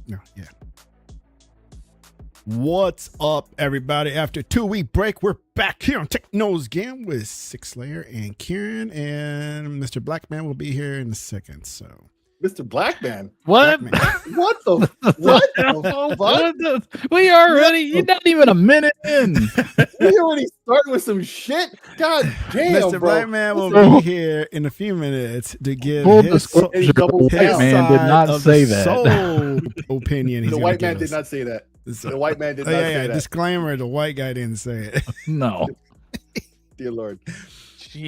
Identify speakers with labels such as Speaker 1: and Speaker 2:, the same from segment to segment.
Speaker 1: No, yeah. What's up, everybody? After a 2-week break, we're back here on Technos again with SIKSLAYER and Kieran, and Mr. Blackman will be here in a second. So,
Speaker 2: Mr. Blackman,
Speaker 3: what?
Speaker 1: Blackman.
Speaker 2: What the what?
Speaker 3: We already. You're not even a minute in.
Speaker 2: We already started with some shit. God damn,
Speaker 1: Mr.
Speaker 2: bro.
Speaker 1: Blackman will be here in a few minutes to give
Speaker 3: Full
Speaker 1: his
Speaker 3: disclosure,
Speaker 2: double
Speaker 3: the
Speaker 2: down.
Speaker 3: white man did not say that.
Speaker 1: Soul opinion. He's
Speaker 2: The
Speaker 1: gonna
Speaker 2: white
Speaker 1: give
Speaker 2: man did
Speaker 1: us.
Speaker 2: not say that.
Speaker 1: So-
Speaker 2: The white man did
Speaker 1: Oh,
Speaker 2: not
Speaker 1: yeah,
Speaker 2: say
Speaker 1: yeah.
Speaker 2: that.
Speaker 1: Disclaimer: the white guy didn't say it.
Speaker 3: No.
Speaker 2: Dear Lord.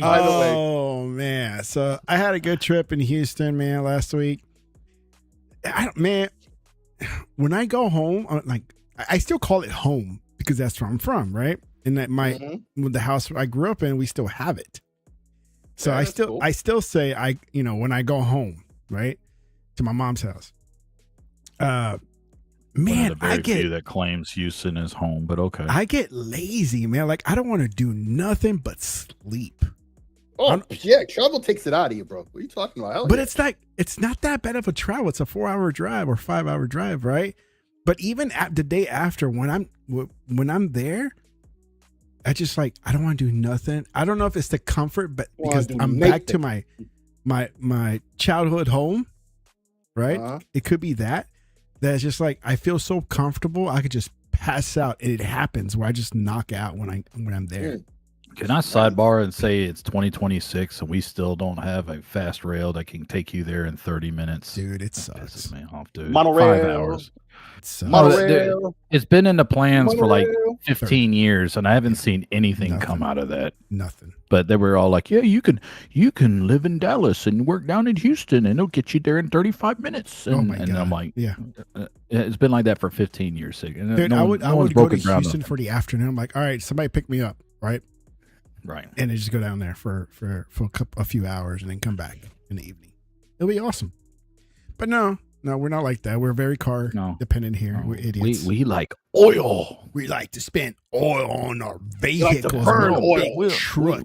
Speaker 1: Oh man, so I had a good trip in Houston, man, last week. Man, when I go home, I still call it home because that's where I'm from, right? And that with the house I grew up in, we still have it. So
Speaker 2: Yeah,
Speaker 1: I still say when I go home, right, to my mom's house. Man, I get
Speaker 3: few that claims Houston is home, but okay.
Speaker 1: I get lazy, man. Like I don't want to do nothing but sleep.
Speaker 2: Oh yeah, travel takes it out of you, bro. What are you talking about? Hell
Speaker 1: But
Speaker 2: yeah.
Speaker 1: it's not that bad of a travel. It's a 4-hour drive or 5-hour drive, right? But even at the day after, when I'm there, I just I don't want to do nothing. I don't know if it's the comfort, but because I'm back to my childhood home, right?
Speaker 2: Uh-huh.
Speaker 1: It could be that's just I feel so comfortable. I could just pass out, and it happens where I just knock out when I'm there.
Speaker 3: Can I sidebar and say it's 2026 and we still don't have a fast rail that can take you there in 30 minutes?
Speaker 1: Dude, it
Speaker 3: That
Speaker 1: sucks.
Speaker 3: pisses me off, dude.
Speaker 2: Monorail.
Speaker 3: 5 hours.
Speaker 1: It sucks.
Speaker 2: Monorail.
Speaker 3: It's been in the plans for like
Speaker 2: Monorail.
Speaker 3: 15 years, and I haven't seen anything come out of that.
Speaker 1: Nothing.
Speaker 3: But they were all like, "Yeah, you can live in Dallas and work down in Houston, and it'll get you there in 35 minutes." And,
Speaker 1: Oh my God.
Speaker 3: I'm like,
Speaker 1: Yeah.
Speaker 3: It's been like that for 15 years. And
Speaker 1: Dude,
Speaker 3: no
Speaker 1: I
Speaker 3: one-
Speaker 1: would
Speaker 3: no one's
Speaker 1: go to
Speaker 3: broken ground
Speaker 1: Houston
Speaker 3: on
Speaker 1: for the afternoon. I'm like, all right, somebody pick me up, right?
Speaker 3: it. Right.
Speaker 1: And then just go down there for a few hours and then come back in the evening. It'll be awesome. But no, we're not like that. We're very car dependent here.
Speaker 3: No.
Speaker 1: We're idiots.
Speaker 3: We like oil.
Speaker 1: We like to spend oil on our
Speaker 2: We like to
Speaker 1: vehicles,
Speaker 2: burn
Speaker 1: our
Speaker 2: oil.
Speaker 1: big trucks.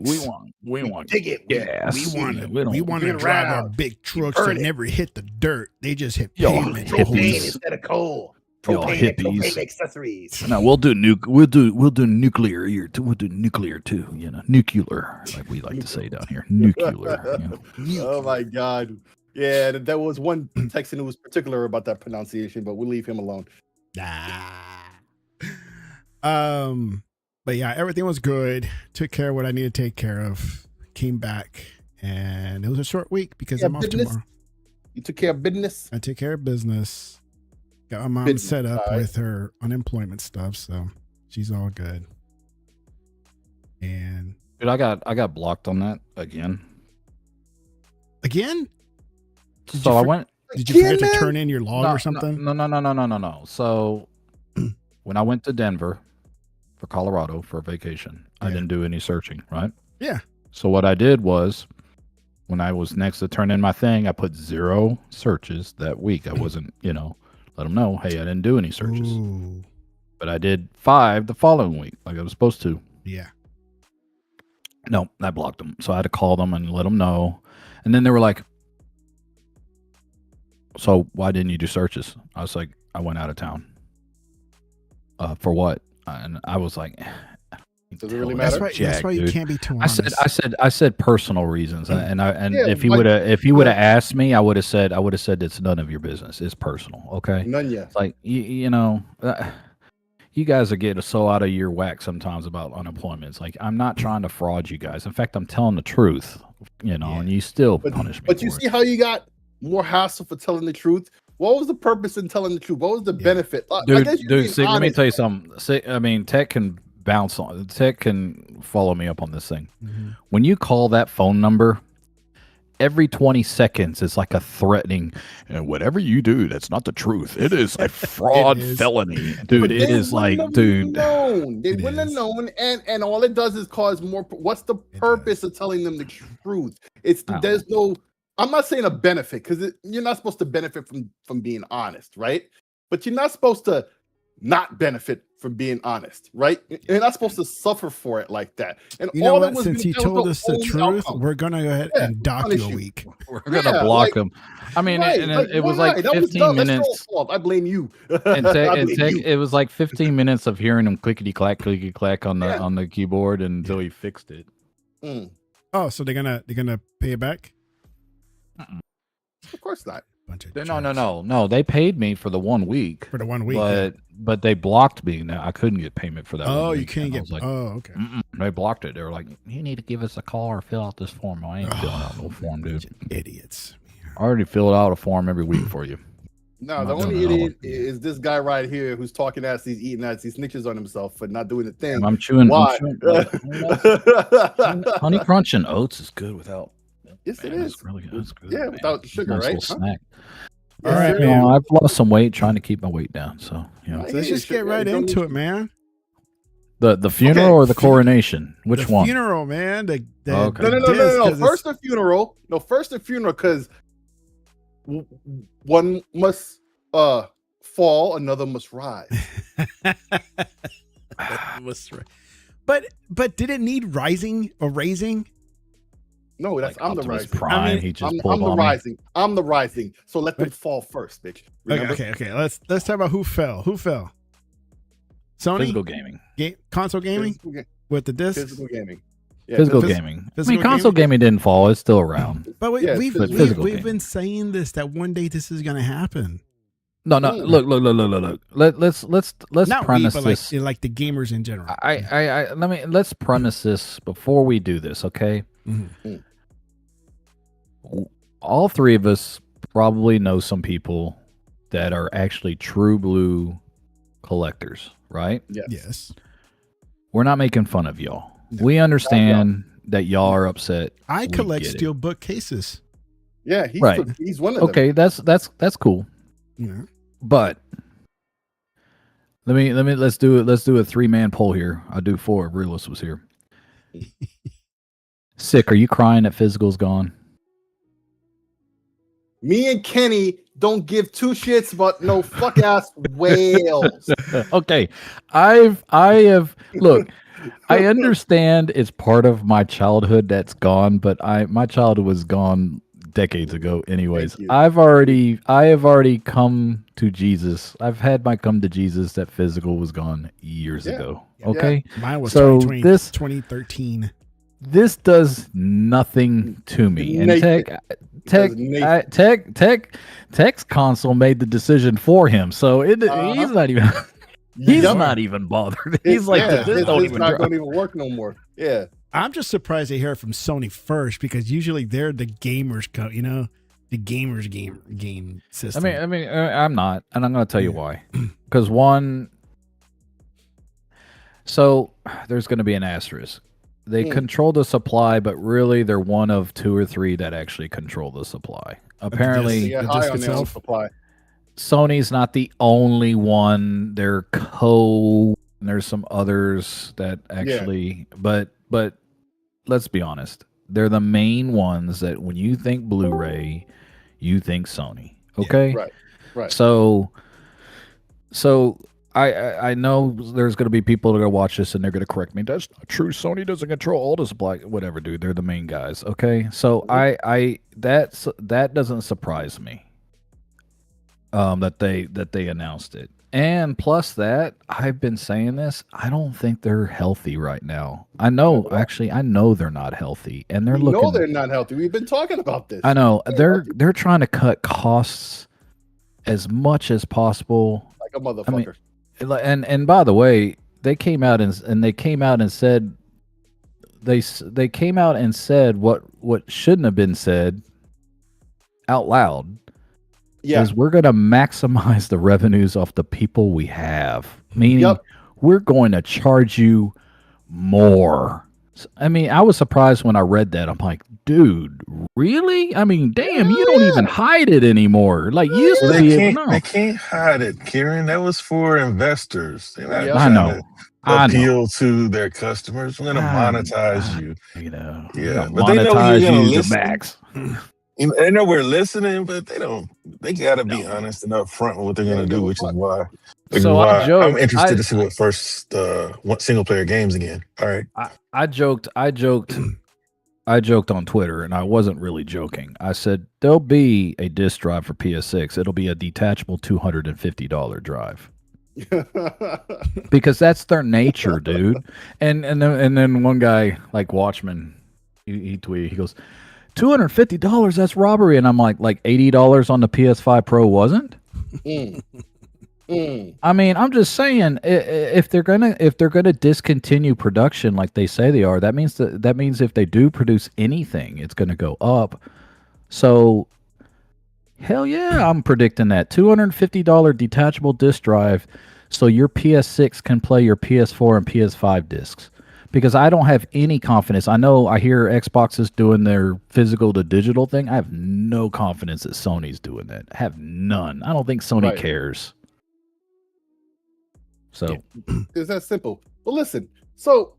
Speaker 3: We want
Speaker 2: dig it.
Speaker 3: gas.
Speaker 1: We want
Speaker 3: Yeah,
Speaker 1: to
Speaker 2: get
Speaker 1: drive our
Speaker 2: around.
Speaker 1: big trucks
Speaker 2: burn
Speaker 1: that
Speaker 2: it.
Speaker 1: never hit the dirt. They just hit
Speaker 3: Yo,
Speaker 1: pavement.
Speaker 3: hippies.
Speaker 2: Propane instead of coal.
Speaker 3: Y'all
Speaker 2: Propane and
Speaker 3: hippies.
Speaker 2: propane accessories.
Speaker 3: No, we'll do nuclear here too. We'll do nuclear too. Nuclear, like we like to say down here. Nuclear.
Speaker 2: Oh my God. Yeah, that was one Texan who was particular about that pronunciation, but we'll leave him alone.
Speaker 1: But yeah, everything was good. Took care of what I needed to take care of. Came back, and it was a short week because
Speaker 2: Yeah,
Speaker 1: I'm off
Speaker 2: business.
Speaker 1: tomorrow.
Speaker 2: You took care of business.
Speaker 1: I took care of business. Got my mom
Speaker 2: Business,
Speaker 1: set up
Speaker 2: all right.
Speaker 1: with her unemployment stuff, so she's all good. And
Speaker 3: Dude, I got blocked on that again.
Speaker 1: again,
Speaker 3: So I went.
Speaker 1: did you forget
Speaker 2: Again,
Speaker 1: to
Speaker 2: man?
Speaker 1: turn in your log or something?
Speaker 3: No. So when I went to Denver for Colorado for a vacation, I
Speaker 1: Yeah.
Speaker 3: didn't do any searching, right?
Speaker 1: Yeah.
Speaker 3: So what I did was, when I was next to turn in my thing, I put 0 searches that week. I wasn't, let them know, hey, I didn't do any searches.
Speaker 1: Ooh,
Speaker 3: But I did 5 the following week, like I was supposed to.
Speaker 1: yeah.
Speaker 3: No, I blocked them. So I had to call them and let them know. And then they were like, so why didn't you do searches? I was like, I went out of town. For what? And I was like,
Speaker 2: Does it really
Speaker 1: That's
Speaker 2: matter?
Speaker 1: why. That's why you can't be too honest.
Speaker 3: I said personal reasons, and
Speaker 2: Yeah,
Speaker 3: if he
Speaker 2: like-
Speaker 3: would have asked me, I would have said it's none of your business. It's personal, okay?
Speaker 2: None yet.
Speaker 3: It's like you guys are getting so out of your whack sometimes about unemployment. It's like, I'm not trying to fraud you guys. In fact, I'm telling the truth, and you still punish me.
Speaker 2: But you
Speaker 3: for
Speaker 2: see
Speaker 3: it.
Speaker 2: how you got more hassle for telling the truth? What was the purpose in telling the truth? What was the benefit? I guess you're being
Speaker 3: See, let me
Speaker 2: honest.
Speaker 3: tell you something. See, I mean, Tech can bounce on. Tech can follow me up on this thing.
Speaker 1: Mhm.
Speaker 3: When you call that phone number, every 20 seconds it's like a threatening, whatever you do, that's not the truth. It is a fraud
Speaker 1: It is.
Speaker 3: felony. Dude,
Speaker 2: But
Speaker 3: it
Speaker 2: they
Speaker 3: is like,
Speaker 2: wouldn't have
Speaker 3: dude.
Speaker 2: known. They
Speaker 1: It
Speaker 2: wouldn't have
Speaker 1: is.
Speaker 2: known, and all it does is cause more. What's the
Speaker 1: It
Speaker 2: purpose of telling them the truth? It's
Speaker 3: I don't
Speaker 2: there's no. I'm not saying a benefit because you're not supposed to benefit from being honest, right? But you're not supposed to not benefit from being honest, right? You're not supposed to suffer for it like that. And
Speaker 1: You know
Speaker 2: all
Speaker 1: what?
Speaker 2: that was
Speaker 1: Since you
Speaker 2: that was
Speaker 1: told us the
Speaker 2: only
Speaker 1: truth,
Speaker 2: outcome.
Speaker 1: we're gonna go ahead
Speaker 2: Yeah,
Speaker 1: and dock
Speaker 2: punish
Speaker 1: you a
Speaker 2: you.
Speaker 1: week.
Speaker 3: We're gonna
Speaker 2: Yeah,
Speaker 3: block
Speaker 2: like-
Speaker 3: them. I mean,
Speaker 2: Right,
Speaker 3: and
Speaker 2: like,
Speaker 3: it was
Speaker 2: why?
Speaker 3: like
Speaker 2: That
Speaker 3: 15
Speaker 2: dumb. That's your
Speaker 3: minutes.
Speaker 2: fault. I blame you.
Speaker 3: And
Speaker 2: I blame you.
Speaker 3: it was like 15 minutes of hearing him clickety clack on the
Speaker 2: Yeah.
Speaker 3: on the keyboard until he fixed it.
Speaker 2: Mm,
Speaker 1: Oh, so they're gonna pay it back?
Speaker 2: of course not.
Speaker 1: Bunch of
Speaker 3: No. They paid me for the 1 week,
Speaker 1: for the 1 week. yeah.
Speaker 3: but they blocked me. Now I couldn't get payment for that.
Speaker 1: Oh,
Speaker 3: 1
Speaker 1: you
Speaker 3: week.
Speaker 1: can't
Speaker 3: And I
Speaker 1: get.
Speaker 3: was like,
Speaker 1: Oh, okay.
Speaker 3: they blocked it. They were like, you need to give us a call or fill out this form. I ain't filling out no form, dude.
Speaker 1: Idiots.
Speaker 3: I already filled out a form every week for you.
Speaker 2: No,
Speaker 3: I'm
Speaker 2: the
Speaker 3: not
Speaker 2: only
Speaker 3: doing it all.
Speaker 2: idiot is this guy right here who's talking as he's eating as he snitches on himself for not doing the thing.
Speaker 3: And I'm chewing.
Speaker 2: Why?
Speaker 3: Honey Crunch and oats is good without.
Speaker 2: Yes, it
Speaker 3: Man,
Speaker 2: is.
Speaker 3: That's really good. That's good.
Speaker 2: Yeah,
Speaker 3: man.
Speaker 2: without sugar,
Speaker 3: Nice
Speaker 2: right?
Speaker 3: little
Speaker 2: Huh?
Speaker 3: snack.
Speaker 2: Yeah,
Speaker 1: All right,
Speaker 2: cereal.
Speaker 1: man.
Speaker 3: I've lost some weight trying to keep my weight down. So, you know,
Speaker 2: Right.
Speaker 1: So let's
Speaker 2: Yeah,
Speaker 1: just
Speaker 2: sure,
Speaker 1: get
Speaker 2: yeah,
Speaker 1: right
Speaker 2: you don't
Speaker 1: into
Speaker 2: need
Speaker 1: it, man.
Speaker 3: the funeral
Speaker 2: Okay,
Speaker 3: or the coronation? Which
Speaker 1: the
Speaker 3: one?
Speaker 1: funeral, man. The
Speaker 3: Okay.
Speaker 2: No,
Speaker 1: the
Speaker 2: no, no,
Speaker 1: disc,
Speaker 2: no, no.
Speaker 1: 'cause it's-
Speaker 2: First the funeral. No, first the funeral, because one must fall, another must rise.
Speaker 1: But did it need rising or raising?
Speaker 2: No, that's
Speaker 3: Like
Speaker 2: I'm the
Speaker 3: Optimus
Speaker 2: rising.
Speaker 3: Prime,
Speaker 1: I mean,
Speaker 3: he just
Speaker 2: I'm
Speaker 3: pulled
Speaker 2: the
Speaker 3: on me.
Speaker 2: rising. I'm the rising. So let them fall first, bitch. Remember?
Speaker 1: Okay. Let's talk about who fell. Who fell? Sony
Speaker 3: Physical gaming.
Speaker 1: console gaming
Speaker 2: Physical,
Speaker 1: with the discs.
Speaker 2: physical gaming. Yeah,
Speaker 3: Physical
Speaker 1: phys-
Speaker 3: gaming. I
Speaker 1: physical
Speaker 3: mean, console gaming didn't fall. It's still around.
Speaker 1: But
Speaker 2: Yeah,
Speaker 1: we've
Speaker 3: physical
Speaker 1: we've
Speaker 3: gaming.
Speaker 1: been saying this that one day this is gonna happen.
Speaker 3: No.
Speaker 2: Mm.
Speaker 3: Look. Let's
Speaker 1: Not we,
Speaker 3: premise
Speaker 1: but
Speaker 3: this.
Speaker 1: like the gamers in general.
Speaker 3: Let's premise this before we do this, okay?
Speaker 1: Mhm.
Speaker 3: All three of us probably know some people that are actually true blue collectors, right?
Speaker 2: Yes.
Speaker 1: Yes,
Speaker 3: We're not making fun of y'all.
Speaker 1: No.
Speaker 3: We understand that y'all are upset.
Speaker 1: I
Speaker 3: We
Speaker 1: collect
Speaker 3: get it.
Speaker 1: steel book cases.
Speaker 2: Yeah,
Speaker 3: Right.
Speaker 2: he's one of them.
Speaker 3: Okay, that's cool.
Speaker 1: You know,
Speaker 3: But let's do it. Let's do a 3-man poll here. I'll do 4 if Realist was here. Sick, are you crying that Physical's gone?
Speaker 2: Me and Kenny don't give two shits about no fuck ass whales.
Speaker 3: Okay. I have look, I understand it's part of my childhood that's gone, but my childhood was gone decades ago anyways.
Speaker 2: Thank you.
Speaker 3: I have already come to Jesus. I've had my come to Jesus that Physical was gone years
Speaker 2: Yeah.
Speaker 3: ago.
Speaker 1: Yeah.
Speaker 3: Okay?
Speaker 1: mine was
Speaker 3: So
Speaker 1: 2020,
Speaker 3: this-
Speaker 1: 2013.
Speaker 3: This does nothing to me. And
Speaker 2: Nathan.
Speaker 3: Tech's console made the decision for him. So he's not even he's
Speaker 2: Yep.
Speaker 3: not even bothered. He's like,
Speaker 2: yeah,
Speaker 3: this
Speaker 2: his
Speaker 3: don't even
Speaker 2: not
Speaker 3: drop.
Speaker 2: going to even work no more. Yeah.
Speaker 1: I'm just surprised to hear it from Sony first because usually they're the gamers, the gamers game system.
Speaker 3: I'm not, and I'm going to tell you why. Because one, so there's going to be an asterisk. They control the supply, but really they're one of 2 or 3 that actually control the supply. Apparently,
Speaker 2: They got
Speaker 1: the
Speaker 2: high
Speaker 1: disc
Speaker 2: on their own
Speaker 1: itself?
Speaker 2: supply.
Speaker 3: Sony's not the only one. There's some others that actually, but let's be honest. They're the main ones that when you think Blu-ray, you think Sony. Okay?
Speaker 2: Right.
Speaker 3: So I know there's going to be people that are going to watch this and they're going to correct me. That's not true. Sony doesn't control all the supply. Whatever, dude. They're the main guys. Okay. So that doesn't surprise me. That they announced it. And plus that, I've been saying this, I don't think they're healthy right now. I know they're not healthy. And they're
Speaker 2: We know
Speaker 3: looking
Speaker 2: they're not healthy. We've been talking about this.
Speaker 3: I know. They're trying to cut costs as much as possible.
Speaker 2: Like a motherfucker.
Speaker 3: And by the way, they came out and said they came out and said what shouldn't have been said out loud.
Speaker 2: Yeah.
Speaker 3: Is we're going to maximize the revenues off the people we have. Meaning we're going to charge you more. I mean, I was surprised when I read that. I'm like, dude, really? I mean, damn, you don't even hide it anymore. Like you used to be able to know.
Speaker 4: They can't hide it, Kieran. That was for investors. They're not
Speaker 2: Yeah.
Speaker 3: I
Speaker 4: trying
Speaker 3: know.
Speaker 4: to
Speaker 3: I know.
Speaker 4: appeal to their customers. We're going to monetize you.
Speaker 3: You know,
Speaker 4: Yeah,
Speaker 3: we're
Speaker 4: but
Speaker 3: gonna
Speaker 4: they know
Speaker 3: monetize
Speaker 4: you're gonna
Speaker 3: you to
Speaker 4: listen.
Speaker 3: max.
Speaker 4: You know, they know we're listening, but they got to be honest and upfront with what they're going to do, which is why
Speaker 3: So I joked.
Speaker 4: I'm interested to see what first what single player games again. All right.
Speaker 3: I joked on Twitter, and I wasn't really joking. I said there'll be a disc drive for PS6. It'll be a detachable $250 drive. Because that's their nature, dude. And then one guy, like Watchman, he tweeted, he goes, $250, that's robbery. And I'm like $80 on the PS5 Pro wasn't? I mean, I'm just saying, if they're gonna discontinue production like they say they are, that means if they do produce anything, it's gonna go up. So, hell yeah, I'm predicting that $250 detachable disc drive, so your PS6 can play your PS4 and PS5 discs. Because I don't have any confidence. I hear Xbox is doing their physical to digital thing. I have no confidence that Sony's doing that. I have none. I don't think Sony cares. So
Speaker 2: it's that simple. But listen, so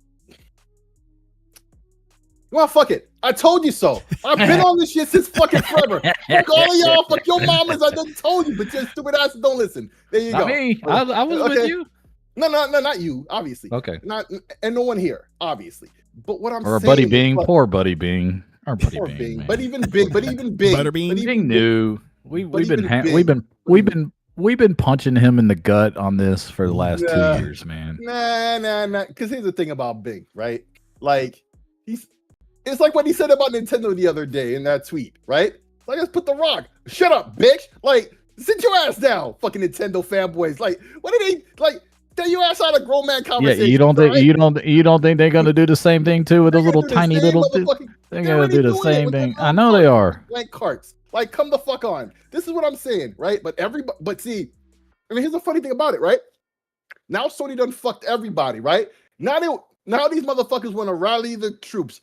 Speaker 2: well, fuck it. I told you so. I've been on this shit since fucking forever. Fuck all of y'all. Fuck your mamas. I done told you, but your stupid ass don't listen. There you go.
Speaker 3: Me. I was with you.
Speaker 2: No, not you. Obviously.
Speaker 3: Okay.
Speaker 2: And no one here. Obviously. But what I'm saying,
Speaker 3: Buddy Bing, poor Buddy Bing, our Buddy Bing,
Speaker 2: but even Bing,
Speaker 1: Butterbean.
Speaker 3: Bing knew. We've been punching him in the gut on this for the last 2 years, man.
Speaker 2: Nah. Because here's the thing about Bing, right? Like it's like what he said about Nintendo the other day in that tweet, right? Like, let's put the rock. Shut up, bitch. Like, sit your ass down, fucking Nintendo fanboys. Like, what are they like? Tell your ass out of grown man conversation.
Speaker 3: Yeah, you don't think they're gonna do the same thing too with those little tiny little? They're gonna do the same thing. I know they are.
Speaker 2: Blank carts. Like, come the fuck on. This is what I'm saying, right? But see, I mean, here's the funny thing about it, right? Now Sony done fucked everybody, right? Now these motherfuckers want to rally the troops.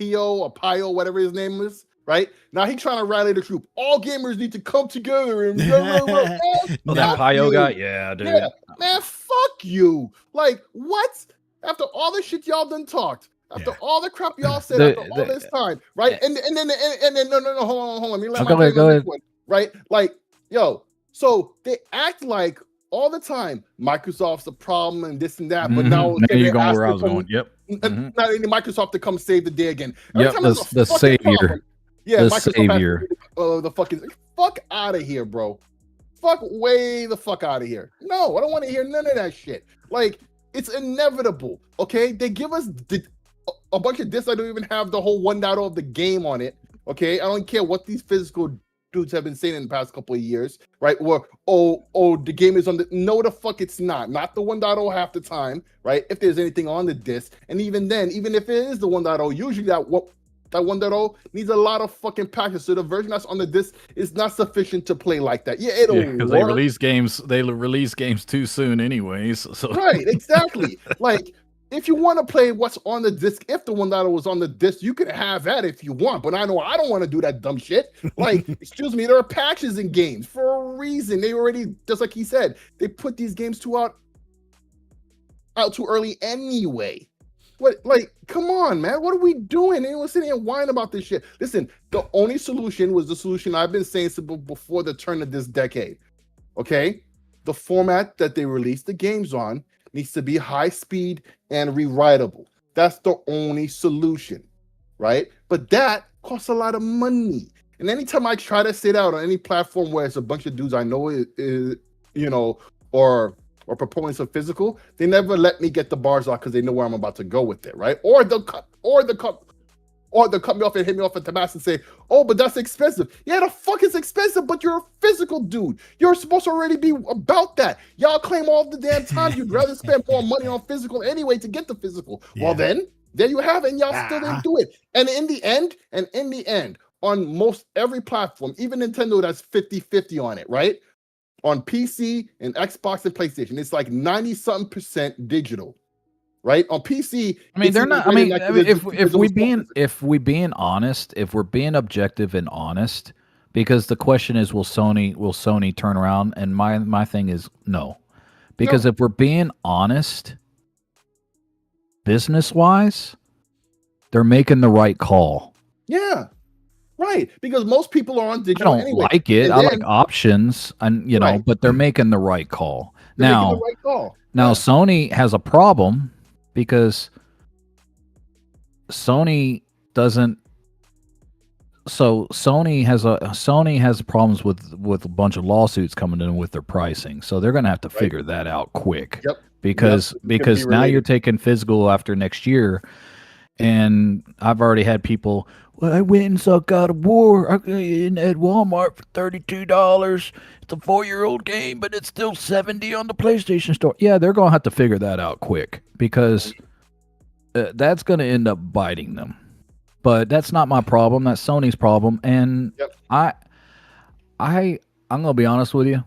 Speaker 2: Pio, whatever his name is, right? Now he's trying to rally the troop. All gamers need to come together and
Speaker 3: that Pio guy, yeah, dude.
Speaker 2: Yeah, man, fuck you. Like, what? After all the shit y'all done talked, after all the crap y'all said, after all this time, right? And then no, hold on. Let me let
Speaker 3: go ahead.
Speaker 2: One, right? Like, yo, so they act like all the time Microsoft's the problem and this and that, but now
Speaker 3: you're going where I was going. Yep.
Speaker 2: Not any Microsoft to come save the day again.
Speaker 3: Yep, the savior.
Speaker 2: Problem, yeah,
Speaker 3: the
Speaker 2: Microsoft
Speaker 3: savior.
Speaker 2: The fucking fuck out of here, bro. Fuck way the fuck out of here. No, I don't want to hear none of that shit. Like, it's inevitable. Okay, they give us a bunch of discs that don't even have the whole 1.0 of the game on it. Okay, I don't care what these physical dudes have been saying in the past couple of years, right? Or the game is on the no, the fuck it's not the 1.0 half the time, right? If there's anything on the disc, and even then, even if it is the 1.0, usually that 1.0 needs a lot of fucking patches, so the version that's on the disc is not sufficient to play like that. Yeah, it'll
Speaker 3: because they release games too soon anyways. So
Speaker 2: right, exactly. Like, if you want to play what's on the disc, if the 1.0 was on the disc, you can have that if you want. But I know I don't want to do that dumb shit. Like, excuse me, there are patches in games for a reason. They already, just like he said, they put these games out too early anyway. What, like, come on, man. What are we doing? Anyone sitting here whining about this shit? Listen, the only solution was the solution I've been saying since before the turn of this decade. Okay? The format that they released the games on needs to be high speed and rewritable. That's the only solution, right? But that costs a lot of money. And anytime I try to sit out on any platform where it's a bunch of dudes I know is or proponents of physical, they never let me get the bars off because they know where I'm about to go with it, right? Or they'll cut me off and hit me off at the mass and say, oh, but that's expensive. Yeah, the fuck is expensive, but you're a physical dude. You're supposed to already be about that. Y'all claim all the damn time you'd rather spend more money on physical anyway to get the physical. Yeah. Well, then, there you have it, and y'all still didn't do it. And in the end, on most every platform, even Nintendo, that's 50-50 on it, right? On PC and Xbox and PlayStation, it's like 90-something% digital. Right on PC,
Speaker 3: I mean, they're not. I mean, if we're being honest, if we're being objective and honest, because the question is, will Sony turn around? And my thing is no, because if we're being honest, business wise, they're making the right call.
Speaker 2: Yeah, right. Because most people are on digital.
Speaker 3: I don't like it. I like options, and know, but they're making the right call.
Speaker 2: They're making
Speaker 3: Now,
Speaker 2: the right call.
Speaker 3: now
Speaker 2: Yeah.
Speaker 3: Sony has a problem because Sony doesn't. So Sony has problems with a bunch of lawsuits coming in with their pricing. So they're going to have to figure that out quick.
Speaker 2: Yep.
Speaker 3: Because
Speaker 2: Yep. It's gonna
Speaker 3: because
Speaker 2: be
Speaker 3: now
Speaker 2: related.
Speaker 3: you're taking physical after next year, and I've already had people. Well, I went and saw God of War at Walmart for $32. It's a 4-year-old game, but it's still $70 on the PlayStation Store. Yeah, they're gonna have to figure that out quick because that's gonna end up biting them. But that's not my problem. That's Sony's problem. And
Speaker 2: Yep.
Speaker 3: I'm gonna be honest with you.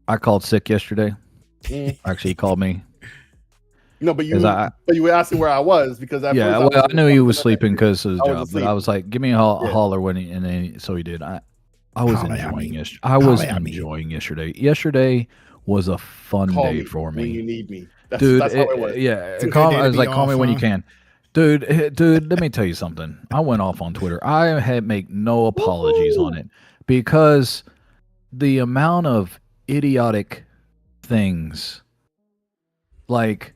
Speaker 3: I called sick yesterday. Actually, he called me.
Speaker 2: No, but you
Speaker 3: 'Cause
Speaker 2: but you were asking where I was because at
Speaker 3: Yeah,
Speaker 2: first
Speaker 3: well, I knew he was sleeping because of his
Speaker 2: I
Speaker 3: job,
Speaker 2: wasn't
Speaker 3: but I
Speaker 2: sleeping.
Speaker 3: was like, "Give me a
Speaker 2: Yeah.
Speaker 3: holler when he," and then so he did. I was
Speaker 1: Holler at
Speaker 3: enjoying
Speaker 1: me.
Speaker 3: yesterday. I was
Speaker 1: Holler at me.
Speaker 3: enjoying yesterday. Yesterday was a fun
Speaker 2: Call
Speaker 3: day
Speaker 2: me
Speaker 3: for
Speaker 2: when you
Speaker 3: me,
Speaker 2: need me. That's
Speaker 3: dude.
Speaker 2: how it was.
Speaker 3: Yeah,
Speaker 1: It's a good
Speaker 3: call,
Speaker 1: day
Speaker 3: I
Speaker 1: to
Speaker 3: was
Speaker 1: be
Speaker 3: like, "Call me
Speaker 1: off,
Speaker 3: when you
Speaker 1: huh?
Speaker 3: can." Dude, let me tell you something. I went off on Twitter. I had make no apologies on it because the amount of idiotic things, like,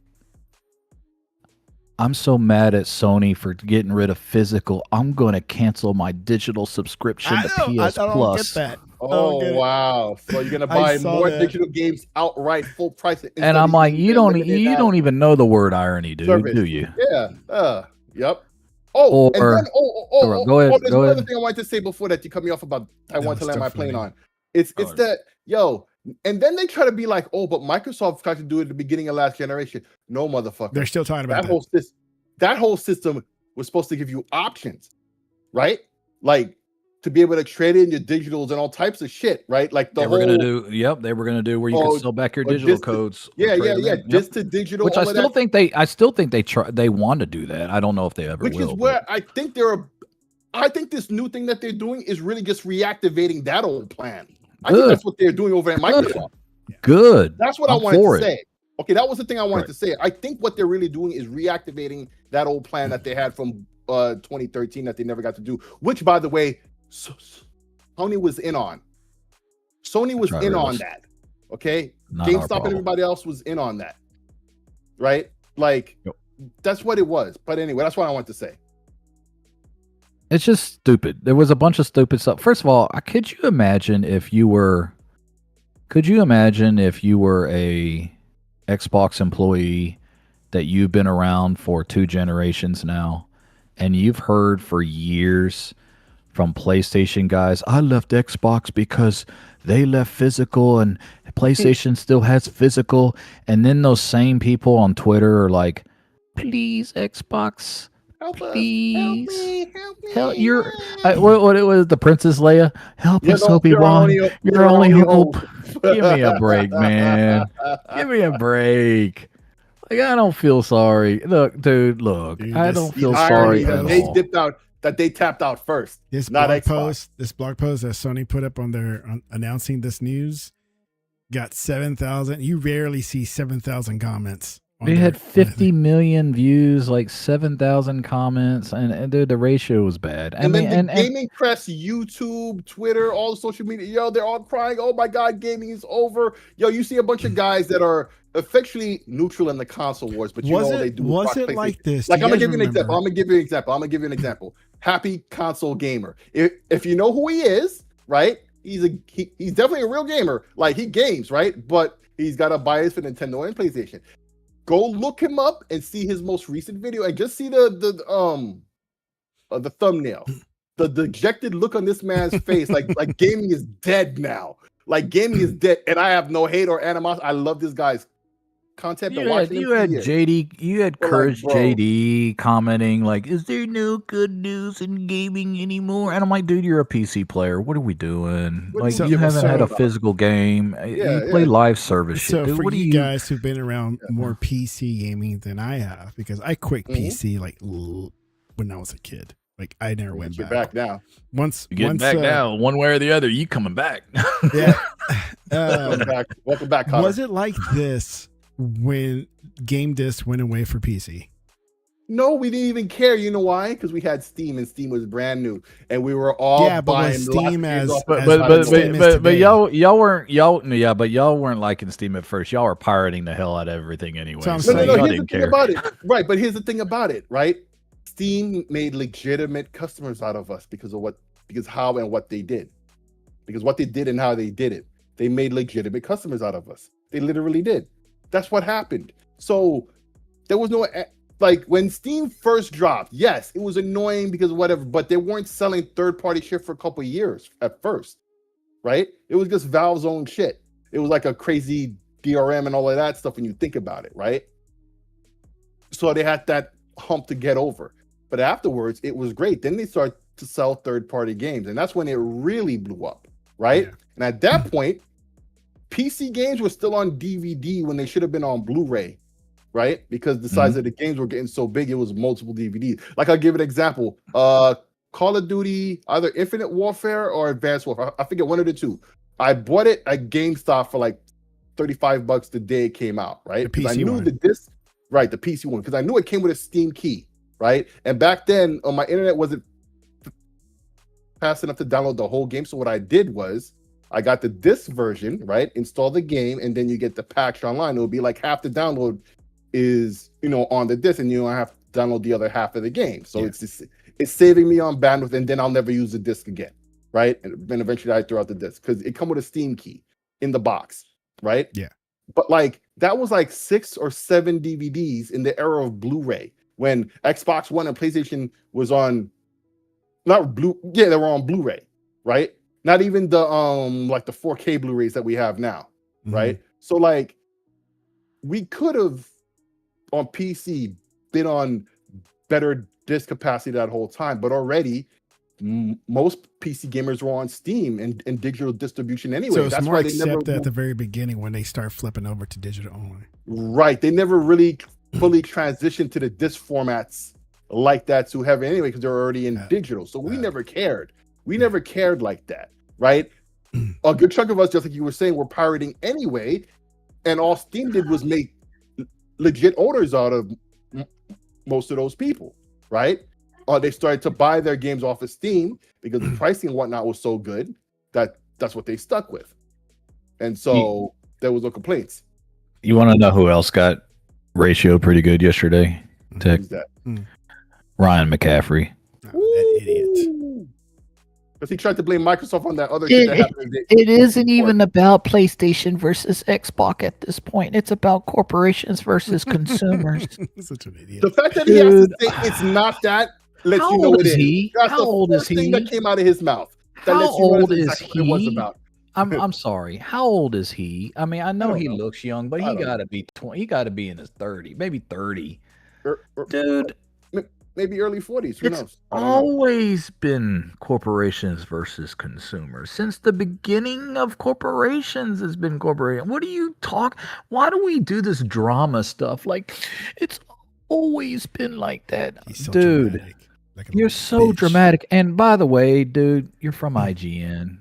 Speaker 3: I'm so mad at Sony for getting rid of physical. I'm going to cancel my digital subscription to PS
Speaker 1: I don't
Speaker 3: Plus.
Speaker 1: get that.
Speaker 2: Oh
Speaker 1: get it.
Speaker 2: wow! So you're gonna
Speaker 1: I
Speaker 2: buy
Speaker 1: saw
Speaker 2: more
Speaker 1: that.
Speaker 2: digital games outright, full price, instead
Speaker 3: And
Speaker 2: of
Speaker 3: I'm like,
Speaker 2: using
Speaker 3: you
Speaker 2: the
Speaker 3: don't
Speaker 2: limited
Speaker 3: even know the word irony, dude,
Speaker 2: service.
Speaker 3: do you?
Speaker 2: Yeah. Yep. Oh, and
Speaker 3: Or
Speaker 2: then
Speaker 3: go ahead,
Speaker 2: there's
Speaker 3: go
Speaker 2: one
Speaker 3: ahead.
Speaker 2: other thing I wanted to say before that you cut me off about. I
Speaker 1: That
Speaker 2: want to
Speaker 1: was
Speaker 2: land my
Speaker 1: so
Speaker 2: plane
Speaker 1: funny.
Speaker 2: on. It's
Speaker 3: Oh.
Speaker 2: that and then they try to be like, oh, but Microsoft tried to do it at the beginning of last generation. No, motherfucker.
Speaker 1: They're still talking about
Speaker 2: That whole system was supposed to give you options, right? Like to be able to trade in your digitals and all types of shit, right? Like the
Speaker 3: They were
Speaker 2: whole
Speaker 3: gonna do, they were gonna do where you could sell back your digital
Speaker 2: disc to-
Speaker 3: codes. or
Speaker 2: yeah,
Speaker 3: trade them in. Yep.
Speaker 2: disc to digital,
Speaker 3: Which
Speaker 2: all
Speaker 3: I
Speaker 2: of
Speaker 3: still
Speaker 2: that,
Speaker 3: think they want to do that. I don't know if they ever
Speaker 2: which
Speaker 3: will.
Speaker 2: is where I think I think this new thing that they're doing is really just reactivating that old plan. I think
Speaker 3: Good.
Speaker 2: that's what they're doing over at Microsoft.
Speaker 3: Good.
Speaker 2: That's what
Speaker 3: I'm
Speaker 2: I wanted
Speaker 3: for
Speaker 2: to
Speaker 3: it.
Speaker 2: say. Okay, that was the thing I wanted
Speaker 3: Right.
Speaker 2: to say. I think what they're really doing is reactivating that old plan that they had from 2013 that they never got to do, which, by the way, Sony was in on. Sony was
Speaker 3: right,
Speaker 2: in
Speaker 3: Rivers.
Speaker 2: on that. Okay,
Speaker 3: Not our
Speaker 2: GameStop and
Speaker 3: problem.
Speaker 2: everybody else was in on that. Right? Like,
Speaker 3: Yep.
Speaker 2: that's what it was. But anyway, that's what I want to say.
Speaker 3: It's just stupid. There was a bunch of stupid stuff. First of all, could you imagine if you were a Xbox employee that you've been around for 2 generations now, and you've heard for years from PlayStation guys, I left Xbox because they left physical and PlayStation still has physical, and then those same people on Twitter are like, please Xbox,
Speaker 2: Help
Speaker 3: please
Speaker 2: us.
Speaker 3: help your what it was, the Princess Leia, help us, Obi-Wan, your only hope. Give me a break, man. Give me a break. Like, I don't feel sorry. Look, dude,
Speaker 1: Dude,
Speaker 3: I
Speaker 1: this-
Speaker 3: don't feel
Speaker 1: the
Speaker 3: sorry
Speaker 1: irony
Speaker 3: at
Speaker 1: that
Speaker 2: they
Speaker 3: all.
Speaker 2: dipped out, that they tapped out first.
Speaker 1: This
Speaker 2: Not
Speaker 1: blog
Speaker 2: Xbox.
Speaker 1: post that Sony put up on announcing this news got 7,000. You rarely see 7,000 comments.
Speaker 3: They had 50 million views, like 7,000 comments, and dude, the ratio was bad.
Speaker 2: And then the gaming press, YouTube, Twitter, all the social media, they're all crying, oh my God, gaming is over. You see a bunch of guys that are effectually neutral in the console wars, but they do.
Speaker 1: Was it like this?
Speaker 2: Like,
Speaker 1: Do
Speaker 2: I'm
Speaker 1: you
Speaker 2: gonna
Speaker 1: guys
Speaker 2: give you an example. I'm gonna give you an example. Happy Console Gamer. If you know who he is, right? He's definitely a real gamer. Like, he games, right? But he's got a bias for Nintendo and PlayStation. Go look him up and see his most recent video, and just see the thumbnail, the dejected look on this man's face. Like gaming is dead now. Like, gaming is dead, and I have no hate or animosity. I love this guy's content.
Speaker 3: You had Courage
Speaker 2: bro.
Speaker 3: JD commenting like, "Is there no good news in gaming anymore?" And I'm like, "Dude, you're a PC player. What are we doing?
Speaker 2: What
Speaker 3: Like,
Speaker 2: do
Speaker 3: you
Speaker 2: you
Speaker 3: haven't
Speaker 2: give a
Speaker 3: had a
Speaker 2: fuck about?
Speaker 3: physical game.
Speaker 2: Yeah,
Speaker 3: you play live service
Speaker 1: So
Speaker 3: shit, dude.
Speaker 1: for
Speaker 3: What do
Speaker 1: you
Speaker 3: you?"
Speaker 1: guys who've been around more PC gaming than I have, because I quit
Speaker 2: Mhm.
Speaker 1: PC like when I was a kid. Like, I never went
Speaker 2: You're
Speaker 1: back.
Speaker 2: back now.
Speaker 1: Once
Speaker 3: You getting
Speaker 1: once,
Speaker 3: back now, one way or the other. You coming back?
Speaker 1: Yeah.
Speaker 2: Welcome back, Connor.
Speaker 1: Was it like this when Game Disc went away for PC?
Speaker 2: No, we didn't even care. You know why? Because we had Steam, and Steam was brand new, and we were all
Speaker 1: Yeah, but
Speaker 2: buying
Speaker 1: with
Speaker 2: lots of
Speaker 1: Steam
Speaker 2: games
Speaker 1: as-
Speaker 2: off
Speaker 3: But
Speaker 2: of
Speaker 1: as
Speaker 3: but
Speaker 1: hot
Speaker 3: but
Speaker 1: as Steam
Speaker 3: but,
Speaker 1: is
Speaker 3: but, but
Speaker 1: today.
Speaker 3: y'all weren't liking Steam at first. Y'all were pirating the hell out of everything anyway.
Speaker 1: So I'm
Speaker 3: So
Speaker 1: saying-
Speaker 2: No,
Speaker 3: y'all
Speaker 2: here's the
Speaker 3: didn't
Speaker 2: thing
Speaker 3: care.
Speaker 2: about it. Right, but here's the thing about it, right? Steam made legitimate customers out of us because how and what they did. Because what they did and how they did it. They made legitimate customers out of us. They literally did. That's what happened. So there was no like when Steam first dropped, yes, it was annoying because whatever, but they weren't selling third-party shit for a couple of years at first, right? It was just Valve's own shit. It was like a crazy DRM and all of that stuff when you think about it, right? So they had that hump to get over. But afterwards, it was great. Then they started to sell third-party games, and that's when it really blew up, right?
Speaker 1: Yeah.
Speaker 2: And at that point, PC games were still on DVD when they should have been on Blu-ray, right? Because the size of the games were getting so big, it was multiple DVDs. Like I'll give an example. Call of Duty, either Infinite Warfare or Advanced Warfare. I forget one of the two. I bought it at GameStop for like $35 the day it came out, right?
Speaker 1: The
Speaker 2: Because I
Speaker 1: PC
Speaker 2: knew
Speaker 1: one.
Speaker 2: the disc, right? The PC one, because I knew it came with a Steam key, right? And back then, my internet wasn't fast enough to download the whole game. So what I did was I got the disc version, right? Install the game, and then you get the patch online. It would be like half the download is, on the disc, and you don't have to download the other half of the game. So
Speaker 1: Yeah.
Speaker 2: it's saving me on bandwidth, and then I'll never use the disc again, right? And then eventually I throw out the disc because it come with a Steam key in the box, right?
Speaker 1: Yeah.
Speaker 2: But like that was like 6 or 7 DVDs in the era of Blu-ray when Xbox One and PlayStation was on they were on Blu-ray, right? Not even the like the 4K Blu-rays that we have now,
Speaker 1: Mhm.
Speaker 2: right? So like we could have on PC been on better disc capacity that whole time, but already most PC gamers were on Steam and digital distribution anyway.
Speaker 1: So it's
Speaker 2: That's
Speaker 1: more
Speaker 2: why they never
Speaker 1: accepted at the very beginning when they start flipping over to digital only.
Speaker 2: right. They never really fully transitioned to the disc formats like that too heavy anyway because they're already in digital. So we never cared. We never cared like that, right? A good chunk of us, just like you were saying, were pirating anyway, and all Steam did was make legit owners out of most of those people, right? They started to buy their games off of Steam because the pricing and whatnot was so good that that's what they stuck with, and so there was no complaints.
Speaker 3: You want to know who else got ratioed pretty good yesterday? Tech.
Speaker 2: Who's that?
Speaker 3: Ryan McCaffrey.
Speaker 1: Oh, that idiot.
Speaker 2: Because he tried to blame Microsoft on that other shit that happened.
Speaker 5: It isn't even about PlayStation versus Xbox at this point. It's about corporations versus consumers.
Speaker 1: Such an idiot.
Speaker 2: The fact that he has to say it's not that lets
Speaker 5: How
Speaker 2: you know
Speaker 5: old
Speaker 2: it
Speaker 5: is
Speaker 2: is.
Speaker 5: he?
Speaker 2: That's
Speaker 5: How
Speaker 2: the
Speaker 5: old is
Speaker 2: first thing
Speaker 5: he?
Speaker 2: that came out of his mouth. That
Speaker 5: How
Speaker 2: lets you know
Speaker 5: old
Speaker 2: that's
Speaker 5: is
Speaker 2: exactly what it was
Speaker 5: he?
Speaker 2: about.
Speaker 3: I'm sorry. How old is he? I mean, I know
Speaker 2: don't
Speaker 3: he
Speaker 2: know.
Speaker 3: looks young, but
Speaker 2: I
Speaker 3: he
Speaker 2: don't
Speaker 3: got to be 20. He got to be in his 30, maybe 30.
Speaker 2: Or
Speaker 3: Dude,
Speaker 2: maybe early 40s. Who
Speaker 3: it's
Speaker 2: knows? I don't know.
Speaker 3: always been corporations versus consumers. Since the beginning of corporations has been corporation. What do you talk? Why do we do this drama stuff? Like, it's always been like that.
Speaker 1: He's so
Speaker 3: Dude,
Speaker 1: dramatic. Like a
Speaker 3: you're
Speaker 1: little
Speaker 3: so
Speaker 1: bitch.
Speaker 3: dramatic. And by the way, dude, you're from IGN.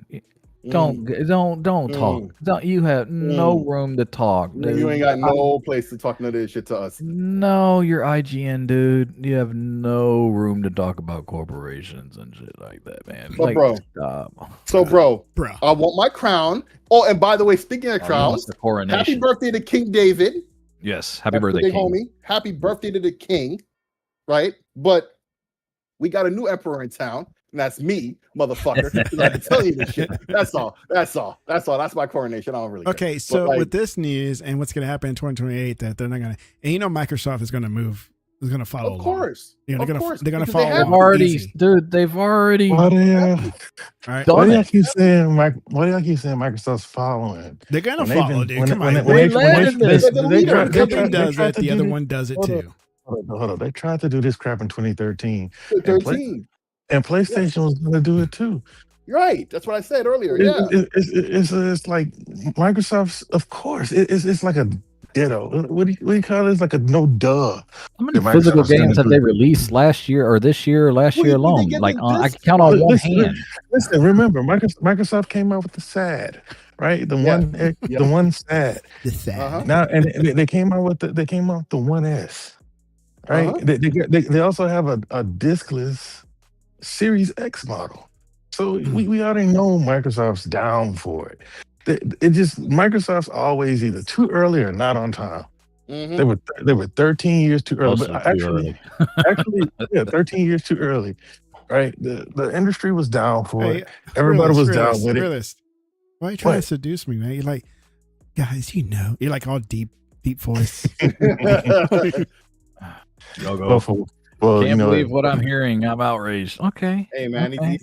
Speaker 3: Don't talk. Don't you have no room to talk, dude.
Speaker 2: You ain't got no place to talk none of this shit to us.
Speaker 3: No, you're IGN, dude. You have no room to talk about corporations and shit like that, man.
Speaker 2: But bro,
Speaker 3: stop.
Speaker 2: So bro,
Speaker 1: Bro.
Speaker 2: I want my crown. Oh, and by the way, speaking of crowns,
Speaker 3: the coronation.
Speaker 2: happy birthday to King David.
Speaker 3: Yes, happy
Speaker 2: That's the
Speaker 3: birthday,
Speaker 2: big
Speaker 3: King.
Speaker 2: homie. Happy birthday to the king, right? But we got a new emperor in town, and that's me, motherfucker. 'Cause I can tell you this shit. That's all. That's my coronation. I don't really care.
Speaker 1: Okay, so
Speaker 2: like-
Speaker 1: with this news and what's going to happen in 2028, that they're not going to, and Microsoft is going to move, is going to follow.
Speaker 2: Of
Speaker 1: along.
Speaker 2: course.
Speaker 1: Yeah, they're
Speaker 2: Of
Speaker 1: gonna
Speaker 2: course,
Speaker 1: they're gonna
Speaker 2: because
Speaker 1: follow.
Speaker 2: they
Speaker 3: They've
Speaker 2: have
Speaker 1: along
Speaker 3: already,
Speaker 1: easy.
Speaker 3: dude. They've already.
Speaker 4: Why do y'all,
Speaker 1: All right,
Speaker 3: Done
Speaker 4: why do
Speaker 3: it.
Speaker 4: y'all keep saying why do y'all keep saying Microsoft's following?
Speaker 1: they're going to
Speaker 4: When they've
Speaker 1: follow,
Speaker 4: been-
Speaker 1: dude.
Speaker 4: when-
Speaker 1: Come
Speaker 4: when-
Speaker 1: on,
Speaker 4: when
Speaker 3: They
Speaker 4: they-
Speaker 3: led
Speaker 4: when
Speaker 3: this.
Speaker 4: they-
Speaker 2: They're
Speaker 4: they
Speaker 2: the
Speaker 4: tried-
Speaker 2: leader.
Speaker 4: they
Speaker 1: one
Speaker 4: tried-
Speaker 1: company
Speaker 4: they
Speaker 1: does
Speaker 4: tried
Speaker 1: it,
Speaker 4: to
Speaker 1: the
Speaker 4: do
Speaker 1: other
Speaker 4: this-
Speaker 1: one does it
Speaker 2: Hold on.
Speaker 1: too.
Speaker 4: Hold on. They tried to do this crap in 2013,
Speaker 2: 13.
Speaker 4: and PlayStation was going to do it too.
Speaker 2: Right. That's what I said earlier.
Speaker 4: It-
Speaker 2: Yeah.
Speaker 4: It's like Microsoft's, of course. It's like a ditto. What do you call it? It's like a no duh.
Speaker 3: How many
Speaker 4: Yeah,
Speaker 3: physical
Speaker 4: Microsoft's
Speaker 3: games have
Speaker 4: gonna
Speaker 3: they
Speaker 4: do it.
Speaker 3: released last year or this year or last
Speaker 2: Well,
Speaker 3: year
Speaker 2: you think they
Speaker 3: alone?
Speaker 2: get
Speaker 3: Like
Speaker 2: them
Speaker 3: I
Speaker 2: this
Speaker 3: can count on one
Speaker 4: Listen,
Speaker 3: hand.
Speaker 4: Listen, remember, Microsoft came out with the SAD, right? The one SAD.
Speaker 1: The sad.
Speaker 2: Uh-huh.
Speaker 4: Now, and they came out with the One S, right?
Speaker 2: Uh-huh.
Speaker 4: They also have a diskless Series X model. So we already know Microsoft's down for it. It just Microsoft's always either too early or not on time.
Speaker 2: Mm-hmm.
Speaker 4: They were 13 years too early.
Speaker 3: Also
Speaker 4: But
Speaker 3: too early.
Speaker 4: actually, yeah, 13 years too early. Right? The industry was down for
Speaker 1: Hey,
Speaker 4: it. Everybody was down
Speaker 1: realist,
Speaker 4: with it.
Speaker 1: realist. Why are you trying
Speaker 4: What?
Speaker 1: to seduce me, man? You're like, guys, you know, you're like all deep voice.
Speaker 3: Go.
Speaker 4: Well,
Speaker 3: Can't
Speaker 4: you know,
Speaker 3: believe what I'm hearing. I'm outraged. Okay.
Speaker 2: Hey man,
Speaker 3: Okay.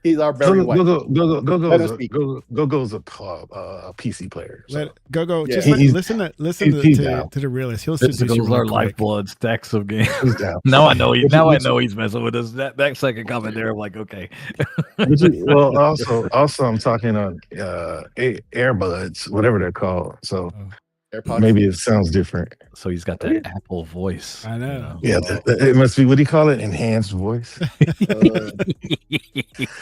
Speaker 2: he's our Barry White. Let him speak.
Speaker 4: Go's a PC player. So.
Speaker 1: Go.
Speaker 2: Yeah.
Speaker 1: Just
Speaker 4: He's-
Speaker 1: listen
Speaker 4: he's
Speaker 1: to
Speaker 4: down.
Speaker 1: the realist. He'll seduce you
Speaker 3: Physicals
Speaker 1: real
Speaker 3: are
Speaker 1: quick.
Speaker 3: lifebloods, stacks of games.
Speaker 4: He's down.
Speaker 3: Now I know he.
Speaker 4: Which-
Speaker 3: Now I
Speaker 4: which-
Speaker 3: know he's messing with us. That second comment there, I'm like, okay.
Speaker 4: Well, also, I'm talking on earbuds, whatever they're called. So
Speaker 2: AirPods.
Speaker 4: maybe it sounds different.
Speaker 3: So he's got that Apple voice.
Speaker 1: I know.
Speaker 4: Yeah, it must be. What do you call it? Enhanced voice,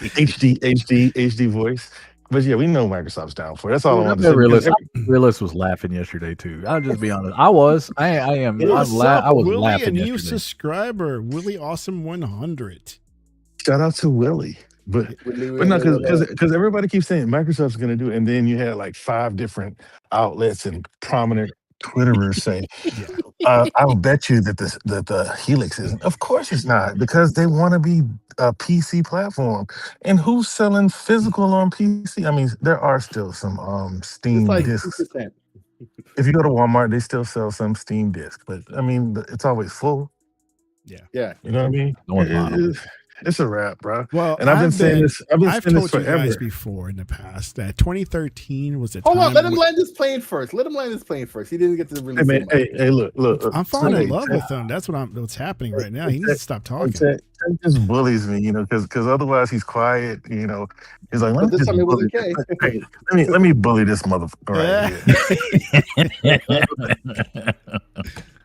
Speaker 4: HD voice. But yeah, we know Microsoft's down for it. That's all I want to say.
Speaker 3: Realist was laughing yesterday too. I'll just be honest. I was. I am.
Speaker 1: What's
Speaker 3: I
Speaker 1: up,
Speaker 3: was
Speaker 1: Willie,
Speaker 3: laughing
Speaker 1: a new
Speaker 3: yesterday.
Speaker 1: subscriber, Willie Awesome 100.
Speaker 4: Shout out to Willie. But no, because everybody keeps saying Microsoft's going to do it, and then you had like 5 different outlets and prominent Twitterers say, "I'll bet you that the Helix isn't." Of course, it's not, because they want to be a PC platform. And who's selling physical on PC? I mean, there are still some Steam
Speaker 2: it's like
Speaker 4: discs.
Speaker 2: 2%.
Speaker 4: If you go to Walmart, they still sell some Steam discs, but I mean, it's always full.
Speaker 2: Yeah.
Speaker 4: You know what I mean?
Speaker 3: No one's buying them.
Speaker 4: It's a wrap, bro.
Speaker 1: Well,
Speaker 4: And I've been saying this. I've
Speaker 1: I've
Speaker 4: saying
Speaker 1: told
Speaker 4: this
Speaker 1: you guys
Speaker 4: forever.
Speaker 1: before in the past that 2013 was the
Speaker 2: Hold
Speaker 1: time.
Speaker 2: on, let him land this plane first. He didn't get to really.
Speaker 4: Hey man, hey, look.
Speaker 1: I'm falling in
Speaker 4: Ted-
Speaker 1: love with him. That's what's happening right now. He needs to stop talking.
Speaker 4: Ted just bullies me, because otherwise he's quiet. He's like,
Speaker 2: But this time it was okay.
Speaker 4: Hey, let me bully this motherfucker right here.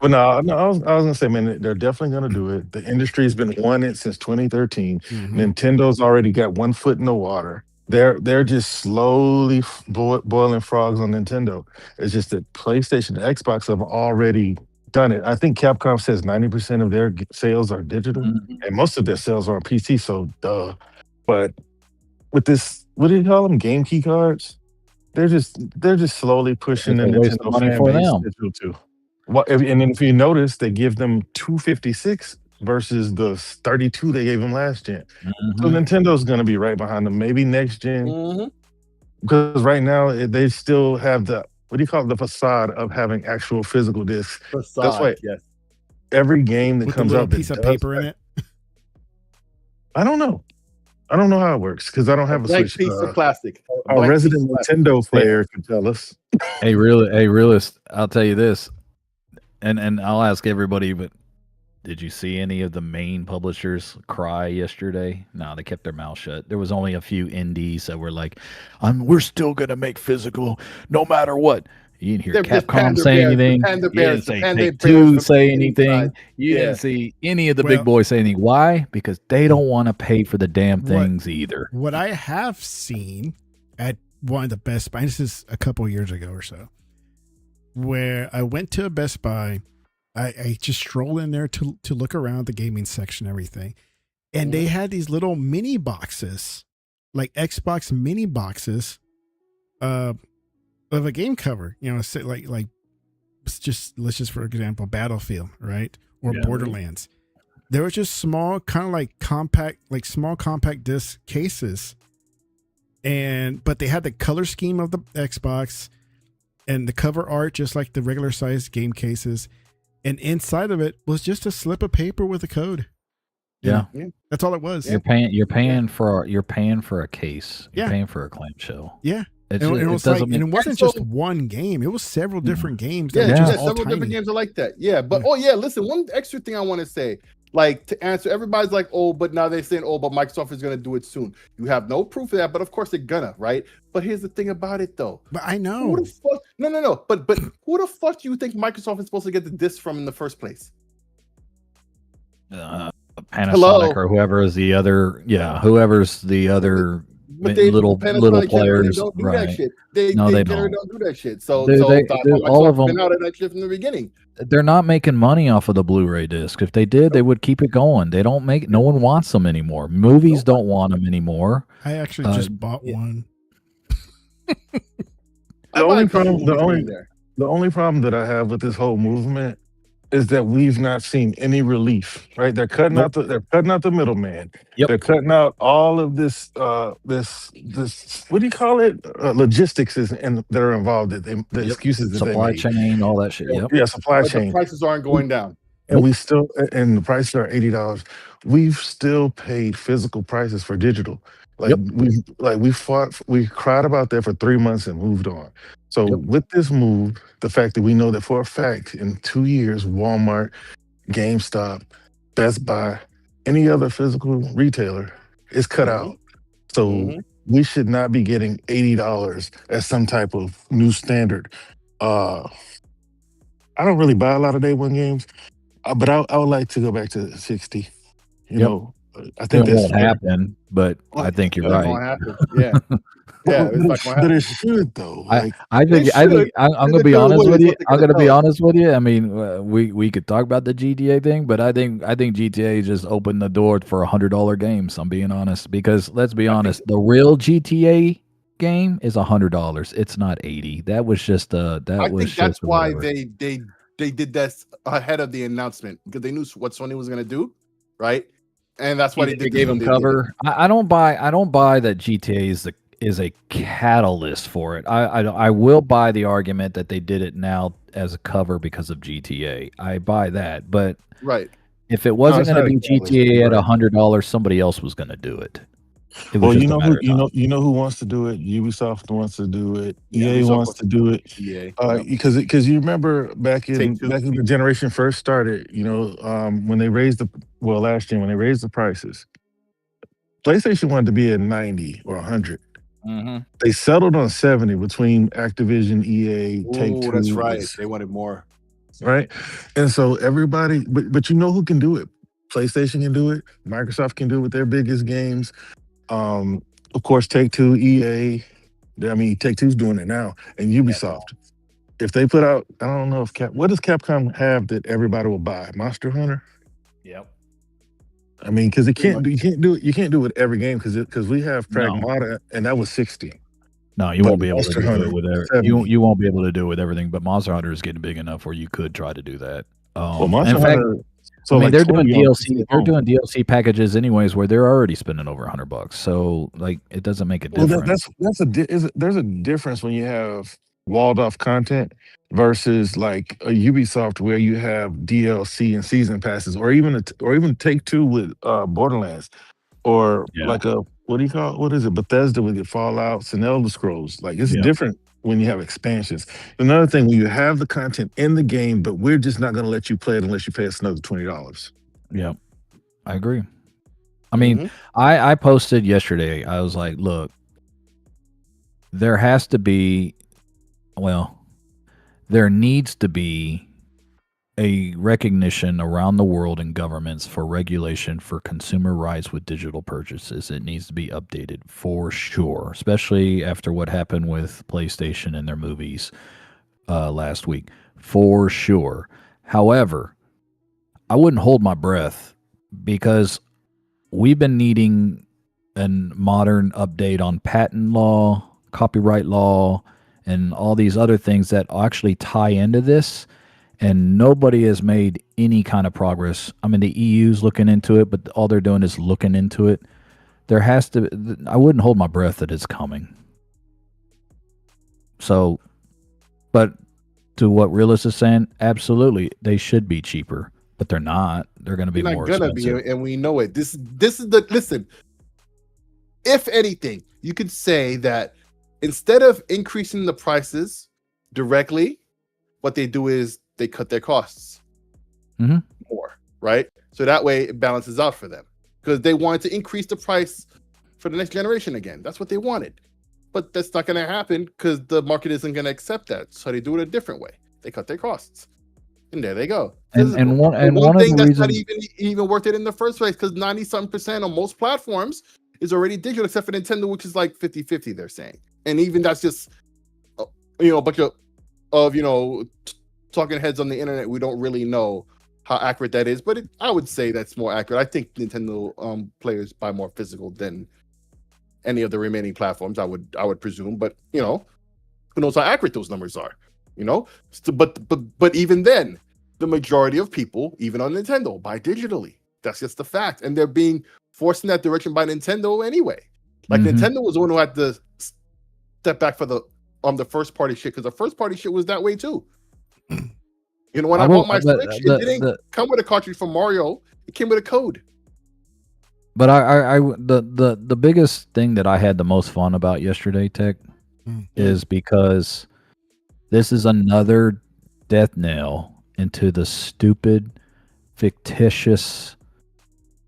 Speaker 4: But no, I was gonna say, man, they're definitely gonna do it. The industry's been wanting it since 2013.
Speaker 1: Mhm.
Speaker 4: Nintendo's already got one foot in the water. They're just slowly boiling frogs on Nintendo. It's just that PlayStation and Xbox have already done it. I think Capcom says 90% of their sales are digital, and most of their sales are on PC. So duh. But with this, what do you call them? Game key cards. They're just slowly pushing the
Speaker 3: It's a waste
Speaker 4: Nintendo
Speaker 3: of money
Speaker 4: fan
Speaker 3: for
Speaker 4: base
Speaker 3: them.
Speaker 4: digital too. And then if you notice, they give them 256 versus the 32 they gave them last gen. So Nintendo's going to be right behind them, maybe next gen.
Speaker 2: Mm-hmm.
Speaker 4: Because right now they still have the the facade of having actual physical discs. That's why
Speaker 2: Yes.
Speaker 4: every game that
Speaker 1: With a
Speaker 4: comes
Speaker 1: little
Speaker 4: out that
Speaker 1: piece of
Speaker 4: does
Speaker 1: paper in
Speaker 4: that-
Speaker 1: it.
Speaker 4: I don't know how it works because I don't have a
Speaker 2: Blank
Speaker 4: Switch.
Speaker 2: piece of plastic.
Speaker 4: Our
Speaker 2: Blank
Speaker 4: resident
Speaker 2: piece of plastic.
Speaker 4: Nintendo player can tell us.
Speaker 3: Hey, realist. I'll tell you this, and I'll ask everybody. But did you see any of the main publishers cry yesterday? No, they kept their mouth shut. There was only a few indies that were like, "We're still gonna make physical, no matter what." You didn't hear
Speaker 2: They're just
Speaker 3: Capcom
Speaker 2: panda
Speaker 3: say
Speaker 2: bears, the
Speaker 3: anything.
Speaker 2: panda
Speaker 3: You
Speaker 2: bears,
Speaker 3: didn't
Speaker 2: the
Speaker 3: say
Speaker 2: panda
Speaker 3: Take
Speaker 2: bears
Speaker 3: Two
Speaker 2: from
Speaker 3: say
Speaker 2: the
Speaker 3: anything.
Speaker 2: inside.
Speaker 3: You
Speaker 2: Yeah.
Speaker 3: didn't see any of the
Speaker 1: Well-
Speaker 3: big boys say anything. Why? Because they don't want to pay for the damn things either.
Speaker 1: What I have seen at one of the Best Buy, this is a couple years ago or so, where I went to a Best Buy. I just strolled in there to look around the gaming section, everything. And they had these little mini boxes, like Xbox mini boxes, of a game cover, say like let's just for example, Battlefield, right? Or Borderlands. They were just small, kind of like small compact disc cases. But they had the color scheme of the Xbox and the cover art, just like the regular sized game cases. And inside of it was just a slip of paper with a code.
Speaker 3: Yeah.
Speaker 1: That's all it was.
Speaker 3: You're paying for a case. You're paying for a clamshell.
Speaker 1: Yeah.
Speaker 3: It
Speaker 1: It wasn't just one game. It was several different games. That
Speaker 2: Yeah,
Speaker 1: were just all
Speaker 2: several
Speaker 1: tiny.
Speaker 2: different games are like that. Yeah, but listen, one extra thing I want to say, like to answer, everybody's like, but now they're saying, but Microsoft is going to do it soon. You have no proof of that, but of course they're gonna, right? But here's the thing about it, though.
Speaker 1: But I know.
Speaker 2: Who the fuck? No. But who the fuck do you think Microsoft is supposed to get the disc from in the first place?
Speaker 3: Panasonic or whoever is the other. Yeah, whoever's the other.
Speaker 2: But they
Speaker 3: little
Speaker 2: Panasonic generally
Speaker 3: players,
Speaker 2: don't do that
Speaker 3: right?
Speaker 2: shit. They
Speaker 3: No, they
Speaker 2: generally
Speaker 3: don't.
Speaker 2: don't do that shit. So
Speaker 3: Dude, all of
Speaker 2: Microsoft's been
Speaker 3: them.
Speaker 2: out of that shit from the beginning.
Speaker 3: They're not making money off of the Blu-ray disc. If they did, they would keep it going. They don't make. No one wants them anymore. Movies don't want them anymore.
Speaker 1: I actually just bought one.
Speaker 4: The only problem that I have with this whole movement is that we've not seen any relief. Right? They're cutting out the middleman.
Speaker 3: Yep.
Speaker 4: They're cutting out all of this this what do you call it? Logistics that are involved. The excuses that
Speaker 3: supply
Speaker 4: they
Speaker 3: chain, all that shit. Yep.
Speaker 4: Yeah, supply
Speaker 2: But
Speaker 4: chain.
Speaker 2: the prices aren't going down.
Speaker 4: And the prices are $80. We've still paid physical prices for digital. We cried about that for 3 months and moved on. So with this move, the fact that we know that for a fact in 2 years, Walmart, GameStop, Best Buy, any other physical retailer is cut out. So we should not be getting $80 as some type of new standard. I don't really buy a lot of day one games. But I would like to go back to 60. You know, I think
Speaker 3: it won't happen, but I think you're right.
Speaker 2: It won't happen. Yeah. Yeah,
Speaker 4: but it should though.
Speaker 3: I think I'm gonna be honest with you. I'm gonna be honest with you. I mean, we could talk about the GTA thing, but I think GTA just opened the door for $100 games. I'm being honest, because let's be honest, the real GTA game is $100. It's not 80. That was just
Speaker 2: that's why they did that ahead of the announcement, because they knew what Sony was gonna do, right? And that's why they
Speaker 3: gave them cover. I don't buy that GTA is a catalyst for it. I will buy the argument that they did it now as a cover because of GTA. I buy that, but if it wasn't going to be GTA at $100, somebody else was going to do it.
Speaker 4: Well, you know who wants to do it. Ubisoft wants to do it. EA wants to do it. Because you remember back in the generation first started. When they raised last year when they raised the prices, PlayStation wanted to be at 90 or 100. They settled on 70 between Activision, EA, Take-Two.
Speaker 2: That's right. They wanted more.
Speaker 4: Right, and so everybody, but you know who can do it? PlayStation can do it. Microsoft can do it with their biggest games. Of course, Take-Two, EA. I mean, Take-Two's doing it now, and Ubisoft. If they put out, I don't know if what does Capcom have that everybody will buy? Monster Hunter.
Speaker 3: Yep.
Speaker 4: I mean, because you can't do it with every game because we have Pragmata, and that was 60.
Speaker 3: No, you won't be able to do it with you won't be able to do it with everything. But Monster Hunter is getting big enough where you could try to do that.
Speaker 4: Monster Hunter.
Speaker 3: So they're doing DLC. They're doing DLC packages anyways, where they're already spending over $100. So it doesn't make a difference.
Speaker 4: There's a difference when you have walled off content versus like a Ubisoft where you have DLC and season passes, or even Take-Two with Borderlands, or like what is it? Bethesda with your Fallout and Elder Scrolls. Like it's different when you have expansions. Another thing, when you have the content in the game, but we're just not going to let you play it unless you pay us another $20.
Speaker 3: Yeah, I agree. I mean, I posted yesterday. I was like, look, there has to be, there needs to be a recognition around the world in governments for regulation for consumer rights with digital purchases. It needs to be updated for sure, especially after what happened with PlayStation and their movies last week, for sure. However, I wouldn't hold my breath, because we've been needing a modern update on patent law, copyright law, and all these other things that actually tie into this. And nobody has made any kind of progress. I mean, the EU's looking into it, but all they're doing is looking into it. There has to, I wouldn't hold my breath that it's coming. So, but to what Realist is saying, absolutely, they should be cheaper, but they're not. They're going to be more expensive.
Speaker 2: And we know it. This is listen, if anything, you could say that instead of increasing the prices directly, what they do is they cut their costs more, right? So that way it balances out for them, because they wanted to increase the price for the next generation again. That's what they wanted. But that's not going to happen because the market isn't going to accept that. So they do it a different way. They cut their costs. And there they go.
Speaker 3: And one
Speaker 2: thing
Speaker 3: of the
Speaker 2: that's
Speaker 3: reasons,
Speaker 2: not even worth it in the first place, because 90-something% on most platforms is already digital, except for Nintendo, which is like 50-50, they're saying. And even that's just, a bunch of talking heads on the internet. We don't really know how accurate that is, but I would say that's more accurate. I think Nintendo players buy more physical than any of the remaining platforms, I would presume. But who knows how accurate those numbers are? But even then, the majority of people, even on Nintendo, buy digitally. That's just the fact, and they're being forced in that direction by Nintendo anyway. Like Nintendo was the one who had to step back for the first party shit, because the first party shit was that way too. When I bought my Switch, it didn't come with a cartridge for Mario. It came with a code.
Speaker 3: But the biggest thing that I had the most fun about yesterday, Tech, is because this is another death knell into the stupid, fictitious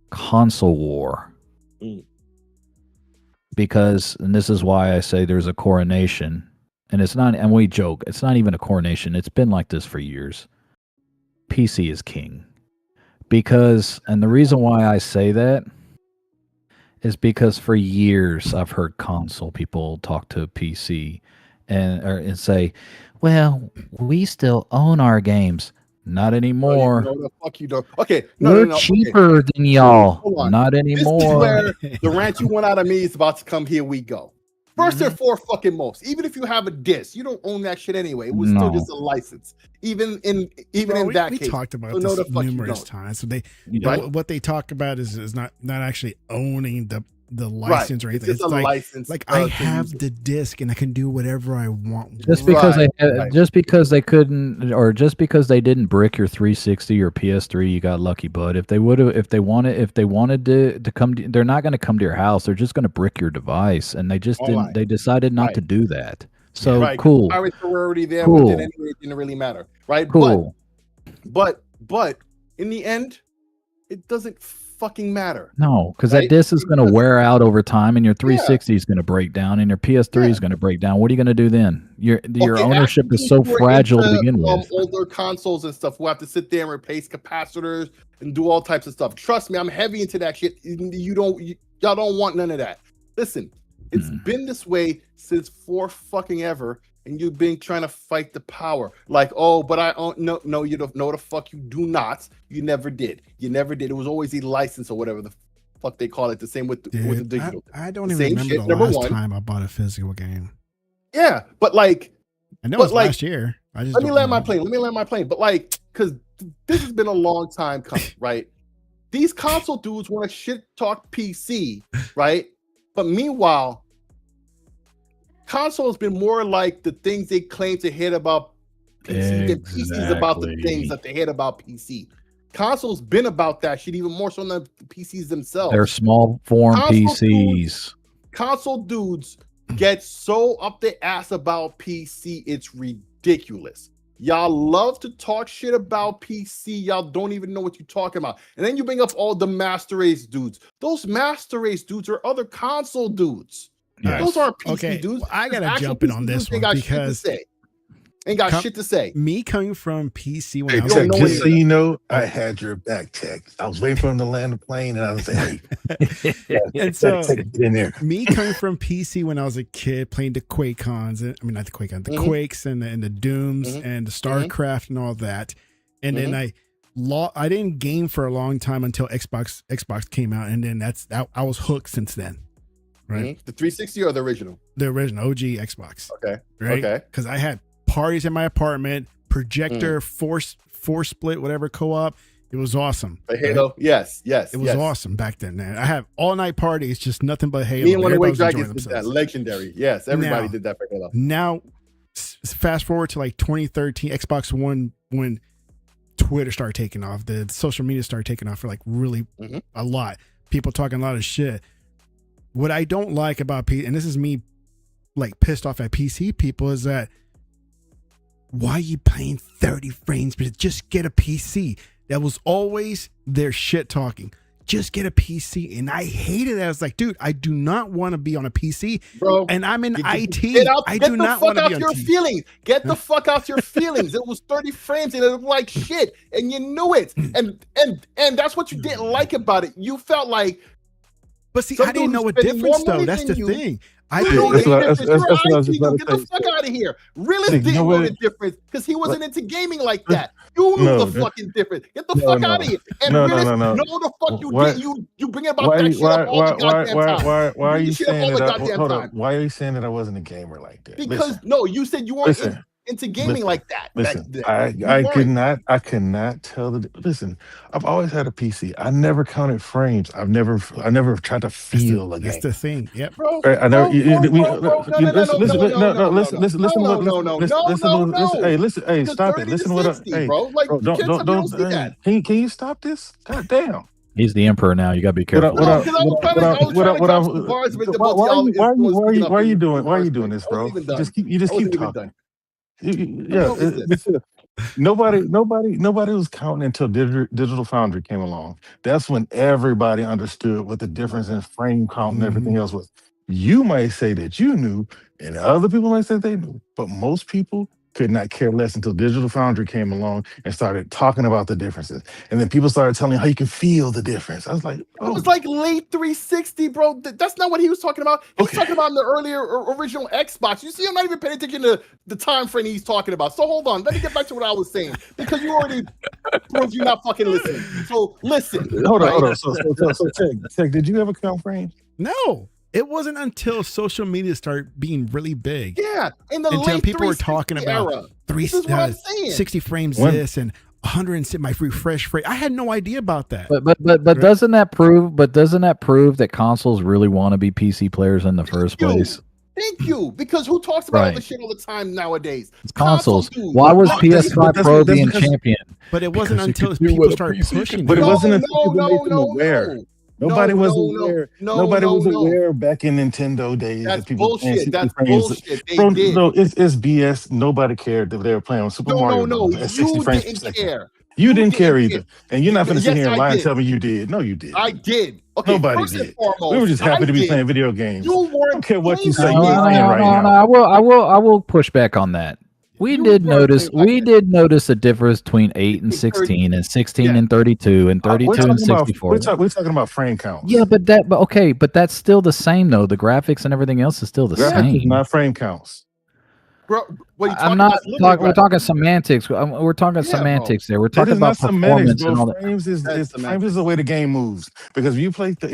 Speaker 3: console war. Because, and this is why I say there's a coronation, and it's not, and we joke, it's not even a coronation. It's been like this for years. PC is king. Because, and the reason why I say that is because for years I've heard console people talk to PC and say, well, we still own our games. Not anymore.
Speaker 2: No, the fuck you don't. Okay,
Speaker 3: we're cheaper than y'all. Not anymore.
Speaker 2: This is where the rant you want out of me is about to come. Here we go. First and foremost, even if you have a disc, you don't own that shit anyway. It was still just a license. Even in that case,
Speaker 1: we talked about this numerous times. So what they talk about is not actually owning the license or anything.
Speaker 2: It's a license.
Speaker 1: Like I have the disc and I can do whatever I want.
Speaker 3: Just because just because they couldn't, or just because they didn't brick your 360 or PS3, you got lucky. But if they wanted to come, they're not going to come to your house. They're just going to brick your device, and they just didn't. They decided not to do that. So cool.
Speaker 2: Pirates were already there, but then anyway, it didn't really matter, right?
Speaker 3: Cool.
Speaker 2: But in the end, it doesn't fucking matter.
Speaker 3: No, because that disc is going to wear out over time, and your 360 is going to break down, and your PS3 is going to break down. What are you going to do then? Your ownership is so fragile to begin with.
Speaker 2: Older consoles and stuff, we'll have to sit there and replace capacitors and do all types of stuff. Trust me, I'm heavy into that shit. Y'all don't want none of that. Listen, it's been this way since fucking ever. And you've been trying to fight the power. Like, but I own. No, you don't know the fuck you do not. You never did. It was always a license or whatever the fuck they call it. The same with the digital.
Speaker 1: I don't even remember the last time I bought a physical game.
Speaker 2: Yeah, but like.
Speaker 1: I know it was last year.
Speaker 2: Let me land my plane. But like, because this has been a long time coming, right? These console dudes want to shit talk PC, right? But meanwhile, console has been more like the things they claim to hate about PC than PC's about the things that they hate about PC. Console's been about that shit even more so than the PCs themselves.
Speaker 3: They're small form PCs.
Speaker 2: Console dudes get so up their ass about PC, it's ridiculous. Y'all love to talk shit about PC. Y'all don't even know what you're talking about. And then you bring up all the Master Race dudes. Those Master Race dudes are other console dudes.
Speaker 1: Yes.
Speaker 2: Those aren't PC dudes.
Speaker 1: Well, I gotta jump in on this one because
Speaker 2: ain't got shit to say.
Speaker 1: Me coming from PC when I
Speaker 4: was just so you know, I had your back, Tech. I was waiting for him to land the plane, and I was like, "Hey,
Speaker 1: and so
Speaker 4: get in there."
Speaker 1: Me coming from PC when I was a kid, playing the QuakeCons, not the QuakeCons, the Quakes and the Dooms and the StarCraft and all that, and then I didn't game for a long time until Xbox came out, and then I was hooked since then. Right,
Speaker 2: the 360 or the original?
Speaker 1: The original OG Xbox.
Speaker 2: Okay,
Speaker 1: right. Okay, because I had parties in my apartment, projector, force split, whatever co-op. It was awesome.
Speaker 2: Halo, right? Yes.
Speaker 1: It was awesome back then, man. I have all night parties, just nothing but Halo.
Speaker 2: Me and One Away Dragons did that. Legendary. Yes, everybody did that for Halo.
Speaker 1: Now, fast forward to like 2013, Xbox One, when Twitter started taking off, the social media started taking off for like really a lot. People talking a lot of shit. What I don't like about PC, and this is me like pissed off at PC people, is that why are you playing 30 frames? But just get a PC. That was always their shit talking. Just get a PC. And I hated that. I was like, dude, I do not want to be on a PC. Bro, and I'm in IT. I do not want to be on
Speaker 2: your feelings. Get the fuck out your feelings. It was 30 frames and it looked like shit. And you knew it. And that's what you didn't like about it. You felt like
Speaker 1: But see,
Speaker 2: Some
Speaker 1: I didn't
Speaker 2: dude
Speaker 1: know a
Speaker 2: spending more
Speaker 1: difference though.
Speaker 2: money
Speaker 1: That's
Speaker 2: than
Speaker 1: the
Speaker 2: you.
Speaker 1: thing.
Speaker 2: You
Speaker 1: I
Speaker 2: know
Speaker 1: believe
Speaker 2: the
Speaker 4: That's what I-
Speaker 2: difference.
Speaker 4: that's-
Speaker 2: You're
Speaker 4: that's what I
Speaker 2: an
Speaker 4: was just
Speaker 2: IT dude.
Speaker 4: about
Speaker 2: Get
Speaker 4: to
Speaker 2: the
Speaker 4: say.
Speaker 2: fuck out of here. Realist
Speaker 4: See, you
Speaker 2: didn't
Speaker 4: know
Speaker 2: know
Speaker 4: what?
Speaker 2: the difference because he wasn't into gaming like
Speaker 4: What?
Speaker 2: that. You knew
Speaker 4: No,
Speaker 2: the fucking difference. Get the
Speaker 4: no,
Speaker 2: fuck
Speaker 4: no,
Speaker 2: out of here. And
Speaker 4: no,
Speaker 2: Realist,
Speaker 4: no.
Speaker 2: no, the fuck you
Speaker 4: Why?
Speaker 2: did. You bring about that shit up all the goddamn time.
Speaker 4: Why
Speaker 2: You
Speaker 4: are
Speaker 2: bring
Speaker 4: you
Speaker 2: this shit up
Speaker 4: saying
Speaker 2: all the
Speaker 4: that?
Speaker 2: goddamn
Speaker 4: Hold
Speaker 2: time.
Speaker 4: up. Why are you saying that I wasn't a gamer like that?
Speaker 2: Because no, you said you weren't
Speaker 4: Listen,
Speaker 2: into gaming
Speaker 4: listen,
Speaker 2: like that.
Speaker 4: listen.
Speaker 2: You
Speaker 4: I could
Speaker 2: weren't.
Speaker 4: not. I cannot tell the. Listen, I've always had a PC. I never counted frames. I never tried to feel a
Speaker 1: that's
Speaker 4: game.
Speaker 1: the thing. Yep.
Speaker 2: Bro,
Speaker 4: Right, I know.
Speaker 2: bro, no,
Speaker 4: Listen,
Speaker 2: no.
Speaker 4: Hey, listen. Hey,
Speaker 2: Because
Speaker 4: stop it.
Speaker 2: 30 to
Speaker 4: Listen to what.
Speaker 2: 60,
Speaker 4: Hey,
Speaker 2: bro. Like,
Speaker 4: bro,
Speaker 2: you can't tell me you don't see
Speaker 4: Hey,
Speaker 2: that.
Speaker 4: can you stop this? God damn.
Speaker 3: He's the emperor now. You got to be careful.
Speaker 2: No, because I was trying to grab some bars with the both of y'all
Speaker 4: Why are you doing this,
Speaker 2: I
Speaker 4: bro?
Speaker 2: wasn't even done.
Speaker 4: You just
Speaker 2: I wasn't
Speaker 4: keep
Speaker 2: even
Speaker 4: talking.
Speaker 2: done.
Speaker 4: Yeah,
Speaker 2: What was this?
Speaker 4: nobody was counting until Digital Foundry came along. That's when everybody understood what the difference in frame count and everything else was. You might say that you knew, and other people might say they knew, but most people could not care less until Digital Foundry came along and started talking about the differences. And then people started telling you how you can feel the difference. I was like, oh.
Speaker 2: It was like late 360, bro. That's not what he was talking about. He's
Speaker 4: Okay.
Speaker 2: talking about in the earlier original Xbox. You see, I'm not even paying attention to the time frame he's talking about. So hold on. Let me get back to what I was saying because you already proved you're not fucking listening. So listen.
Speaker 4: Hold on. So Tech, did you ever count frames?
Speaker 1: No, it wasn't until social media started being really big.
Speaker 2: Yeah, in the
Speaker 1: Until
Speaker 2: late
Speaker 1: people were talking about
Speaker 2: era. This is what I'm saying.
Speaker 1: 60 frames
Speaker 4: When-
Speaker 1: this and 100 my refresh rate. I had no idea about that.
Speaker 3: But doesn't that prove? But doesn't that prove that consoles really want to be PC players in the first place?
Speaker 2: Thank you. Because who talks about all this shit all the time nowadays?
Speaker 3: It's consoles.
Speaker 2: Console dudes.
Speaker 3: Why was
Speaker 2: Not
Speaker 3: PS5
Speaker 4: that's
Speaker 3: Pro
Speaker 4: because-
Speaker 3: being champion?
Speaker 1: But it wasn't
Speaker 3: Because it
Speaker 1: until
Speaker 3: could do
Speaker 1: people
Speaker 3: what a
Speaker 1: started
Speaker 3: PC
Speaker 1: pushing
Speaker 3: can
Speaker 4: But
Speaker 3: do.
Speaker 4: it
Speaker 1: that.
Speaker 4: wasn't until people made them aware.
Speaker 2: No.
Speaker 4: Nobody was
Speaker 2: No.
Speaker 4: aware.
Speaker 2: No,
Speaker 4: Nobody was
Speaker 2: no.
Speaker 4: aware back in Nintendo days.
Speaker 2: That's
Speaker 4: that people were playing
Speaker 2: bullshit.
Speaker 4: 60
Speaker 2: That's
Speaker 4: frames.
Speaker 2: bullshit. They
Speaker 4: Bro,
Speaker 2: did.
Speaker 4: no, it's BS. Nobody cared that they were playing on Super Mario
Speaker 2: No.
Speaker 4: Bros. at 60
Speaker 2: You
Speaker 4: frames per
Speaker 2: didn't
Speaker 4: second.
Speaker 2: care.
Speaker 4: You didn't care
Speaker 2: didn't
Speaker 4: either. And you're not going to sit
Speaker 2: Yes,
Speaker 4: here and
Speaker 2: I
Speaker 4: lie and
Speaker 2: did.
Speaker 4: tell me you did. No, you did.
Speaker 2: I did. Okay,
Speaker 4: Nobody
Speaker 2: first and
Speaker 4: did.
Speaker 2: foremost,
Speaker 4: We were just happy
Speaker 2: I
Speaker 4: to be
Speaker 2: did.
Speaker 4: playing video games.
Speaker 2: You
Speaker 4: I
Speaker 2: weren't
Speaker 4: don't care what you say.
Speaker 2: playing
Speaker 4: You're
Speaker 2: video
Speaker 4: lying
Speaker 2: games.
Speaker 4: right now.
Speaker 3: I will push back on that. We
Speaker 2: You
Speaker 3: did
Speaker 2: weren't
Speaker 3: notice
Speaker 2: playing like
Speaker 3: we did notice a difference between 8 and 16 and 16 and 32 and 32 and 64.
Speaker 4: We're talking about frame counts.
Speaker 3: Yeah, but okay, but that's still the same though. The graphics and everything else is still the
Speaker 4: Graphics is
Speaker 3: same.
Speaker 4: not frame counts.
Speaker 2: Bro, what are you
Speaker 3: I'm
Speaker 2: talking
Speaker 3: not
Speaker 2: about?
Speaker 3: talking. We're talking semantics. We're talking
Speaker 2: Yeah,
Speaker 3: semantics there. We're
Speaker 4: That
Speaker 3: talking
Speaker 4: is not
Speaker 3: about performance
Speaker 4: semantics,
Speaker 3: and all
Speaker 4: bro.
Speaker 3: that.
Speaker 4: Frames is
Speaker 2: That's
Speaker 4: frames is the way the game moves. Because if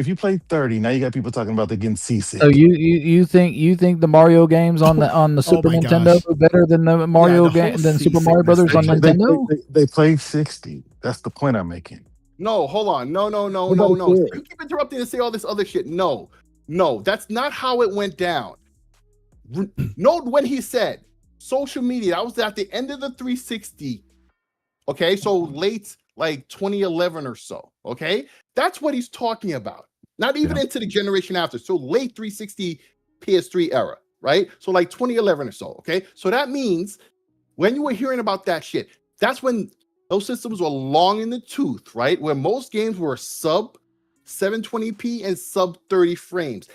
Speaker 4: you play 30, now you got people talking about they getting seasick.
Speaker 3: So you think the Mario games on the Super
Speaker 1: my
Speaker 3: Nintendo
Speaker 1: gosh.
Speaker 3: are better than the Mario
Speaker 1: the whole
Speaker 3: game than Super Mario
Speaker 1: seasickness
Speaker 3: Brothers on
Speaker 1: thing.
Speaker 3: Nintendo?
Speaker 4: They play 60. That's the point I'm making.
Speaker 2: No, hold on. No.
Speaker 4: Nobody
Speaker 2: So
Speaker 4: cared.
Speaker 2: you keep interrupting and say all this other shit. No, that's not how it went down. Note when he said social media, that was at the end of the 360. Okay, so late like 2011 or so. Okay, that's what he's talking about. Not even into the generation after. So late 360 PS3 era, right? So like 2011 or so. Okay, so that means when you were hearing about that shit, that's when those systems were long in the tooth, right? Where most games were sub 720p and sub 30 frames.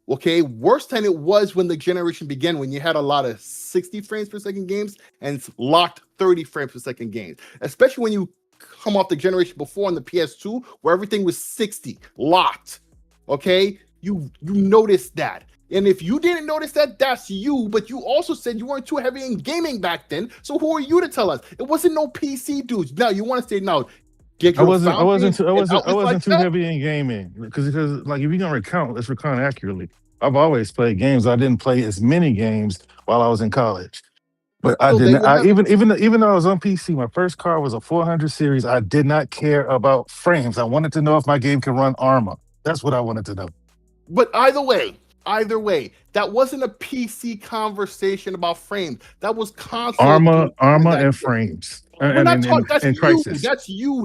Speaker 2: Okay, worse than it was when the generation began, when you had a lot of 60 frames per second games and locked 30 frames per second games. Especially when you come off the generation before on the PS2, where everything was 60 locked. Okay, you noticed that. And if you didn't notice that, that's you. But you also said you weren't too heavy in gaming back then. So who are you to tell us? It wasn't no PC dudes. Now you want to say now?
Speaker 4: I wasn't too heavy in gaming because like if you're gonna recount, let's recount accurately. I've always played games. I didn't play as many games while I was in college, but I didn't. Even though I was on PC, my first car was a 400 series. I did not care about frames. I wanted to know if my game could run Arma. That's what I wanted to know.
Speaker 2: But either way, that wasn't a PC conversation about frames. That was console.
Speaker 4: Arma and frames. And Crisis.
Speaker 2: That's you.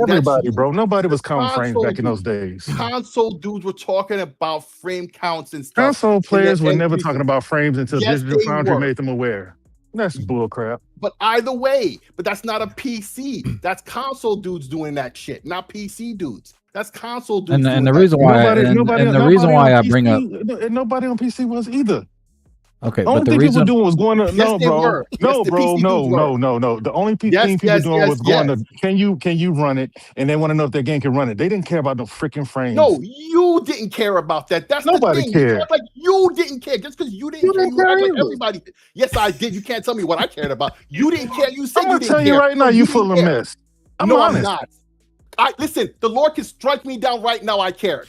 Speaker 4: Everybody, bro. Nobody was counting frames back in those days.
Speaker 2: Console dudes were talking about frame counts and stuff.
Speaker 4: Console players were never talking about frames until Digital Foundry made them aware. That's bullcrap.
Speaker 2: But either way, that's not a PC. That's console dudes doing that shit, not PC dudes. That's console dudes.
Speaker 3: And the reason why I bring up
Speaker 4: nobody on PC was either.
Speaker 3: Okay,
Speaker 4: The only
Speaker 3: but the
Speaker 4: thing people
Speaker 3: reason
Speaker 4: doing was going to
Speaker 2: Yes, they were. Yes, the PC dudes were.
Speaker 4: no. The only
Speaker 2: Yes,
Speaker 4: thing people
Speaker 2: yes,
Speaker 4: doing
Speaker 2: yes,
Speaker 4: was going
Speaker 2: yes.
Speaker 4: to can you run it, and they want to know if their game can run it. They didn't care about no freaking frames.
Speaker 2: No, you didn't care about that. That's
Speaker 4: Nobody
Speaker 2: the thing. You
Speaker 4: cared.
Speaker 2: act like you didn't care just because you didn't
Speaker 4: You
Speaker 2: care.
Speaker 4: didn't
Speaker 2: You act
Speaker 4: care
Speaker 2: like
Speaker 4: either.
Speaker 2: everybody did. Yes, I did. You can't tell me what I cared about. You didn't care. You said
Speaker 4: I'm
Speaker 2: you
Speaker 4: gonna
Speaker 2: didn't
Speaker 4: tell
Speaker 2: care.
Speaker 4: you right now,
Speaker 2: So
Speaker 4: you
Speaker 2: didn't
Speaker 4: full of
Speaker 2: care.
Speaker 4: mess. I'm
Speaker 2: No,
Speaker 4: honest.
Speaker 2: I'm not. Listen, the Lord can strike me down right now. I cared.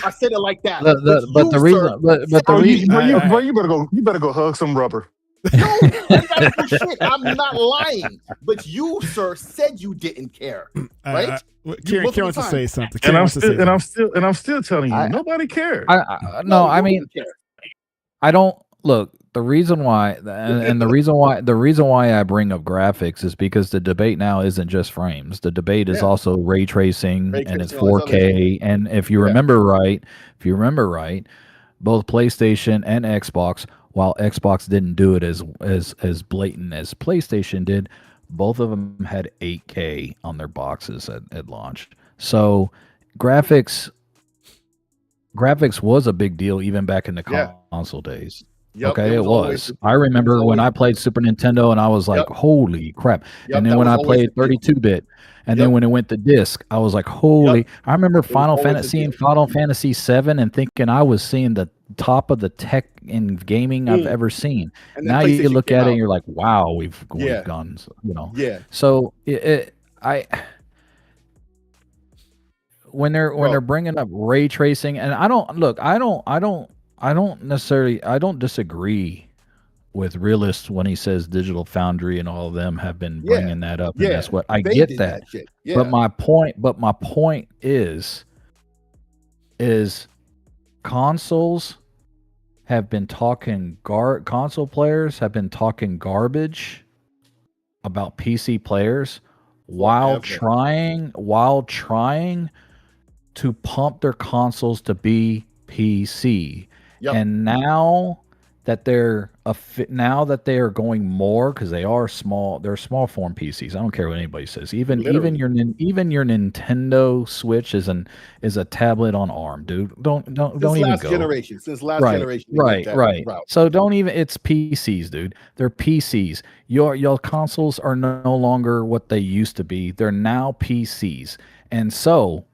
Speaker 2: I said it like that.
Speaker 3: but the reason, but the
Speaker 4: Bro,
Speaker 3: reason,
Speaker 4: you better go hug some rubber.
Speaker 2: No, I gotta do shit. I'm not lying. But you, sir, said you didn't care. Right?
Speaker 1: Kieran wants to say something.
Speaker 4: And I'm
Speaker 1: Kieran
Speaker 4: still telling you, nobody cared.
Speaker 3: no, I
Speaker 2: you
Speaker 3: mean,
Speaker 2: didn't care.
Speaker 3: I don't look. The reason why, and the reason why I bring up graphics is because the debate now isn't just frames. The debate is
Speaker 2: Yeah.
Speaker 3: also ray tracing, and it's
Speaker 2: tracing, all this other
Speaker 3: 4K. And if you remember right, both PlayStation and Xbox, while Xbox didn't do it as blatant as PlayStation did, both of them had 8K on their boxes at launch. So graphics was a big deal even back in the console days.
Speaker 2: Yep,
Speaker 3: Okay, it
Speaker 2: always-
Speaker 3: was. I remember when
Speaker 2: always-
Speaker 3: I played Super Nintendo and I was like, holy crap.
Speaker 2: Yep,
Speaker 3: And
Speaker 2: that
Speaker 3: then when
Speaker 2: was
Speaker 3: I
Speaker 2: always
Speaker 3: played
Speaker 2: the deal.
Speaker 3: 32-bit, and
Speaker 2: Yep.
Speaker 3: then when it went to disc, I was like, holy. I remember
Speaker 2: was always the
Speaker 3: seeing
Speaker 2: deal.
Speaker 3: Final Fantasy 7 and thinking I was seeing the top of the tech in gaming I've ever seen.
Speaker 2: And then
Speaker 3: Now you
Speaker 2: PlayStation
Speaker 3: look
Speaker 2: came
Speaker 3: at it
Speaker 2: out.
Speaker 3: and you're like, wow, we've
Speaker 2: Yeah.
Speaker 3: gone, you know.
Speaker 2: Yeah.
Speaker 3: So when they're bringing up ray tracing, and I don't disagree with Realist when he says Digital Foundry and all of them have been bringing that up, and that's what I
Speaker 2: They
Speaker 3: get
Speaker 2: did
Speaker 3: that.
Speaker 2: shit. Yeah.
Speaker 3: But my point is consoles have been talking console players have been talking garbage about PC players while trying to pump their consoles to be PC.
Speaker 2: Yep.
Speaker 3: And now that they are going more, because they're small form PCs. I don't care what anybody says. Even your Nintendo Switch is a tablet on ARM, dude. Don't even go.
Speaker 2: Since last generation.
Speaker 3: Right. So don't even. It's PCs, dude. They're PCs. Your consoles are no longer what they used to be. They're now PCs, and so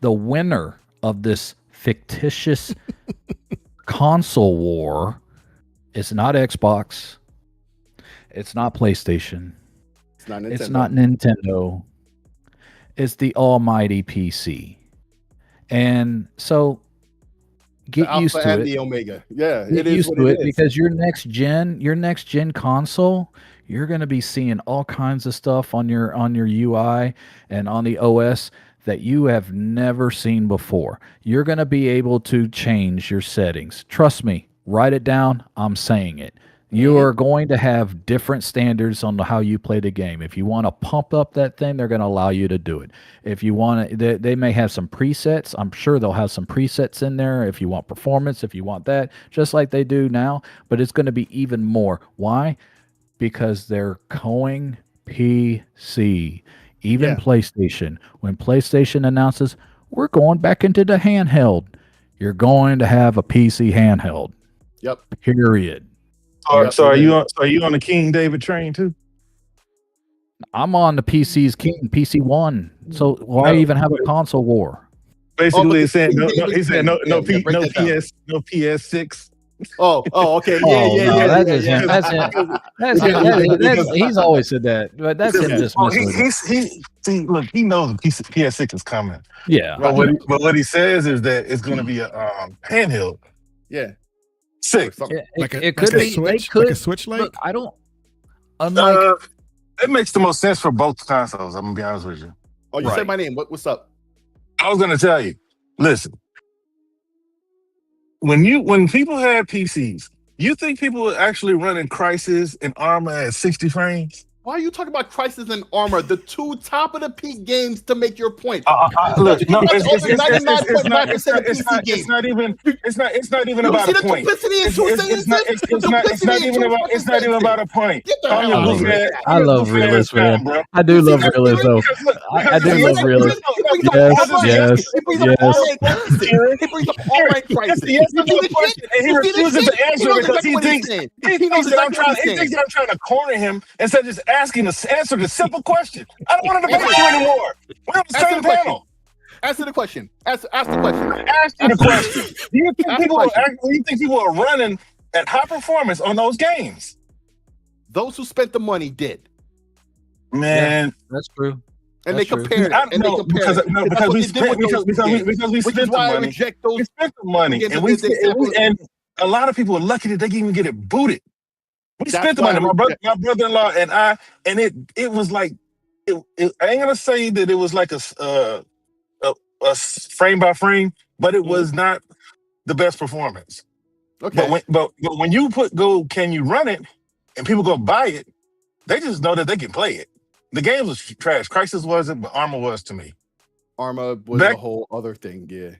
Speaker 3: the winner of this fictitious console war is not Xbox. It's not PlayStation. It's not Nintendo. It's the almighty PC. And so get used to it.
Speaker 2: The Omega. Yeah,
Speaker 3: get used to it because your next gen console, you're going to be seeing all kinds of stuff on your UI and on the OS that you have never seen before. You're going to be able to change your settings. Trust me, write it down. I'm saying it. You are going to have different standards on how you play the game. If you want to pump up that thing, they're going to allow you to do it. If you want to, they may have some presets. I'm sure they'll have some presets in there if you want performance, if you want that, just like they do now. But it's going to be even more. Why? Because they're going PC. Even PlayStation. When PlayStation announces, we're going back into the handheld, you're going to have a PC handheld.
Speaker 2: Yep.
Speaker 3: Period.
Speaker 4: So are you on the King David train too?
Speaker 3: I'm on the PC's King, PC One. So why even have a console war?
Speaker 4: Basically, it's saying no PS6.
Speaker 2: Oh, okay.
Speaker 3: That's he's always said that, but that's him just
Speaker 4: he knows PS6 is coming.
Speaker 3: Yeah.
Speaker 4: But what he says is that it's going to be a handheld.
Speaker 2: Yeah.
Speaker 4: Six.
Speaker 3: It could be.
Speaker 1: Switch,
Speaker 3: They could.
Speaker 1: like a Switch, like
Speaker 3: Look, I don't. Unlike.
Speaker 4: It makes the most sense for both consoles. I'm gonna be honest with you.
Speaker 2: Oh, you said my name. What's up?
Speaker 4: I was gonna tell you. Listen, when people had PCs, you think people were actually running Crysis and Armor at 60 frames?
Speaker 2: Why are you talking about Crysis and Armor, the two top of the peak games, to make your point?
Speaker 4: Look, no, it's not even about a point. It's not even about a point.
Speaker 3: I love Realist, man. I do love Realist, though. I do love Realist.
Speaker 2: brings up
Speaker 3: Yes,
Speaker 2: all rank.
Speaker 3: yes,
Speaker 2: It brings up
Speaker 3: yes.
Speaker 2: all rank prices. It brings up all rank prices.
Speaker 4: He answers the question and he refuses to answer because he thinks that I'm trying to corner him instead of just asking to answer the simple question. I don't want to debate you anymore. We're on the same panel.
Speaker 2: Answer the question. Ask the question.
Speaker 4: Ask the question. Do you think people are running at high performance on those games?
Speaker 2: Those who spent the money did.
Speaker 4: Man,
Speaker 3: That's true.
Speaker 2: And
Speaker 3: That's
Speaker 2: they compared it. And they compared it.
Speaker 4: because we spent the money.
Speaker 2: Reject those.
Speaker 4: We spent the money, and a lot of people are lucky that they can even get it booted. We spent the money. My brother-in-law and I, and it was like I ain't gonna say that it was like a frame by frame, but it was not the best performance.
Speaker 2: Okay.
Speaker 4: But when you can you run it, and people go buy it, they just know that they can play it. The game was trash. Crisis wasn't, but Armor was to me.
Speaker 2: Armor was a whole other thing, yeah.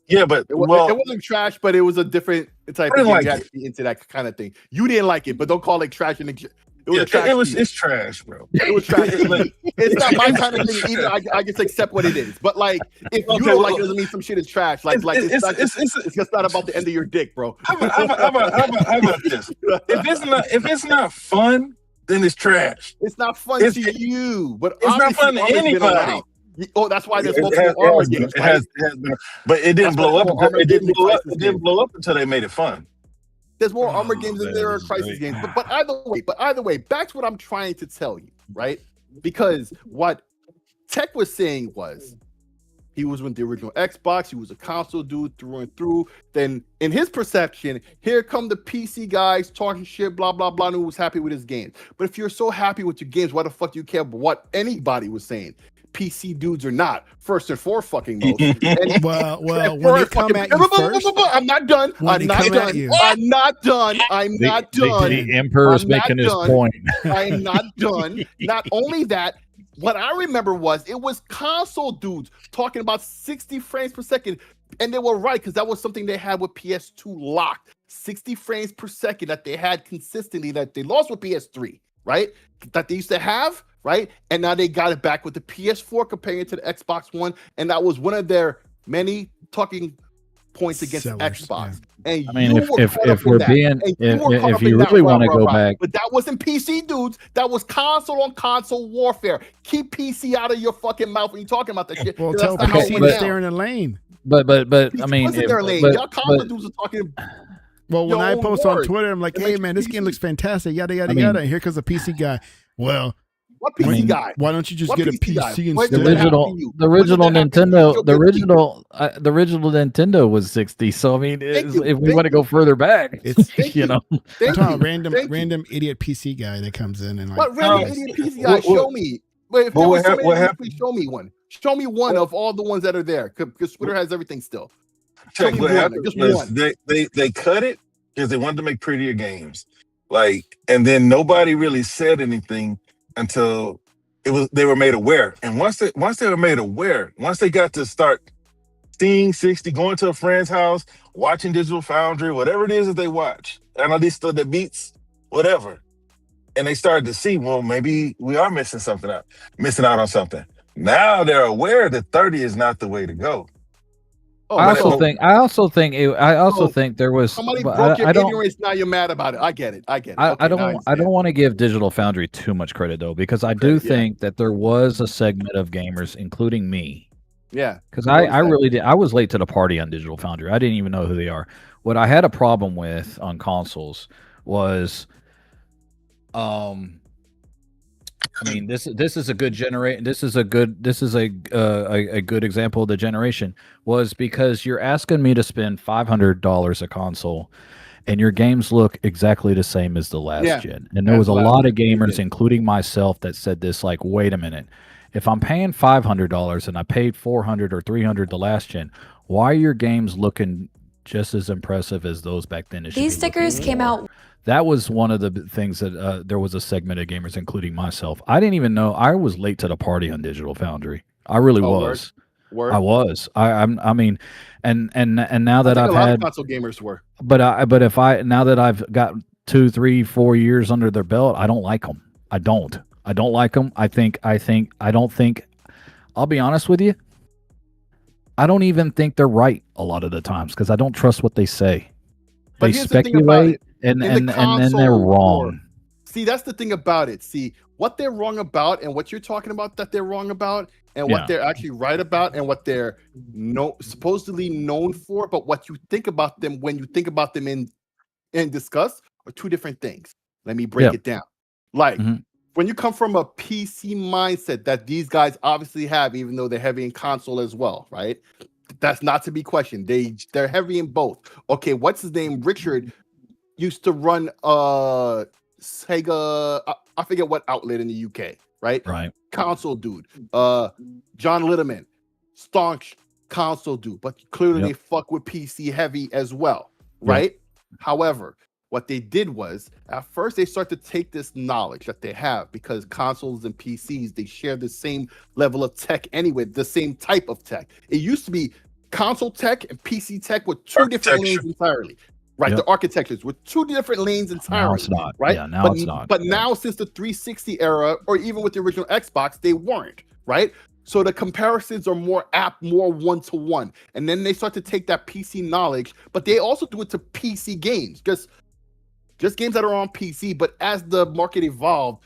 Speaker 4: Yeah, but
Speaker 2: it wasn't trash, but it was a different type of game. You had to be into that kind of thing. You didn't like it, but don't call it trash. It's
Speaker 4: trash, bro.
Speaker 2: It was trash. It's not my kind of thing either. I just accept what it is. But like, if you don't like it, doesn't mean some shit is trash. Like it's just not about the end of your dick, bro.
Speaker 4: How about this? If it's not fun, then it's trash.
Speaker 2: It's not fun to you, but
Speaker 4: it's not fun to anybody.
Speaker 2: Oh, that's why there's multiple Armor games.
Speaker 4: But it didn't blow up. It didn't blow up until they made it fun.
Speaker 2: There's more Armor games than there are Crisis games. But either way, back to what I'm trying to tell you, right? Because what Tech was saying was he was with the original Xbox, he was a console dude through and through. Then in his perception, here come the PC guys talking shit, blah, blah, blah, and who was happy with his games. But if you're so happy with your games, why the fuck do you care about what anybody was saying? PC dudes are not first and foremost. And
Speaker 1: well, when they come at you first,
Speaker 2: I'm not done. I'm not done.
Speaker 3: The Emperor is making his point.
Speaker 2: I am not done. Not only that, what I remember was it was console dudes talking about 60 frames per second, and they were right because that was something they had with PS2 locked. 60 frames per second that they had consistently that they lost with PS3, right? That they used to have. Right, and now they got it back with the PS4 comparing it to the Xbox One, and that was one of their many talking points against Xbox. Yeah. And
Speaker 3: I mean, if we're being, if you really want to go back,
Speaker 2: but that wasn't PC dudes. That was console on console warfare. Keep PC out of your fucking mouth when you're talking about that shit.
Speaker 1: Well, tell PC to stay in the lane.
Speaker 3: But I mean,
Speaker 2: their lane. Y'all console dudes are talking.
Speaker 1: Well, when I post on Twitter, I'm like, "Hey, man, this game looks fantastic." Yada yada yada. And here comes a PC guy. Well.
Speaker 2: What PC guy?
Speaker 1: Why don't you just get a PC instead?
Speaker 3: The original Nintendo, the original Nintendo was 60. So I mean, if we want to go further back, it's
Speaker 1: random idiot PC guy that comes in and like.
Speaker 2: What random idiot PC guy? Show me. Wait, if what happened? Show me one. Show me one of all the ones that are there, because Twitter has everything still.
Speaker 4: Check what happened. Just one. They cut it because they wanted to make prettier games, and then nobody really said anything until they were made aware. And once they were made aware, once they got to start seeing 60, going to a friend's house, watching Digital Foundry, whatever it is that they watch, analysts that beats, whatever. And they started to see, well, maybe we are missing out on something. Now they're aware that 30 is not the way to go.
Speaker 3: I also think there was.
Speaker 2: Somebody broke your ignorance. Now you're mad about it. I get it. I
Speaker 3: don't want to give Digital Foundry too much credit though, because I do think that there was a segment of gamers, including me.
Speaker 2: Yeah,
Speaker 3: because I really did. I was late to the party on Digital Foundry. I didn't even know who they are. What I had a problem with on consoles was, I mean, this is a good generation. This is a good example of the generation, was because you're asking me to spend $500 a console, and your games look exactly the same as the last gen. And there was a lot of gamers, including myself, that said this, like, wait a minute, if I'm paying $500 and I paid $400 or $300 the last gen, why are your games looking just as impressive as those back then?
Speaker 6: These stickers came out.
Speaker 3: That was one of the things that there was a segment of gamers, including myself. I didn't even know. I was late to the party on Digital Foundry. I really was.
Speaker 2: Word.
Speaker 3: I was. I mean, and now that I've had
Speaker 2: console gamers were.
Speaker 3: But now that I've got 2, 3, 4 years under their belt, I don't like them. I don't like them. I don't think. I'll be honest with you. I don't even think they're right a lot of the times because I don't trust what they say.
Speaker 2: But
Speaker 3: They
Speaker 2: here's the thing about
Speaker 3: speculate
Speaker 2: it.
Speaker 3: and
Speaker 2: In the
Speaker 3: then they're
Speaker 2: console war,
Speaker 3: wrong.
Speaker 2: see, that's the thing about it. See, what they're wrong about and what you're talking about that they're wrong about and
Speaker 3: Yeah.
Speaker 2: what they're actually right about and what they're supposedly known for, but what you think about them when you think about them in discuss are two different things. Let me break
Speaker 3: Yeah.
Speaker 2: it down. Like
Speaker 3: Mhm.
Speaker 2: when you come from a PC mindset that these guys obviously have, even though they're heavy in console as well, right? That's not to be questioned. They're heavy in both. Okay, what's his name? Richard used to run Sega. I forget what outlet in the UK, right?
Speaker 3: Right.
Speaker 2: Console dude. John Litterman, staunch console dude, but clearly
Speaker 3: Yep.
Speaker 2: they fuck with PC heavy as well, right? However, what they did was at first they start to take this knowledge that they have because consoles and PCs they share the same level of tech anyway, the same type of tech. It used to be console tech and PC tech with two different lanes entirely. Right,
Speaker 3: Yep.
Speaker 2: the architectures with two different lanes entirely.
Speaker 3: Now it's not.
Speaker 2: Right,
Speaker 3: Yeah, now
Speaker 2: but,
Speaker 3: it's not.
Speaker 2: But
Speaker 3: Yeah.
Speaker 2: now since the 360 era, or even with the original Xbox, they weren't. Right, so the comparisons are more apt, more one-to-one, and then they start to take that PC knowledge, but they also do it to PC games, just games that are on PC. But as the market evolved,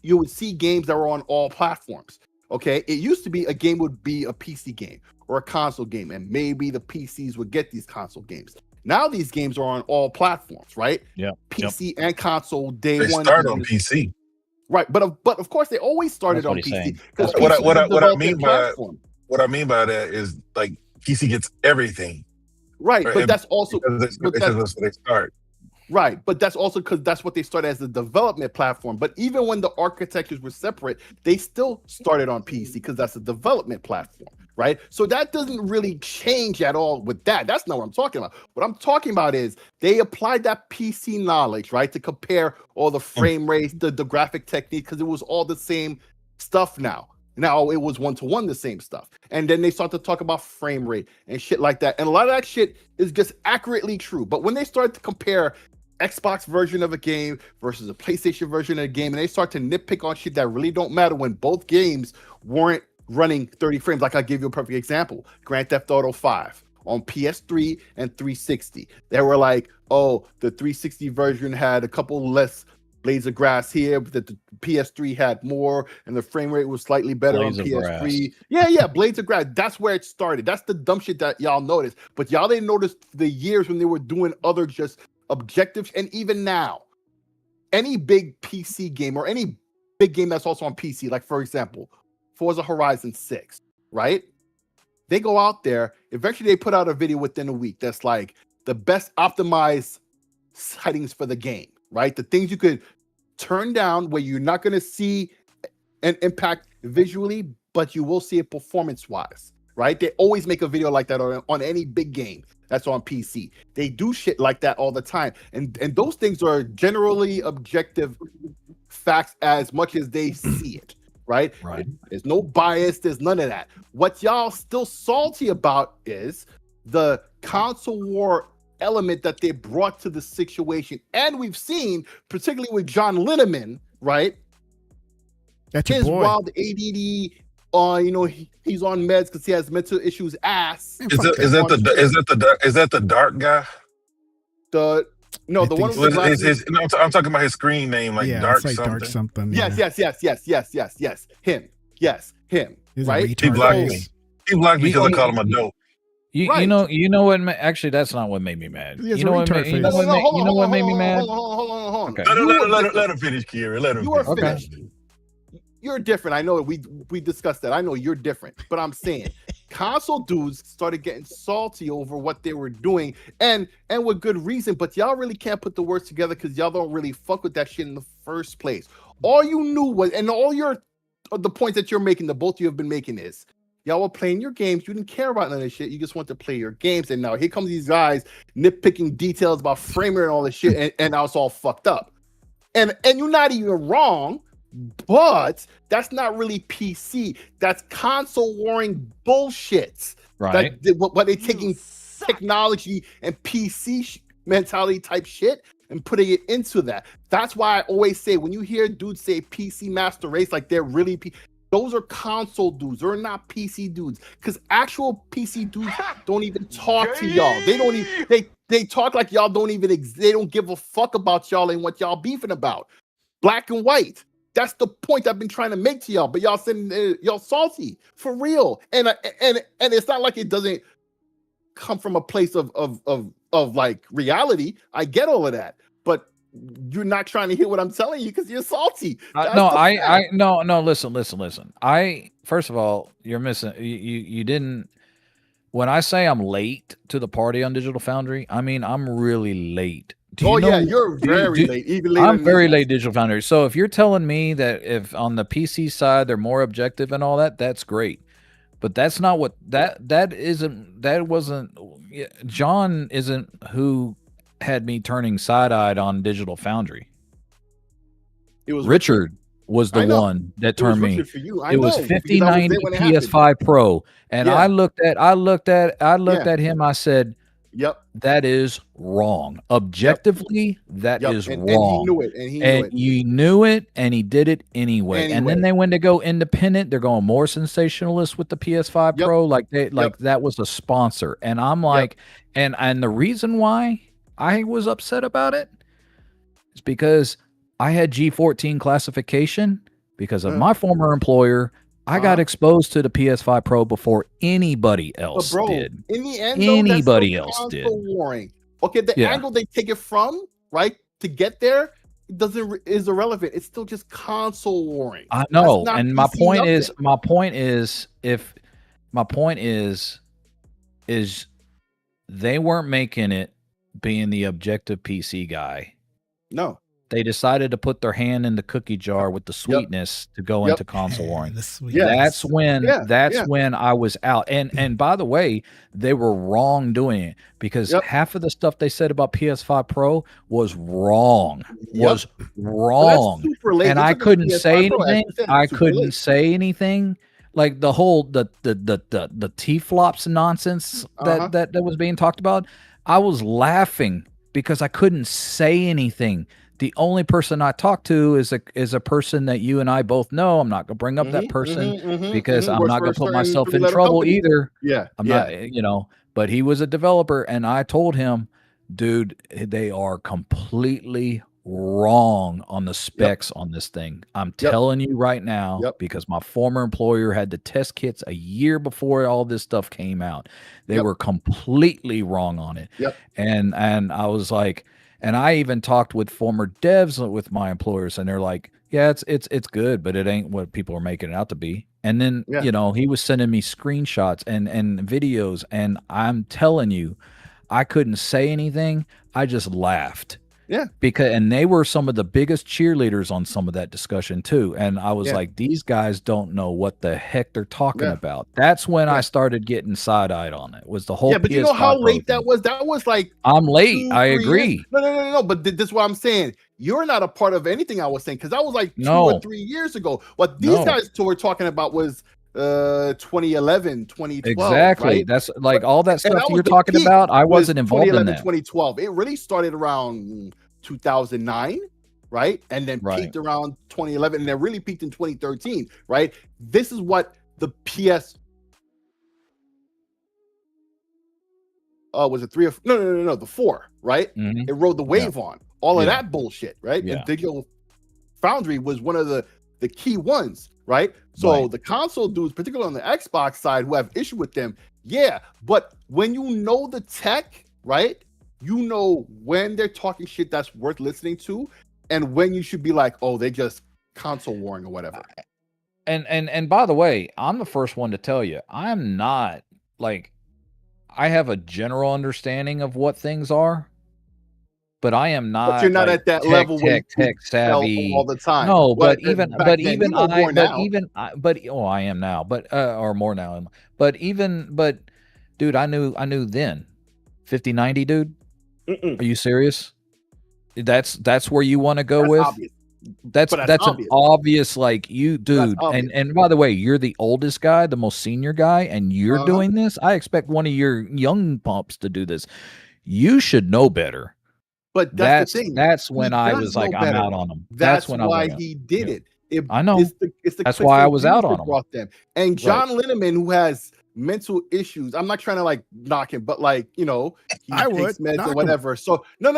Speaker 2: you would see games that were on all platforms. Okay, it used to be a game would be a PC game or a console game, and maybe the PCs would get these console games. Now these games are on all platforms, right?
Speaker 3: Yeah.
Speaker 2: PC and console day
Speaker 4: They
Speaker 2: one.
Speaker 4: start on PC.
Speaker 2: Right, but of course they always started
Speaker 6: That's what
Speaker 2: on
Speaker 6: he's
Speaker 2: PC
Speaker 6: saying.
Speaker 2: because
Speaker 4: What I mean by that is like PC gets everything.
Speaker 2: Right,
Speaker 4: Right,
Speaker 2: but
Speaker 4: and
Speaker 2: that's also
Speaker 4: Because that's where they start.
Speaker 2: right, but that's also because that's what they started as the development platform. But even when the architectures were separate, they still started on PC because that's a development platform, right? So that doesn't really change at all with that. That's not what I'm talking about. What I'm talking about is they applied that PC knowledge, right, to compare all the frame rates, the graphic technique, because it was all the same stuff now. Now it was one-to-one the same stuff. And then they start to talk about frame rate and shit like that. And a lot of that shit is just accurately true. But when they start to compare Xbox version of a game versus a PlayStation version of a game, and they start to nitpick on shit that really don't matter when both games weren't running 30 frames. Like I'll give you a perfect example. Grand Theft Auto 5 on PS3 and 360. They were like, oh, the 360 version had a couple less blades of grass here, but the PS3 had more, and the frame rate was slightly better
Speaker 6: Blades
Speaker 2: on
Speaker 6: of
Speaker 2: PS3. Yeah, blades of grass. That's where it started. That's the dumb shit that y'all noticed. But y'all didn't notice the years when they were doing other just objectives. And even now, any big PC game or any big game that's also on PC, like for example, Forza Horizon 6, right? They go out there, eventually they put out a video within a week that's like the best optimized settings for the game, right? The things you could turn down where you're not going to see an impact visually, but you will see it performance-wise, right? They always make a video like that on any big game that's on PC. They do shit like that all the time. And those things are generally objective facts as much as they see it, right?
Speaker 3: Right.
Speaker 2: There's no bias, there's none of that. What y'all still salty about is the console war element that they brought to the situation. And we've seen, particularly with John Linneman, right?
Speaker 1: That's your
Speaker 2: His
Speaker 1: boy.
Speaker 2: wild ADD, he's on meds because he has mental issues. Ass.
Speaker 4: Is that the dark guy?
Speaker 2: The one with the glasses.
Speaker 4: I'm talking about his screen name, like
Speaker 1: yeah,
Speaker 4: dark
Speaker 1: it's like
Speaker 4: something.
Speaker 1: dark something.
Speaker 2: Yes. Him. Yes, him.
Speaker 1: He's
Speaker 2: right?
Speaker 1: a
Speaker 4: He
Speaker 1: retard
Speaker 4: blocked
Speaker 1: face.
Speaker 4: me. He blocked me because I called him a dope.
Speaker 3: You
Speaker 2: Right.
Speaker 3: know what? Actually, that's not what made me mad.
Speaker 1: He has
Speaker 3: You
Speaker 1: a
Speaker 3: know what?
Speaker 1: retard
Speaker 3: You know
Speaker 1: face.
Speaker 3: what made me mad?
Speaker 2: Hold on.
Speaker 3: Okay.
Speaker 4: Let him finish, Kira. Let him
Speaker 2: You are
Speaker 4: finish.
Speaker 2: finished. You're different. I know we discussed that. I know you're different, but I'm saying console dudes started getting salty over what they were doing, and with good reason. But y'all really can't put the words together because y'all don't really fuck with that shit in the first place. All you knew was, and all the points that you're making, the both of you have been making is, y'all were playing your games. You didn't care about none of this shit. You just want to play your games. And now here comes these guys nitpicking details about frame rate and all this shit, and now it's all fucked up. And you're not even wrong. But that's not really PC. That's console warring bullshit.
Speaker 3: Right.
Speaker 2: What they're taking technology and PC mentality type shit and putting it into that. That's why I always say when you hear dudes say PC master race, like they're really Those are console dudes. They're not PC dudes. Because actual PC dudes don't even talk to y'all. They don't even they talk like y'all don't even they don't give a fuck about y'all and what y'all beefing about. Black and white. That's the point I've been trying to make to y'all. But y'all saying y'all salty for real. And it's not like it doesn't come from a place of like reality. I get all of that. But you're not trying to hear what I'm telling you because you're salty.
Speaker 3: No, listen. First of all, you're missing. You didn't. When I say I'm late to the party on Digital Foundry, I mean I'm really late.
Speaker 2: You're very late. Even later.
Speaker 3: I'm very late, Digital Foundry. So if you're telling me that if on the PC side they're more objective and all that, that's great. But that's not what that wasn't. John isn't who had me turning side-eyed on Digital Foundry.
Speaker 2: It was
Speaker 3: Richard was the one that turned me.
Speaker 2: For you.
Speaker 3: It was 5090 PS5 Pro, and I looked at him. I said,
Speaker 2: "Yep,
Speaker 3: that is wrong. Objectively, that is wrong."
Speaker 2: And he knew it. And he knew it.
Speaker 3: You knew it, and he did it anyway. And then they went to go independent. They're going more sensationalist with the PS5 Pro, like that was a sponsor. And I'm like, and the reason why I was upset about it is because I had G14 classification because of my former employer. I got exposed to the PS5 Pro before anybody else did.
Speaker 2: In the end,
Speaker 3: anybody else did.
Speaker 2: Warring. Okay, the angle they take it from, right, to get there, is irrelevant. It's still just console warring.
Speaker 3: I know, and my point is they weren't making it being the objective PC guy.
Speaker 2: No.
Speaker 3: They decided to put their hand in the cookie jar with the sweetness to go into console warring. That's when I was out. And by the way, they were wrong doing it because half of the stuff they said about PS5 Pro was wrong. Wrong. And I couldn't say anything. I couldn't say anything. Like the whole the T-flops nonsense that was being talked about. I was laughing because I couldn't say anything. The only person I talk to is a person that you and I both know. I'm not gonna bring up that person because I'm not gonna put myself in trouble either. I'm not, but he was a developer, and I told him, dude, they are completely wrong on the specs on this thing. I'm telling you right now because my former employer had the test kits a year before all this stuff came out. They were completely wrong on it. And I was like, and I even talked with former devs with my employers, and they're like, yeah, it's good, but it ain't what people are making it out to be. And then, he was sending me screenshots and videos, and I'm telling you, I couldn't say anything. I just laughed. And they were some of the biggest cheerleaders on some of that discussion too. And I was like, these guys don't know what the heck they're talking about. That's when I started getting side-eyed on it. Was the whole
Speaker 2: but you know how late that was? That was like
Speaker 3: I'm late. I agree.
Speaker 2: No. But this is what I'm saying. You're not a part of anything I was saying because that was like 2 or 3 years ago. What these guys were talking about was 2011, 2012.
Speaker 3: Exactly.
Speaker 2: Right?
Speaker 3: That's like all that stuff you're talking about. I wasn't involved in that.
Speaker 2: 2012. It really started around 2009, right? And then peaked around 2011, and then really peaked in 2013, right? This is what the PS was it 3 or no, the 4, right? It rode the wave on all of that bullshit, right? And Digital Foundry was one of the key ones, right? So the console dudes, particularly on the Xbox side, who have issue with them, but when you know the tech, right? You know when they're talking shit that's worth listening to, and when you should be like, oh, they just console warring or whatever.
Speaker 3: And by the way, I'm the first one to tell you, I'm not like, I have a general understanding of what things are, but I am not.
Speaker 2: But you're not at that level
Speaker 3: tech savvy
Speaker 2: all the time.
Speaker 3: No, I am now, or more now. But dude, I knew then. 5090, dude. Are you serious? That's where you want to go with?
Speaker 2: Obvious.
Speaker 3: That's an obvious, like, you, dude. And by the way, you're the oldest guy, the most senior guy, and you're doing this. I expect one of your young pumps to do this. You should know better.
Speaker 2: But that's the thing.
Speaker 3: That's when I was like, I'm out on him.
Speaker 2: That's when why he did it.
Speaker 3: I know.
Speaker 2: It's the
Speaker 3: That's
Speaker 2: clicks
Speaker 3: why I
Speaker 2: and
Speaker 3: was
Speaker 2: views
Speaker 3: out
Speaker 2: that
Speaker 3: on him.
Speaker 2: brought them. And John Linneman, who has mental issues, I'm not trying to like knock him, but like, you know, he
Speaker 1: I
Speaker 2: takes
Speaker 1: would
Speaker 2: meds
Speaker 1: knock
Speaker 2: or
Speaker 1: him.
Speaker 2: whatever. So no.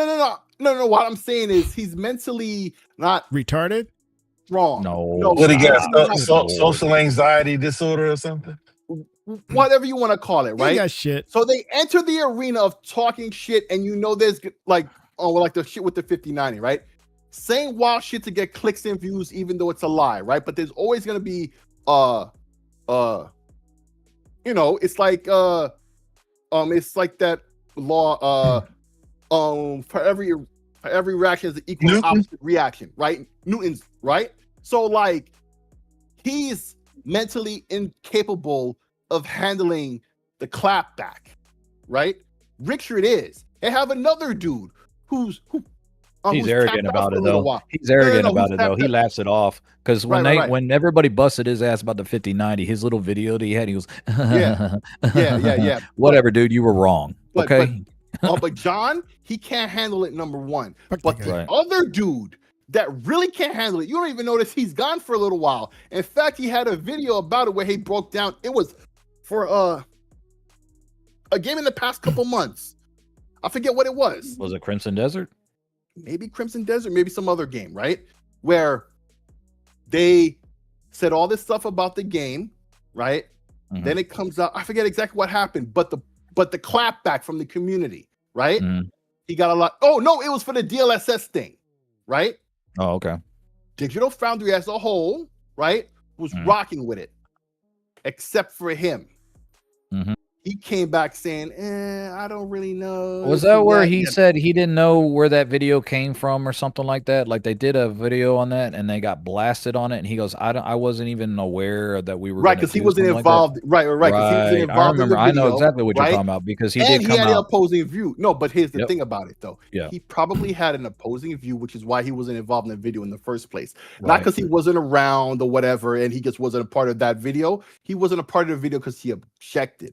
Speaker 2: What I'm saying is he's mentally not
Speaker 1: Retarded?
Speaker 2: strong.
Speaker 3: No.
Speaker 4: What he got?
Speaker 3: Good Lord.
Speaker 4: Social anxiety disorder or something?
Speaker 2: Whatever you want to call it,
Speaker 1: He
Speaker 2: right?
Speaker 1: got shit.
Speaker 2: So they enter the arena of talking shit, and you know there's like, oh, like the shit with the 5090, right? Saying wild shit to get clicks and views, even though it's a lie, right? But there's always gonna be you know, it's like that law, for every reaction is an equal and opposite reaction, right? Newton's, right? So like he's mentally incapable of handling the clapback, right? Richard is. They have another dude who's
Speaker 3: He's arrogant about it though.
Speaker 2: while.
Speaker 3: He's arrogant about
Speaker 2: who's
Speaker 3: it though.
Speaker 2: tapped
Speaker 3: He
Speaker 2: out.
Speaker 3: laughs it off because when
Speaker 2: Right.
Speaker 3: when everybody busted his ass about the 5090, his little video that he had, he goes,
Speaker 2: Yeah.
Speaker 3: Whatever, dude, you were wrong.
Speaker 2: But-
Speaker 3: Okay.
Speaker 2: But John, he can't handle it, number one.
Speaker 1: Fuck
Speaker 2: But
Speaker 1: that
Speaker 2: the
Speaker 1: guy.
Speaker 3: Right.
Speaker 2: other dude that really can't handle it, you don't even notice he's gone for a little while. In fact, he had a video about it where he broke down. It was for a game in the past couple months. I forget what it was.
Speaker 3: Was it Crimson Desert?
Speaker 2: Maybe Crimson Desert, maybe some other game, right? Where they said all this stuff about the game, right?
Speaker 3: Mhm.
Speaker 2: Then it comes out. I forget exactly what happened, but the clapback from the community, right?
Speaker 3: Mhm.
Speaker 2: He got a lot. Oh no, it was for the DLSS thing, right?
Speaker 3: Oh, okay.
Speaker 2: Digital Foundry as a whole, right, was rocking with it, except for him.
Speaker 3: Mhm.
Speaker 2: He came back saying, I don't really know.
Speaker 3: Was
Speaker 2: this
Speaker 3: that
Speaker 2: and
Speaker 3: where
Speaker 2: that."
Speaker 3: he
Speaker 2: Yeah.
Speaker 3: said he didn't know where that video came from or something like that? Like they did a video on that and they got blasted on it, and he goes, I wasn't even aware that we were
Speaker 2: Right,
Speaker 3: gonna
Speaker 2: because he
Speaker 3: do
Speaker 2: wasn't
Speaker 3: something like that."
Speaker 2: involved. Right. Because he wasn't
Speaker 3: I
Speaker 2: involved in the
Speaker 3: remember. I know
Speaker 2: video,
Speaker 3: exactly what you're
Speaker 2: right?
Speaker 3: talking about because he
Speaker 2: And
Speaker 3: did
Speaker 2: he
Speaker 3: come
Speaker 2: had an
Speaker 3: out.
Speaker 2: opposing view. No, but here's the
Speaker 3: Yep.
Speaker 2: thing about it, though.
Speaker 3: Yeah.
Speaker 2: He probably had an opposing view, which is why he wasn't involved in the video in the first place. Not
Speaker 3: Right.
Speaker 2: because he wasn't around or whatever, and he just wasn't a part of that video. He wasn't a part of the video because he objected.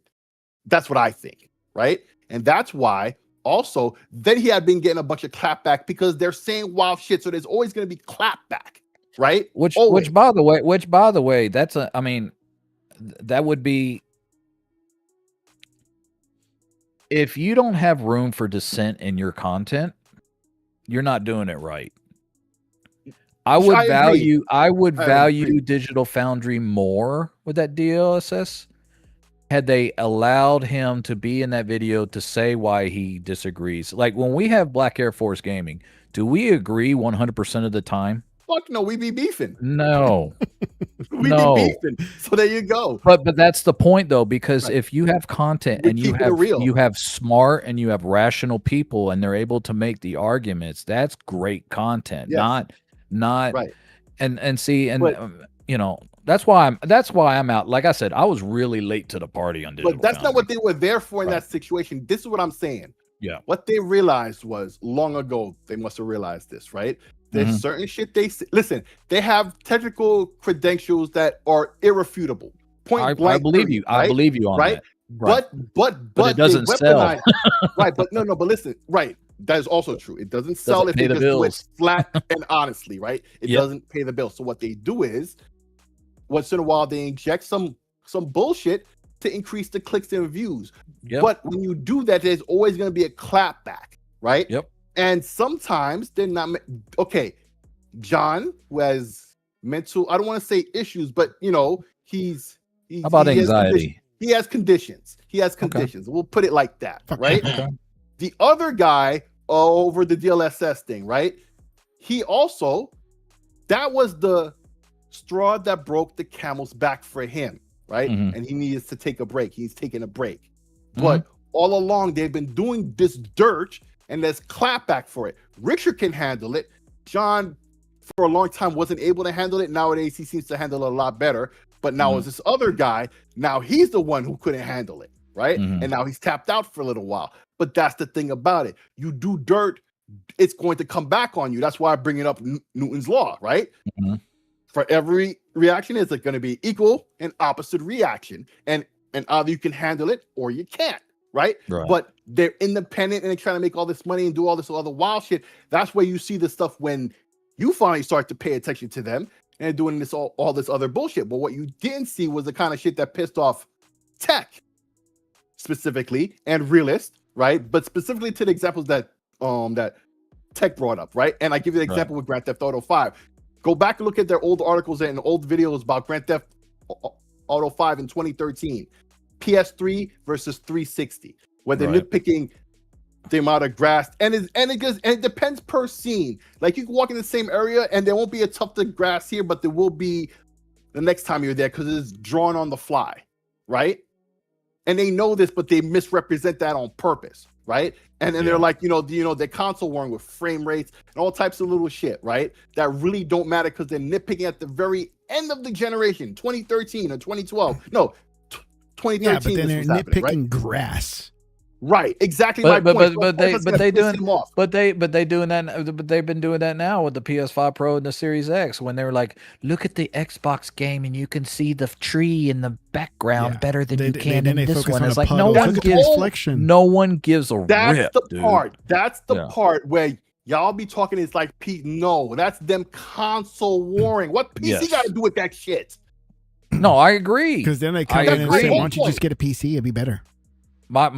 Speaker 2: That's what I think, right? And that's why also then he had been getting a bunch of clapback because they're saying wild shit. So there's always going to be clapback, right?
Speaker 3: Which
Speaker 2: Always.
Speaker 3: by the way, that's a. I mean, that would be if you don't have room for dissent in your content, you're not doing it right. I would
Speaker 2: I agree.
Speaker 3: value
Speaker 2: I agree.
Speaker 3: Digital Foundry more with that DLSS had they allowed him to be in that video to say why he disagrees. Like when we have Black Air Force Gaming, do we agree 100% of the time?
Speaker 2: Fuck no, we be beefing.
Speaker 3: No.
Speaker 2: We
Speaker 3: No.
Speaker 2: be beefing. So there you go.
Speaker 3: But that's the point though, because
Speaker 2: Right.
Speaker 3: if you have content
Speaker 2: We
Speaker 3: and
Speaker 2: keep it real.
Speaker 3: you have smart and you have rational people and they're able to make the arguments, that's great content.
Speaker 2: Yes.
Speaker 3: Not
Speaker 2: Right.
Speaker 3: and see and
Speaker 2: But-
Speaker 3: you know, that's why I'm out. Like I said, I was really late to the party on Digital
Speaker 2: But that's not
Speaker 3: Foundry.
Speaker 2: what they were there for in
Speaker 3: Right.
Speaker 2: that situation. This is what I'm saying.
Speaker 3: Yeah.
Speaker 2: What they realized was long ago, they must have realized this, right? There's
Speaker 3: Mhm.
Speaker 2: certain shit listen, they have technical credentials that are irrefutable. Point
Speaker 3: I
Speaker 2: blank.
Speaker 3: believe
Speaker 2: period,
Speaker 3: you. I
Speaker 2: right?
Speaker 3: believe you on
Speaker 2: Right?
Speaker 3: that. Right.
Speaker 2: But
Speaker 3: it doesn't
Speaker 2: they
Speaker 3: sell.
Speaker 2: weaponize- right, but no, but listen, right. That is also true. It doesn't sell if
Speaker 3: pay
Speaker 2: they
Speaker 3: the
Speaker 2: just do it
Speaker 3: bills.
Speaker 2: flat and honestly, right? It
Speaker 3: Yep.
Speaker 2: doesn't pay the bill. So what they do is once in a while they inject some bullshit to increase the clicks and views.
Speaker 3: Yep.
Speaker 2: But when you do that, there's always going to be a clapback, right?
Speaker 3: Yep.
Speaker 2: And sometimes they're not okay. John, who has mental, I don't want to say issues, but you know, he's
Speaker 3: How about
Speaker 2: he has
Speaker 3: anxiety?
Speaker 2: He has conditions. He has conditions. We'll put it like that, right?
Speaker 3: Okay.
Speaker 2: The other guy over the DLSS thing, right? He also, that was the straw that broke the camel's back for him, right?
Speaker 3: Mhm.
Speaker 2: And he needs to take a break. He's taking a break. But all along, they've been doing this dirt and there's clapback for it. Richard can handle it. John, for a long time, wasn't able to handle it. Nowadays, he seems to handle it a lot better. But now, as this other guy, now he's the one who couldn't handle it, right? And now he's tapped out for a little while. But that's the thing about it. You do dirt, it's going to come back on you. That's why I bring it up Newton's law, right?
Speaker 3: Mhm.
Speaker 2: For every reaction, it's going to be equal and opposite reaction. And either you can handle it or you can't, right?
Speaker 3: Right.
Speaker 2: But they're independent and they're trying to make all this money and do all this other wild shit. That's where you see the stuff when you finally start to pay attention to them. and doing this all this other bullshit. But what you didn't see was the kind of shit that pissed off Tech specifically and Realist, right? But specifically to the examples that that Tech brought up, right? And I give you the example with Grand Theft Auto 5. Go back and look at their old articles and old videos about Grand Theft Auto 5 in 2013, PS3 versus 360, where they're nitpicking the amount of grass, and it depends per scene. Like you can walk in the same area and there won't be a tuft of grass here, but there will be the next time you're there because it's drawn on the fly, right? And they know this, but they misrepresent that on purpose, right? And then they're like, the console warring with frame rates and all types of little shit, right? That really don't matter because they're nitpicking at the very end of the generation, 2013 or 2012. No, 2013.
Speaker 1: Yeah, but then they're nitpicking
Speaker 2: right?
Speaker 1: grass.
Speaker 2: Right, exactly my point.
Speaker 3: But they've been doing that now with the PS5 Pro and the Series X when they were like, look at the Xbox game and you can see the tree in the background better than you can in this one. It's like no one gives a rip.
Speaker 2: That's the part where y'all be talking. It's like no, that's them console warring. What PC got to do with that shit?
Speaker 3: No, I agree.
Speaker 1: Because then they come in and say, "Why don't you just get a PC? It'd be better."
Speaker 3: I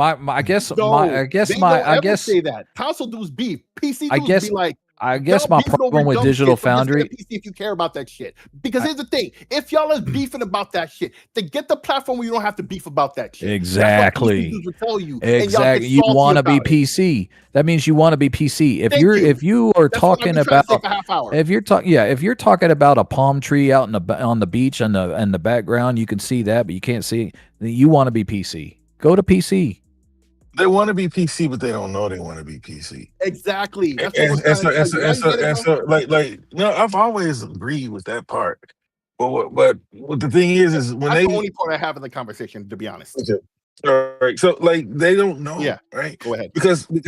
Speaker 3: guess say
Speaker 2: that console dudes beef. PC dudes be like.
Speaker 3: I guess my problem with Digital Foundry.
Speaker 2: PC if you care about that shit, because here's the thing: if y'all is beefing about that shit, then get the platform where you don't have to beef about that shit.
Speaker 3: Exactly.
Speaker 2: That's what PC will tell you.
Speaker 3: Exactly. You want to be PC. That means you want to be PC. If you are talking about if you're talking about a palm tree out on the beach and the background, you can see that, but you can't see. You want to be PC. Go to PC.
Speaker 4: They want to be PC, but they don't know they want to be PC.
Speaker 2: Exactly.
Speaker 4: I've always agreed with that part. But what the thing is when
Speaker 2: that's the only part I have in the conversation, to be honest.
Speaker 4: Okay. All right. So they don't know.
Speaker 2: Yeah.
Speaker 4: Right.
Speaker 2: Go ahead.
Speaker 4: Because with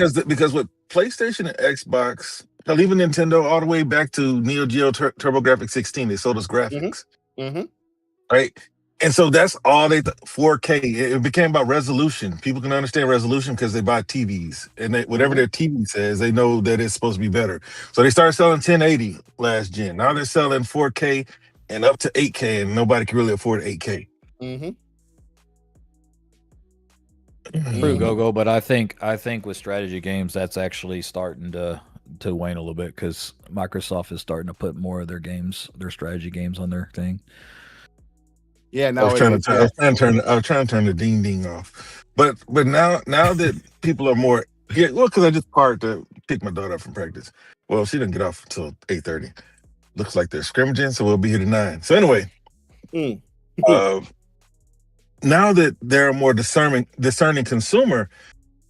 Speaker 4: PlayStation and Xbox, hell, even Nintendo, all the way back to Neo Geo TurboGrafx 16, they sold us graphics.
Speaker 2: Mm-hmm.
Speaker 4: Right. And so that's all 4K. It became about resolution. People can understand resolution because they buy TVs, and whatever their TV says, they know that it's supposed to be better. So they started selling 1080 last gen. Now they're selling 4K and up to 8K, and nobody can really afford 8K.
Speaker 2: Mm-hmm.
Speaker 3: True, go. But I think with strategy games, that's actually starting to wane a little bit because Microsoft is starting to put more of their strategy games on their thing.
Speaker 2: Yeah, now
Speaker 4: I was trying to turn the ding ding off, but now that people are more because I just parked to pick my daughter up from practice. Well, she didn't get off until 8:30. Looks like they're scrimmaging, so we'll be here to 9. So anyway, now that they're a more discerning consumer,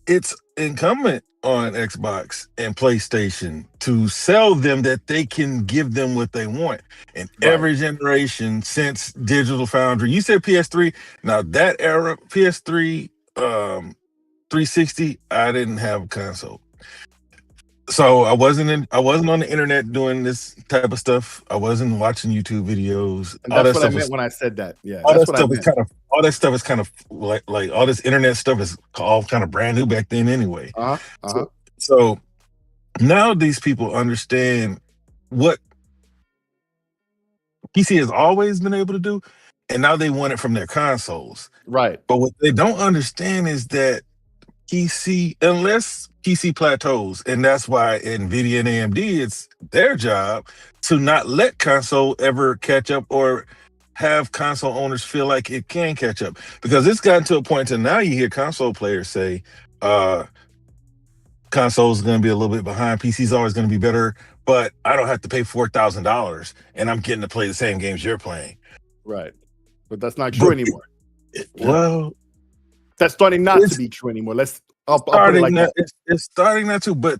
Speaker 4: it's incumbent on Xbox and PlayStation to sell them that they can give them what they want. And every generation since Digital Foundry, you said PS3. Now that era, PS3, 360, I didn't have a console. So I wasn't on the internet doing this type of stuff. I wasn't watching YouTube videos.
Speaker 2: And that's what I meant when I said that. Yeah,
Speaker 4: all that stuff is kind of like all this internet stuff is all kind of brand new back then anyway. So now these people understand what PC has always been able to do, and now they want it from their consoles.
Speaker 2: Right.
Speaker 4: But what they don't understand is that unless PC plateaus, and that's why NVIDIA and AMD, it's their job to not let console ever catch up or have console owners feel like it can catch up. Because it's gotten to a point to now you hear console players say, console's going to be a little bit behind, PC's always going to be better, but I don't have to pay $4,000 and I'm getting to play the same games you're playing.
Speaker 2: Right. But that's not true anymore.
Speaker 4: Well,
Speaker 2: that's starting not to be true anymore. I'll put it like that.
Speaker 4: It's starting not to, but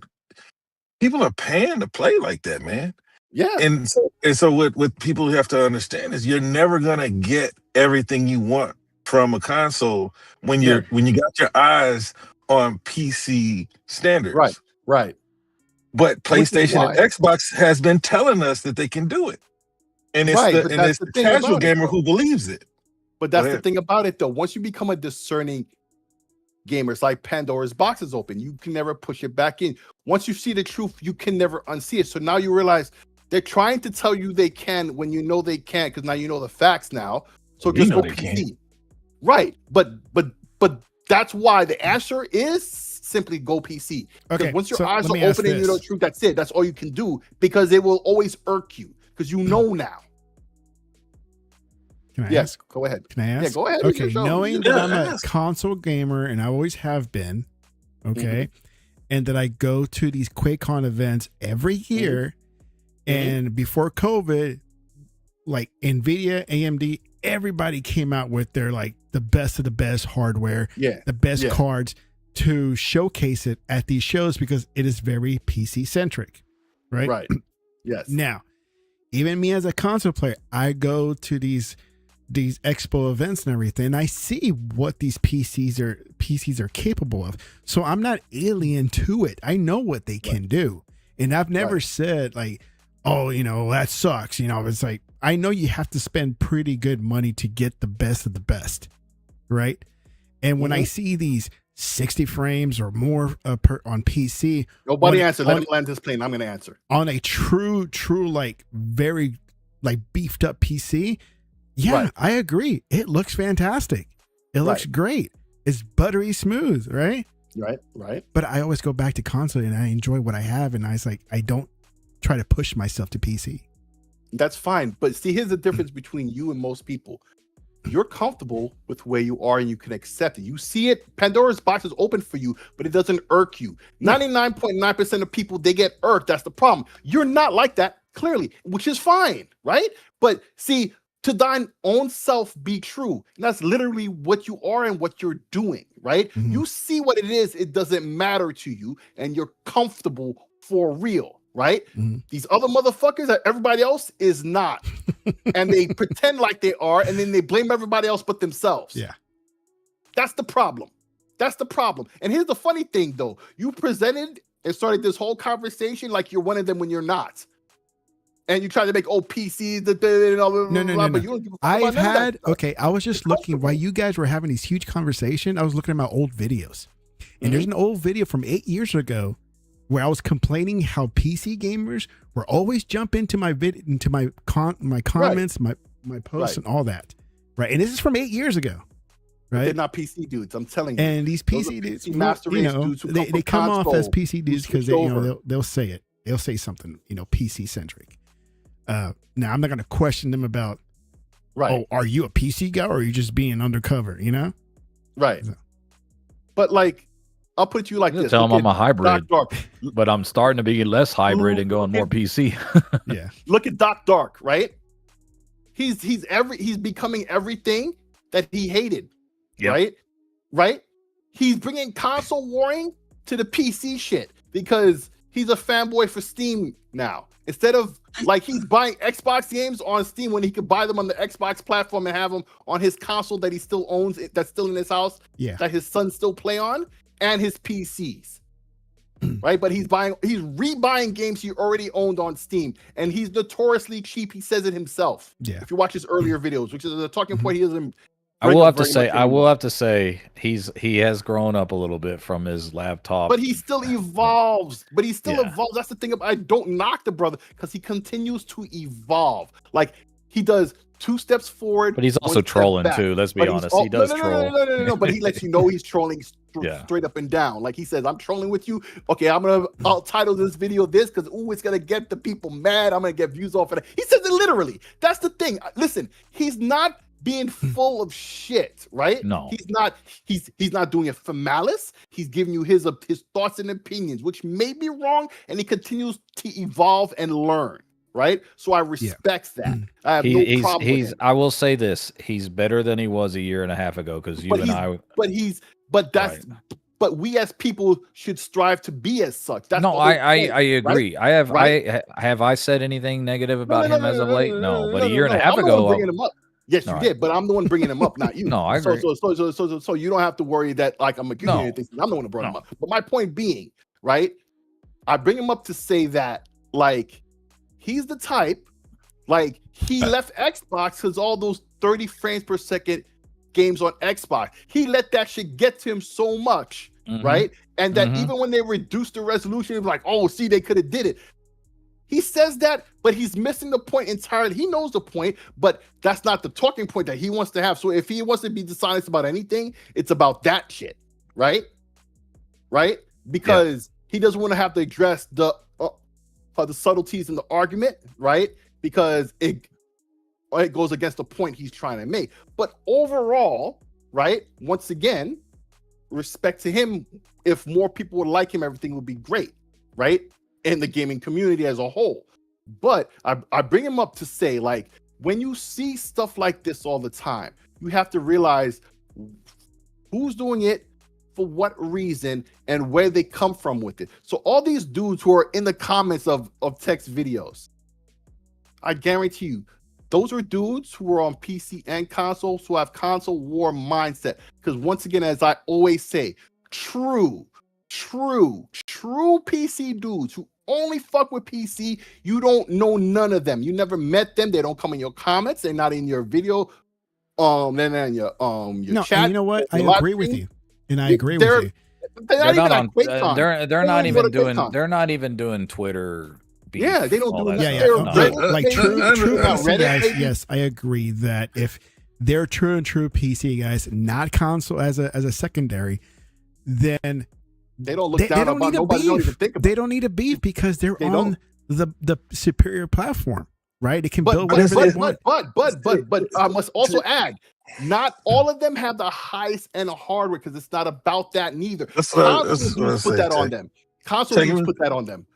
Speaker 4: people are paying to play like that, man.
Speaker 2: Yeah.
Speaker 4: And so what people have to understand is you're never gonna get everything you want from a console when you got your eyes on PC standards.
Speaker 2: Right.
Speaker 4: But PlayStation and Xbox has been telling us that they can do it. And it's the casual gamer who believes it.
Speaker 2: But that's the thing about it, though. Once you become a discerning gamer, it's like Pandora's box is open. You can never push it back in. Once you see the truth, you can never unsee it. So now you realize They're trying to tell you they can when you know they can't, because now you know the facts now. So
Speaker 4: We
Speaker 2: just
Speaker 4: know
Speaker 2: go
Speaker 4: they
Speaker 2: PC.
Speaker 4: can't.
Speaker 2: Right. But that's why the answer is simply go PC. Because
Speaker 1: Okay,
Speaker 2: once your
Speaker 1: so
Speaker 2: eyes
Speaker 1: let
Speaker 2: are
Speaker 1: me ask
Speaker 2: open and you know the
Speaker 1: this.
Speaker 2: truth, that's it. That's all you can do, because it will always irk you because you know now.
Speaker 1: Can I
Speaker 2: Yes,
Speaker 1: ask?
Speaker 2: go ahead.
Speaker 1: Can I ask?
Speaker 2: Yeah, go ahead. It's
Speaker 1: Okay,
Speaker 2: your show.
Speaker 1: knowing
Speaker 4: Yeah,
Speaker 1: that I'm a
Speaker 4: ask.
Speaker 1: console gamer and I always have been, okay,
Speaker 2: Mm-hmm.
Speaker 1: and that I go to these QuakeCon events every year,
Speaker 2: Mm-hmm.
Speaker 1: and before COVID, like Nvidia, AMD, everybody came out with their like the best of the best hardware,
Speaker 2: Yeah.
Speaker 1: the best
Speaker 2: Yeah.
Speaker 1: cards to showcase it at these shows because it is very PC centric, right?
Speaker 2: Right. Yes.
Speaker 1: Now, even me as a console player, I go to these expo events and everything, and I see what these PCs are capable of. So I'm not alien to it. I know what they can do. And I've never said like, oh, that sucks. It's like, I know you have to spend pretty good money to get the best of the best. Right. And when I see these 60 frames or more on PC,
Speaker 2: Nobody answer. Let him land his plane. I'm going to answer.
Speaker 1: On a true, like very like beefed up PC. Yeah,
Speaker 2: Right.
Speaker 1: I agree. It looks fantastic. It looks great. It's buttery smooth, right?
Speaker 2: Right.
Speaker 1: But I always go back to console and I enjoy what I have. And I don't try to push myself to PC.
Speaker 2: That's fine. But see, here's the difference between you and most people. You're comfortable with where you are and you can accept it. You see it. Pandora's box is open for you, but it doesn't irk you. 99.9% of people, they get irked. That's the problem. You're not like that, clearly, which is fine, right? But see, to thine own self be true. And that's literally what you are and what you're doing, right?
Speaker 1: Mhm.
Speaker 2: You see what it is. It doesn't matter to you and you're comfortable for real, right?
Speaker 1: Mhm.
Speaker 2: These other motherfuckers that everybody else is not. And they pretend like they are, and then they blame everybody else but themselves.
Speaker 1: Yeah.
Speaker 2: That's the problem. That's the problem. And here's the funny thing, though. You presented and started this whole conversation like you're one of them when you're not. And you try to make PCs,
Speaker 1: No.
Speaker 2: but you don't give a fuck about
Speaker 1: I've
Speaker 2: none of that
Speaker 1: had,
Speaker 2: stuff.
Speaker 1: okay, I was just looking while you guys were having these huge conversations. I was looking at my old videos. And there's an old video from 8 years ago where I was complaining how PC gamers were always jump into my my comments, my posts, and all that, right? And this is from 8 years ago, right?
Speaker 2: They're not PC dudes. I'm telling you.
Speaker 1: And these
Speaker 2: Those are
Speaker 1: PC dudes,
Speaker 2: PC master race dudes who
Speaker 1: they come off as
Speaker 2: console,
Speaker 1: PC dudes
Speaker 2: who
Speaker 1: because
Speaker 2: switched over.
Speaker 1: they'll say it. They'll say something, PC centric. Now I'm not going to question them about,
Speaker 2: Right.
Speaker 1: are you a PC guy or are you just being undercover?
Speaker 2: Right.
Speaker 1: So-
Speaker 2: But like, I'll put you like
Speaker 3: I'm
Speaker 2: this.
Speaker 3: tell them
Speaker 2: Look
Speaker 3: I'm a
Speaker 2: at
Speaker 3: hybrid,
Speaker 2: Doc Dark.
Speaker 3: but I'm starting to be less hybrid and going more PC.
Speaker 1: Yeah.
Speaker 2: Look at Doc Dark, right? He's becoming everything that he hated,
Speaker 3: Yep.
Speaker 2: right? He's bringing console warring to the PC shit because he's a fanboy for Steam now. Instead of like he's buying Xbox games on Steam when he could buy them on the Xbox platform and have them on his console that he still owns, that's still in his house,
Speaker 1: Yeah.
Speaker 2: that his sons still play on, and his PCs. Right, but he's rebuying games he already owned on Steam, and he's notoriously cheap. He says it himself.
Speaker 1: Yeah.
Speaker 2: If you watch his earlier videos, which is a talking point, he doesn't.
Speaker 3: I will have to say he has grown up a little bit from his laptop.
Speaker 2: But he still evolves.
Speaker 3: Yeah.
Speaker 2: That's the thing. I don't knock the brother because he continues to evolve. Like he does 2 steps forward.
Speaker 3: But he's
Speaker 2: 1
Speaker 3: also
Speaker 2: step
Speaker 3: trolling
Speaker 2: back.
Speaker 3: too. Let's be
Speaker 2: But he's
Speaker 3: honest.
Speaker 2: al-
Speaker 3: He does
Speaker 2: no,
Speaker 3: troll.
Speaker 2: No. But he lets you know he's trolling
Speaker 3: Yeah.
Speaker 2: straight up and down. Like he says, I'm trolling with you. Okay, I'll title this video this because it's gonna get the people mad. I'm gonna get views off of it. He says it literally. That's the thing. Listen, he's not being full of shit, right?
Speaker 3: No.
Speaker 2: He's not. He's not doing it for malice. He's giving you his thoughts and opinions, which may be wrong, and he continues to evolve and learn. Right, so I respect that. I have no problem with him.
Speaker 3: I will say this: he's better than he was a year and a half ago because you and I.
Speaker 2: But we as people should strive to be as such. That's
Speaker 3: No,
Speaker 2: the whole
Speaker 3: I
Speaker 2: point,
Speaker 3: agree.
Speaker 2: right?
Speaker 3: Have I said anything negative about him as of late? No, but a year and a
Speaker 2: no.
Speaker 3: half
Speaker 2: I'm the one
Speaker 3: ago.
Speaker 2: bringing him up. Yes, you did, but I'm the one bringing him up, not you.
Speaker 3: No, I agree.
Speaker 2: So you don't have to worry that like I'm accusing you of anything. I'm the one who brought him up. But my point being, right? I bring him up to say that like he's the type, like he left Xbox because all those 30 frames per second games on Xbox, he let that shit get to him so much, right? And that even when they reduced the resolution, it was like, oh, see, they could have did it. He says that, but he's missing the point entirely. He knows the point, but that's not the talking point that he wants to have. So if he wants to be dishonest about anything, it's about that shit, right? Right? Because he doesn't want to have to address the subtleties in the argument, right? Because it goes against the point he's trying to make. But overall, right? Once again, respect to him. If more people would like him, everything would be great, right? In the gaming community as a whole. But I bring him up to say, like, when you see stuff like this all the time, you have to realize who's doing it, for what reason, and where they come from with it. So all these dudes who are in the comments of text videos, I guarantee you, those are dudes who are on PC and consoles who have console war mindset. Because once again, as I always say, true PC dudes who only fuck with PC, you don't know none of them. You never met them. They don't come in your comments. They're not in your video. Then in your chat.
Speaker 1: And you know what? I agree with you. And I agree with you.
Speaker 2: They're not on.
Speaker 3: They're not even doing. They're not even doing Twitter. Beef,
Speaker 2: yeah, they don't do
Speaker 1: that. Like true PC guys. Yes, I agree that if they're true PC guys, not console as a secondary, then
Speaker 2: they don't look down about nobody. Don't even think about.
Speaker 1: They don't need a beef because they're on the superior platform, right? They can build whatever they want.
Speaker 2: But I must also add, not all of them have the highest end of hardware because it's not about that neither. Consoles put that on them. Consoles put that on them.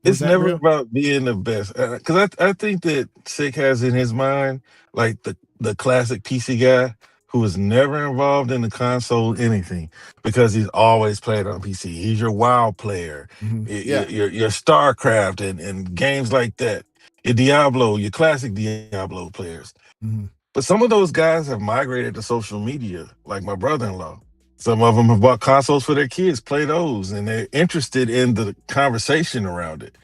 Speaker 4: It's never about being the best. Because I think that Sick has in his mind like the classic PC guy who was never involved in the console anything because he's always played on PC. He's your WoW player, your StarCraft and games like that. Your Diablo, your classic Diablo players.
Speaker 1: Mm-hmm.
Speaker 4: But some of those guys have migrated to social media, like my brother-in-law. Some of them have bought consoles for their kids, play those, and they're interested in the conversation around it.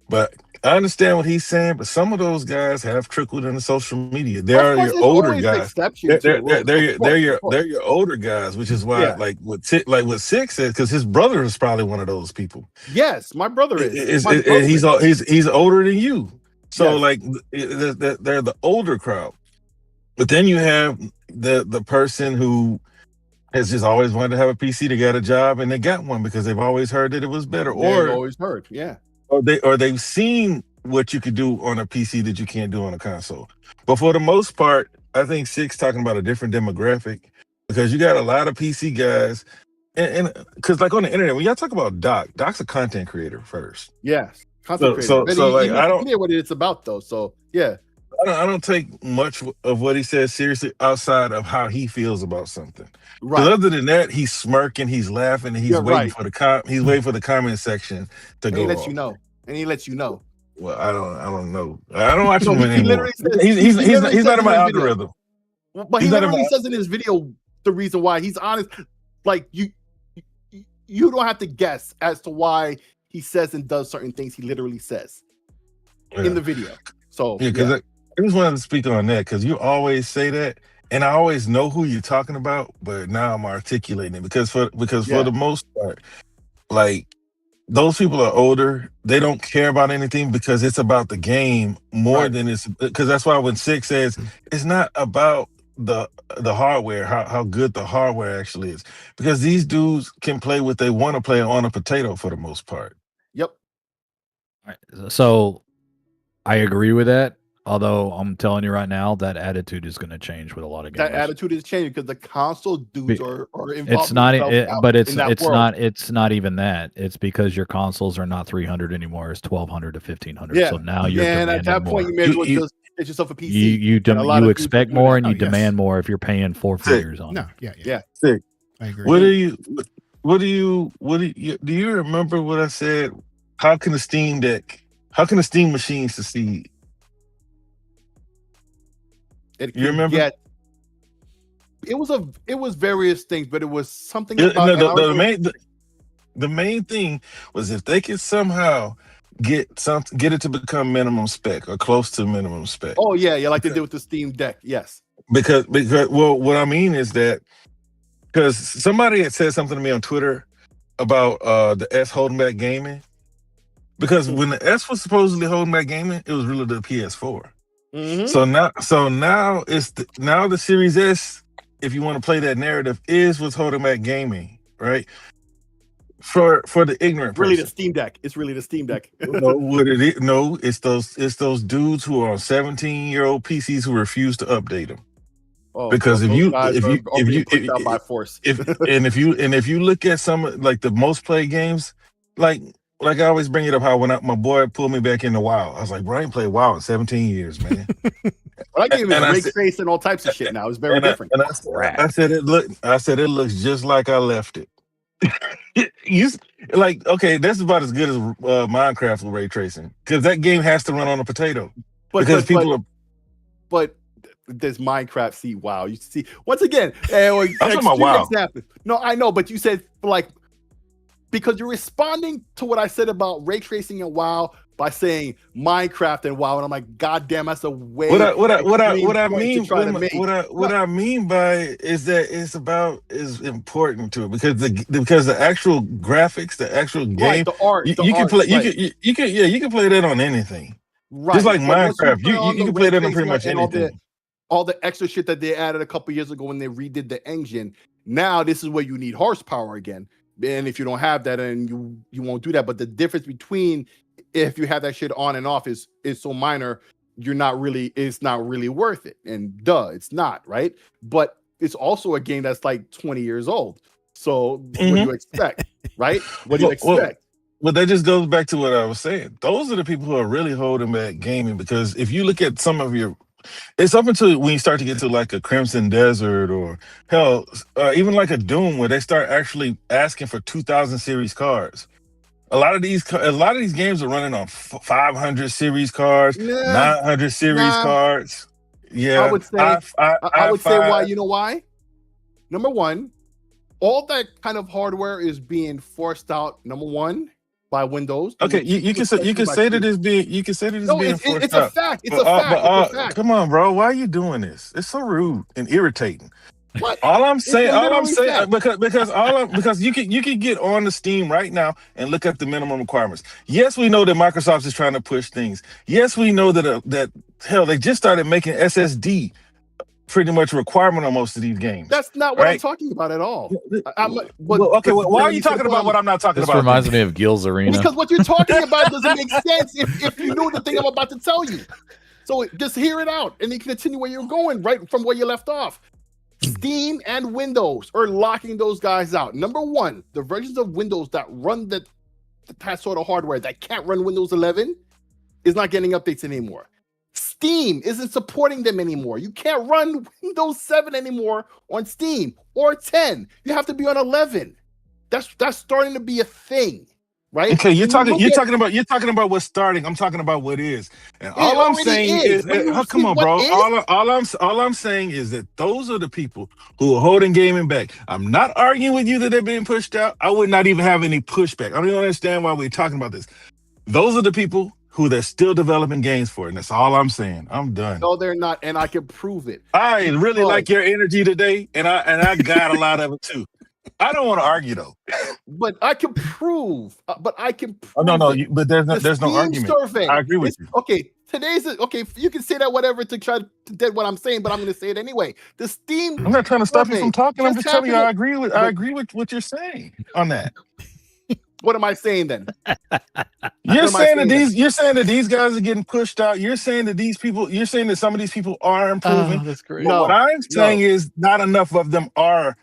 Speaker 4: But I understand what he's saying, but some of those guys have trickled into social media. They are your older guys. They're your older guys, which is why, like what Six said, because his brother is probably one of those people.
Speaker 2: Yes, my brother is.
Speaker 4: He's older than you, so like they're the older crowd. But then you have the person who has just always wanted to have a PC. They got a job and they got one because they've always heard that it was better.
Speaker 2: They've always heard,
Speaker 4: or they've seen what you could do on a PC that you can't do on a console. But for the most part, I think Six talking about a different demographic because you got a lot of PC guys, and because like on the internet, when y'all talk about Doc's a content creator first.
Speaker 2: Yes, content creator.
Speaker 4: So like I don't
Speaker 2: know what it's about though. So yeah.
Speaker 4: I don't take much of what he says seriously outside of how he feels about something.
Speaker 2: Right.
Speaker 4: But other than that, he's smirking, he's laughing, and he's waiting for the comment section to go.
Speaker 2: He lets you know.
Speaker 4: Well, I don't know. I don't watch him anymore. He's not in my algorithm.
Speaker 2: But he literally says in his video the reason why he's honest. Like you don't have to guess as to why he says and does certain things. He literally says in the video. So
Speaker 4: I just wanted to speak on that because you always say that, and I always know who you're talking about, but now I'm articulating it because for the most part, like those people are older. They don't care about anything because it's about the game more than it's because that's why when Six says it's not about the hardware, how good the hardware actually is, because these dudes can play what they want to play on a potato for the most part.
Speaker 2: Yep.
Speaker 3: All right. So I agree with that. Although I'm telling you right now, that attitude is going to change with a lot of gamers.
Speaker 2: That attitude is changing because the console dudes are involved.
Speaker 3: It's not, it's not even that. It's because your consoles are not 300 anymore. It's 1200 to 1500.
Speaker 2: Yeah.
Speaker 3: So now you're
Speaker 2: and at that point,
Speaker 3: more.
Speaker 2: you may as well just get yourself a PC.
Speaker 3: You expect more and you demand more if you're paying 4 figures on it.
Speaker 2: Yeah.
Speaker 4: Sick.
Speaker 1: I agree.
Speaker 4: Do you remember what I said? How can the Steam machine succeed? You remember?
Speaker 2: It was various things, but it was something about
Speaker 4: the main thing was if they could somehow get it to become minimum spec or close to minimum spec.
Speaker 2: Oh yeah, like they did with the Steam Deck. Yes.
Speaker 4: Because what I mean is that because somebody had said something to me on Twitter about the S holding back gaming. Because when the S was supposedly holding back gaming, it was really the PS4.
Speaker 2: Mhm.
Speaker 4: So now it's now the Series S, if you want to play that narrative, is what's holding back gaming, right? For the ignorant
Speaker 2: Really, the
Speaker 4: person.
Speaker 2: Steam Deck. It's really the Steam Deck.
Speaker 4: No, what it is, no, it's those dudes who are on 17-year-old PCs who refuse to update them.
Speaker 2: Oh,
Speaker 4: Because
Speaker 2: well,
Speaker 4: if
Speaker 2: those
Speaker 4: you
Speaker 2: guys
Speaker 4: if
Speaker 2: are
Speaker 4: you if
Speaker 2: being
Speaker 4: you
Speaker 2: pushed out by force.
Speaker 4: if you look at some like the most played games, like I always bring it up how when my boy pulled me back into WoW, I was like, bro, I ain't played WoW in 17 years, man.
Speaker 2: Well, that game is
Speaker 4: And I
Speaker 2: ray
Speaker 4: said-
Speaker 2: trace and all types of shit now. It's very different.
Speaker 4: I said it looks just like I left it. You like, okay, that's about as good as Minecraft with ray tracing, because that game has to run on a potato. But
Speaker 2: there's Minecraft. See, wow. You see, once again, I'm
Speaker 4: talking about WoW.
Speaker 2: example. No, I know, but you said like because you're responding to what I said about ray tracing and WoW by saying Minecraft and WoW, and I'm like, God damn, that's a way.
Speaker 4: what I mean by it is that is important to it because the actual graphics, the actual game,
Speaker 2: right, the art,
Speaker 4: you
Speaker 2: the
Speaker 4: can
Speaker 2: art,
Speaker 4: play
Speaker 2: right.
Speaker 4: you can play that on anything.
Speaker 2: Right.
Speaker 4: Just like
Speaker 2: But once
Speaker 4: Minecraft,
Speaker 2: play on
Speaker 4: you
Speaker 2: the
Speaker 4: can play that
Speaker 2: ray
Speaker 4: on pretty much
Speaker 2: tracing and
Speaker 4: anything.
Speaker 2: all the extra shit that they added a couple years ago when they redid the engine. Now this is where you need horsepower again. And if you don't have that, and you won't do that. But the difference between if you have that shit on and off is so minor, it's not really worth it. And it's not, right? But it's also a game that's like 20 years old. So what do you expect? Right? What do you expect?
Speaker 4: Well, that just goes back to what I was saying. Those are the people who are really holding back gaming, because if you look at some of it's up until when you start to get to like a Crimson Desert or hell, even like a Doom, where they start actually asking for 2000 series cards. A lot of these games are running on 500 series cards, 900 series cards. Yeah,
Speaker 2: I would say I would say why. You know why? Number one, all that kind of hardware is being forced out. Number one, by Windows.
Speaker 4: Okay, you can say that it's being forced out.
Speaker 2: It's a fact. It's a fact.
Speaker 4: Come on, bro. Why are you doing this? It's so rude and irritating.
Speaker 2: What?
Speaker 4: All I'm saying, because you can get on the Steam right now and look at the minimum requirements. Yes, we know that Microsoft is trying to push things. Yes, we know that hell, they just started making SSD pretty much a requirement on most of these games.
Speaker 2: That's not what I'm talking about at all.
Speaker 4: Why are you talking about what I'm not talking about?
Speaker 3: This reminds me of Gil's Arena.
Speaker 2: Because what you're talking about doesn't make sense if you knew the thing I'm about to tell you. So just hear it out and then continue where you're going, right from where you left off. Steam and Windows are locking those guys out. Number one, the versions of Windows that run that sort of hardware that can't run Windows 11 is not getting updates anymore. Steam isn't supporting them anymore. You can't run Windows 7 anymore on Steam or 10. You have to be on 11. That's starting to be a thing, right?
Speaker 4: Okay, you're talking about what's starting. I'm talking about what is. And all I'm saying is come on, bro. All I'm saying is that those are the people who are holding gaming back. I'm not arguing with you that they're being pushed out. I would not even have any pushback. I don't even understand why we're talking about this. Those are the people who they're still developing games for, and that's all I'm saying. I'm done.
Speaker 2: No, they're not, and I can prove it.
Speaker 4: I really like your energy today, and I got a lot of it too. I don't want to argue though,
Speaker 2: but I can prove.
Speaker 4: But there's no argument.
Speaker 2: Survey,
Speaker 4: I agree with you.
Speaker 2: Okay, you can say that whatever to try to dead what I'm saying, but I'm going to say it anyway. The Steam.
Speaker 4: I'm not trying to stop you from talking. I'm just telling you I agree with what you're saying on that.
Speaker 2: What am I saying then?
Speaker 4: You're saying that these guys are getting pushed out. You're saying that some of these people are improving.
Speaker 3: That's great.
Speaker 4: What I'm saying is not enough of them are,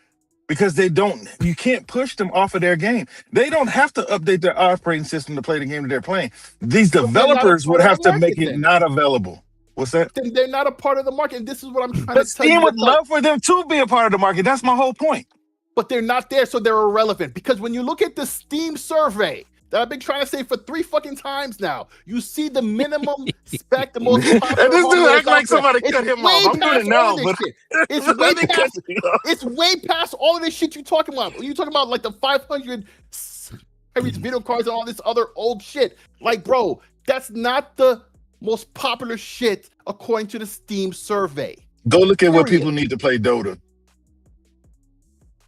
Speaker 4: because you can't push them off of their game. They don't have to update their operating system to play the game that they're playing. These developers would have to make it not available. What's that?
Speaker 2: Then they're not a part of the market. And this is what I'm trying to tell you.
Speaker 4: Steam would love for them to be a part of the market. That's my whole point.
Speaker 2: But they're not there, so they're irrelevant. Because when you look at the Steam survey that I've been trying to say for 3 fucking times now, you see the minimum spec, the most popular.
Speaker 4: And this dude act like somebody cut him off. I'm doing it now, but
Speaker 2: it's way past all of this shit you're talking about. You're talking about like the 500 series video cards and all this other old shit. Like, bro, that's not the most popular shit according to the Steam survey.
Speaker 4: Go look at what people need to play Dota.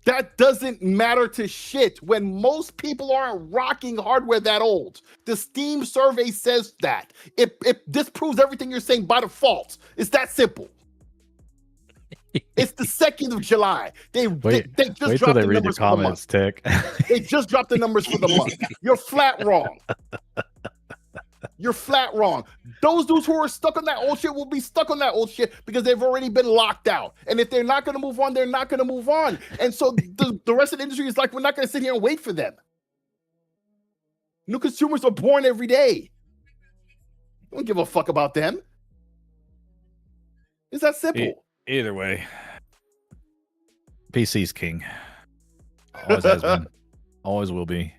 Speaker 2: That doesn't matter to shit when most people aren't rocking hardware that old. The Steam survey says that. It disproves everything you're saying by default. It's that simple. It's the 2nd of July. They just
Speaker 3: Wait
Speaker 2: dropped
Speaker 3: till they
Speaker 2: the
Speaker 3: read the
Speaker 2: numbers for the month.
Speaker 3: comments, Tech.
Speaker 2: They just dropped the numbers for the month. You're flat wrong. You're flat wrong. Those dudes who are stuck on that old shit will be stuck on that old shit because they've already been locked out. And if they're not going to move on, they're not going to move on. And so the rest of the industry is like, we're not going to sit here and wait for them. New consumers are born every day. Don't give a fuck about them. It's that simple.
Speaker 3: Either way, PC's king. Always has been. Always will be.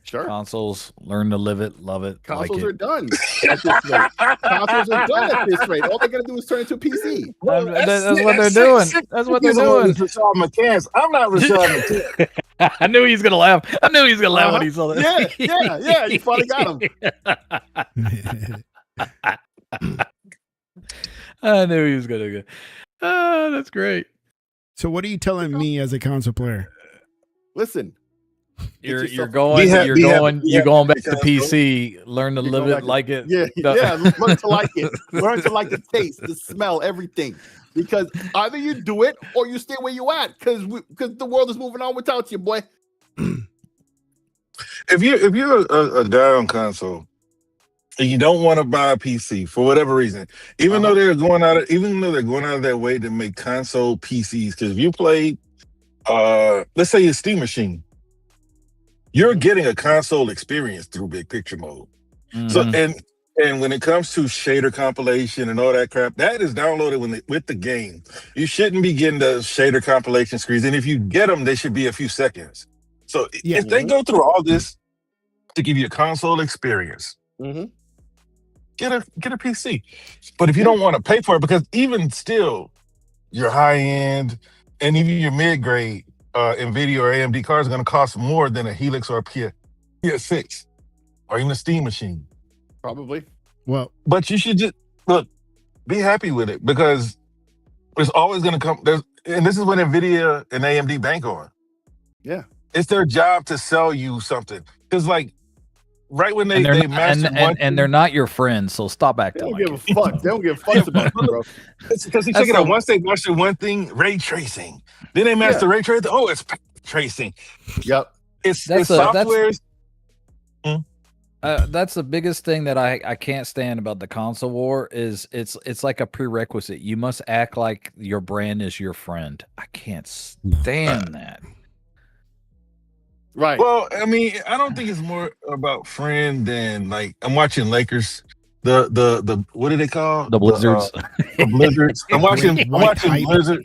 Speaker 2: Sure.
Speaker 3: Consoles, learn to live it, love it.
Speaker 2: Consoles
Speaker 3: like
Speaker 2: are done at this rate. Consoles are done at this rate. All they're going to do is turn into a PC.
Speaker 4: Well,
Speaker 3: That's what they're doing. That's what they're doing.
Speaker 4: Rashad McCants. I'm not Rashad McCants.
Speaker 3: I knew he was gonna laugh. I knew he was gonna laugh when he saw that.
Speaker 2: Yeah. You finally got him.
Speaker 3: I knew he was gonna go. Oh, that's great.
Speaker 1: So what are you telling me as a console player?
Speaker 2: Listen.
Speaker 3: You're
Speaker 2: yourself-
Speaker 3: going back to
Speaker 4: because-
Speaker 3: PC. Learn to
Speaker 2: You're
Speaker 3: live
Speaker 2: going
Speaker 3: it,
Speaker 2: back-
Speaker 3: like it.
Speaker 2: Yeah. Learn to like it. Learn to like the taste, the smell, everything. Because either you do it or you stay where you at. Because the world is moving on without you, boy.
Speaker 4: If you're a down console and you don't want to buy a PC for whatever reason, even though they're going out of their way to make console PCs, because if you play, let's say your Steam machine, you're getting a console experience through Big Picture Mode. So and when it comes to shader compilation and all that crap, that is downloaded with the game. You shouldn't be getting the shader compilation screens, and if you get them, they should be a few seconds. So if they go through all this to give you a console experience, get a PC. But if you don't want to pay for it, because even still, your high end and even your mid grade NVIDIA or AMD cards are going to cost more than a Helix or a PS6 or even a Steam machine.
Speaker 2: Probably.
Speaker 1: Well,
Speaker 4: But you should just be happy with it, because it's always going to come. And this is what NVIDIA and AMD bank on.
Speaker 2: Yeah.
Speaker 4: It's their job to sell you something. Because right when they master
Speaker 3: and they're not your friends, so stop
Speaker 2: They
Speaker 3: acting
Speaker 2: don't
Speaker 3: like
Speaker 2: give
Speaker 3: it.
Speaker 2: a fuck. They don't give a fuck about it, bro.
Speaker 4: because check it out. Once they master one thing, ray tracing, then they master ray tracing. Oh, it's tracing.
Speaker 2: Yep.
Speaker 4: It's
Speaker 3: That's
Speaker 4: softwares.
Speaker 3: That's the biggest thing that I can't stand about the console war is it's like a prerequisite. You must act like your brand is your friend. I can't stand that.
Speaker 2: Right.
Speaker 4: Well, I mean, I don't think it's more about friend than I'm watching Lakers. The what do they call
Speaker 3: The Blizzards.
Speaker 4: The Blizzards. I'm watching
Speaker 1: hype.
Speaker 4: Blizzard.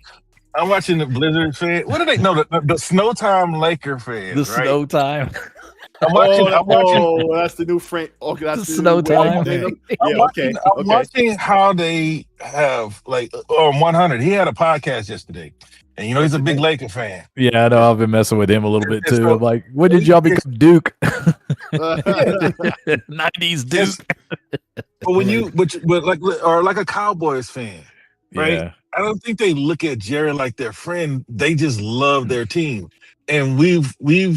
Speaker 4: I'm watching the Blizzard fan. What do they know? The Snow Time Laker fans.
Speaker 3: The
Speaker 4: right?
Speaker 3: snow time.
Speaker 4: I'm watching.
Speaker 2: That's the new frame. Okay, that's
Speaker 3: The
Speaker 2: the
Speaker 3: snow
Speaker 2: new
Speaker 3: time.
Speaker 2: Yeah, okay.
Speaker 4: I'm watching how they have on 100. He had a podcast yesterday, and he's a big Laker fan.
Speaker 3: Yeah, I know. I've been messing with him a little bit
Speaker 4: It's
Speaker 3: too.
Speaker 4: so-
Speaker 3: I'm like, when did y'all become Duke? 90s Duke.
Speaker 4: But when you, like a Cowboys fan, right?
Speaker 3: Yeah.
Speaker 4: I don't think they look at Jerry like their friend. They just love their team. And we've